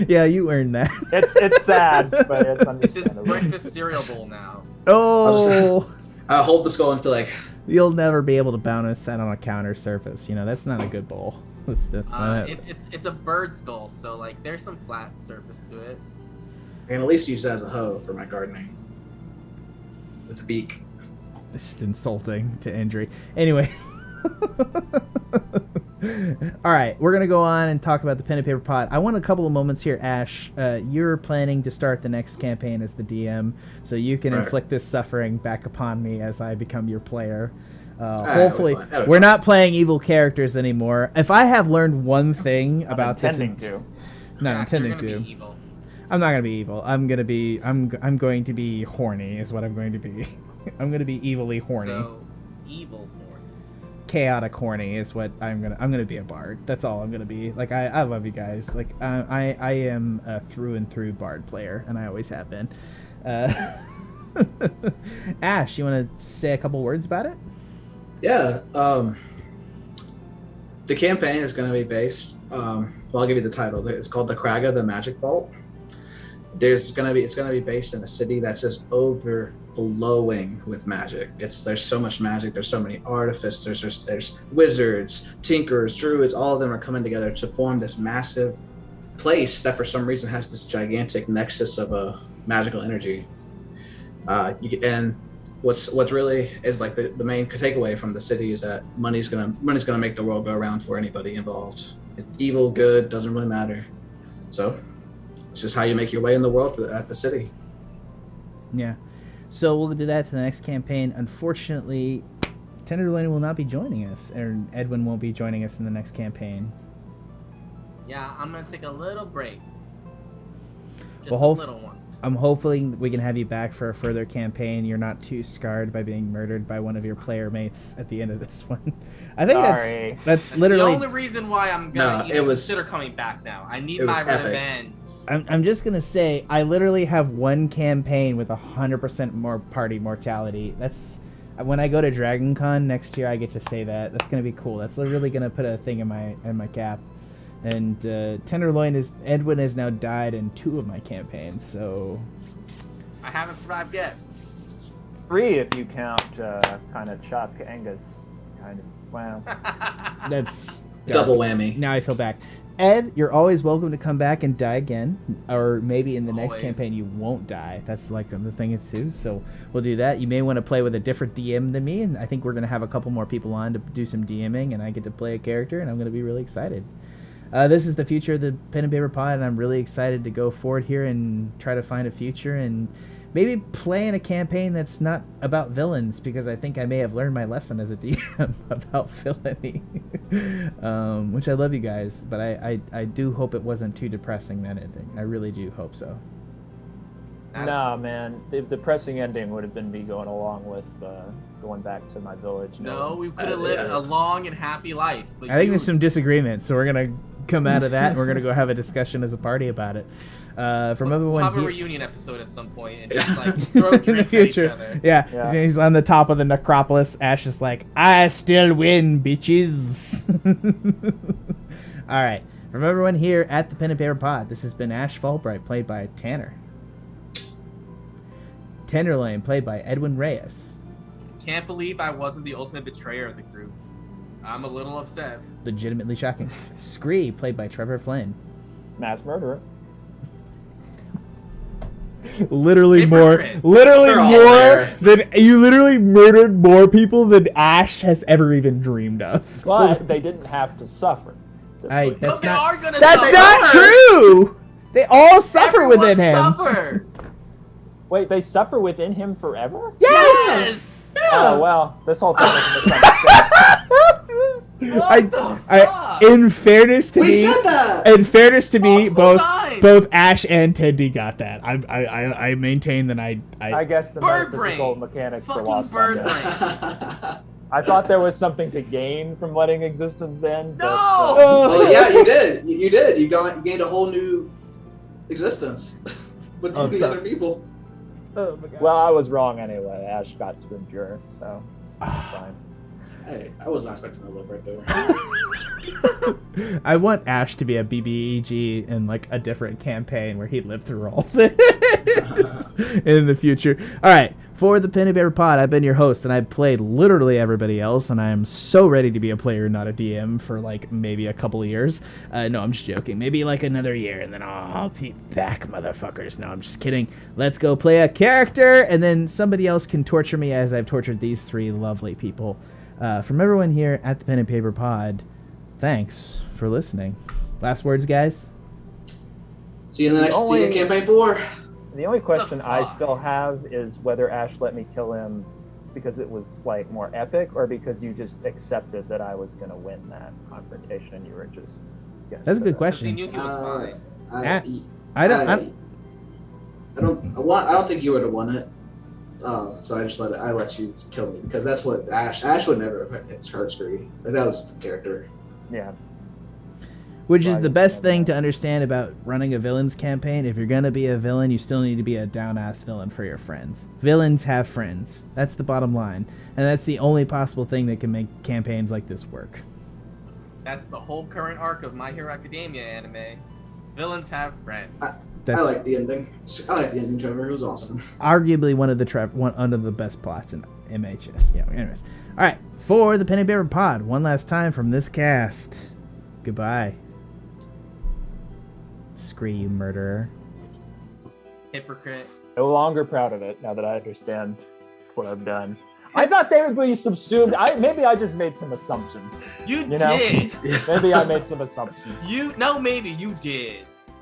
Yeah, you earned that. It's sad, but it's It's his understandable. breakfast cereal bowl now. Oh, I'll hold the skull and feel like, you'll never be able to bounce that on a counter surface. You know, that's not a good bowl. It's a bird skull, so like there's some flat surface to it. I can at least use that as a hoe for my gardening. With the beak. Just insulting to injury. Anyway. All right, we're going to go on and talk about the Pen and Paper Pod. I want a couple of moments here, Ashe. You're planning to start the next campaign as the DM, so you can Right. inflict this suffering back upon me as I become your player. that'll Hopefully, be fine. That'll be we're fine. not playing evil characters anymore. If I have learned one thing Not about this, intending to. not Yeah, intending you're to. gonna be evil. I'm not gonna be evil. I'm going to be horny. Is what I'm going to be. I'm going to be evilly horny. So evil horny. Chaotic horny is what I'm gonna be a bard. That's all I'm gonna be. Like I love you guys. Like I am a through and through bard player, and I always have been. Ashe, you want to say a couple words about it? Yeah. The campaign is going to be based. Well, I'll give you the title. It's called the Kraga, the Magic Vault. It's going to be based in a city that's just overflowing with magic. There's so much magic. There's so many artificers. There's wizards, tinkers, druids. All of them are coming together to form this massive place that, for some reason, has this gigantic nexus of a magical energy. And what's really is like the main takeaway from the city is that money's gonna make the world go around for anybody involved. Evil, good, doesn't really matter. So it's just how you make your way in the world at the city. Yeah. So we'll do that to the next campaign. Unfortunately, Tenderloin will not be joining us, or Edwin won't be joining us in the next campaign. Yeah, I'm gonna take a little break. Just Well, a little one. I'm hoping we can have you back for a further campaign. You're not too scarred by being murdered by one of your player mates at the end of this one. I think Sorry. that's That's literally. the only reason why I'm gonna No, even it was- consider coming back now. I need it was my epic. revenge. I'm just gonna say I literally have one campaign with 100% more party mortality. That's when I go to Dragon Con next year. I get to say that. That's gonna be cool. That's really gonna put a thing in my cap. And Tenderloin Edwin has now died in 2 of my campaigns, so I haven't survived yet. 3 if you count kind of Chuck Angus. Kind of. Wow. that's Double whammy. Now I feel back. Ed, you're always welcome to come back and die again, or maybe in the next Always. campaign you won't die. That's like the thing is too. So we'll do that. You may want to play with a different DM than me, and I think we're gonna have a couple more people on to do some DMing, and I get to play a character, and I'm gonna be really excited. This is the future of the Pen and Paper Pod, and I'm really excited to go forward here and try to find a future and maybe play in a campaign that's not about villains, because I think I may have learned my lesson as a DM about villainy. Which I love you guys, but I do hope it wasn't too depressing, that ending. I really do hope so. Nah, man. The depressing ending would have been me going along with going back to my village. No, we could have lived a long and happy life. But I think you- there's some disagreements, so we're going to come out of that, and we're going to go have a discussion as a party about it. From We'll everyone have a here- reunion episode at some point and just like throw in the drinks at each future. other. Yeah. Yeah. He's on the top of the necropolis. Ash is like, I still win, bitches. All right. From everyone here at the Pen and Paper Pod, this has been Ashe Fallbright, played by Tanner. Tenderloin, played by Edwin Reyes. Can't believe I wasn't the ultimate betrayer of the group. I'm a little upset. Legitimately shocking. Scree, played by Trevor Flynn. Mass murderer. Literally Hypocrite. more They're all there. than you literally murdered more people than Ashe has ever even dreamed of. But they didn't have to suffer. I- But that's they not, are gonna that's suffer. not true. They all suffer Everyone within him. suffers. Wait, they suffer within him forever? Yes. Oh, well, this whole thing is a misunderstanding. In fairness to We me, said that. in fairness to me, Multiple both times. both Ashe and Tendy got that. I maintain that I guess the Bird metaphysical brain. mechanics are Fucking lost on bird me. brain. I thought there was something to gain from letting existence end. No! Well, yeah, you did. You did. You gained a whole new existence with Oh, the so- other people. Oh my god. Well, I was wrong anyway. Ash got to endure, so it's fine. Hey, I was not expecting a look right there. I want Ashe to be a BBEG in like a different campaign where he lived through all this in the future. All right, for the Pen and Paper Pod, I've been your host, and I've played literally everybody else, and I am so ready to be a player, not a DM, for like maybe a couple of years. No, I'm just joking. Maybe like another year, and then I'll be back, motherfuckers. No, I'm just kidding. Let's go play a character, and then somebody else can torture me as I've tortured these 3 lovely people. From everyone here at the Pen and Paper Pod, thanks for listening. Last words, guys? See you in the next Only- see you in campaign 4. The only question I fuck? still have is whether Ash let me kill him because it was like more epic, or because you just accepted that I was gonna win that confrontation and you were just. That's a good Because he question. knew he was fine. I don't. I don't think you would have won it. So I just let you kill me, because that's what Ash would never have hit hurt Scree. Like, that was the character. Yeah. Which is Right, the best yeah, thing yeah. to understand about running a villains campaign. If you're gonna be a villain, you still need to be a down-ass villain for your friends. Villains have friends. That's the bottom line, and that's the only possible thing that can make campaigns like this work. That's the whole current arc of My Hero Academia anime. Villains have friends. That's I like the ending. Trevor. It was awesome. arguably one of the best plots in MHS. Yeah. Anyways, all right. For the Pen and Paper Pod, one last time from this cast. Goodbye. Scree, you murderer. Hypocrite. No longer proud of it now that I understand what I've done. I thought they would be subsumed. Maybe I just made some assumptions. You You know? did. Maybe I made some assumptions. Maybe you did.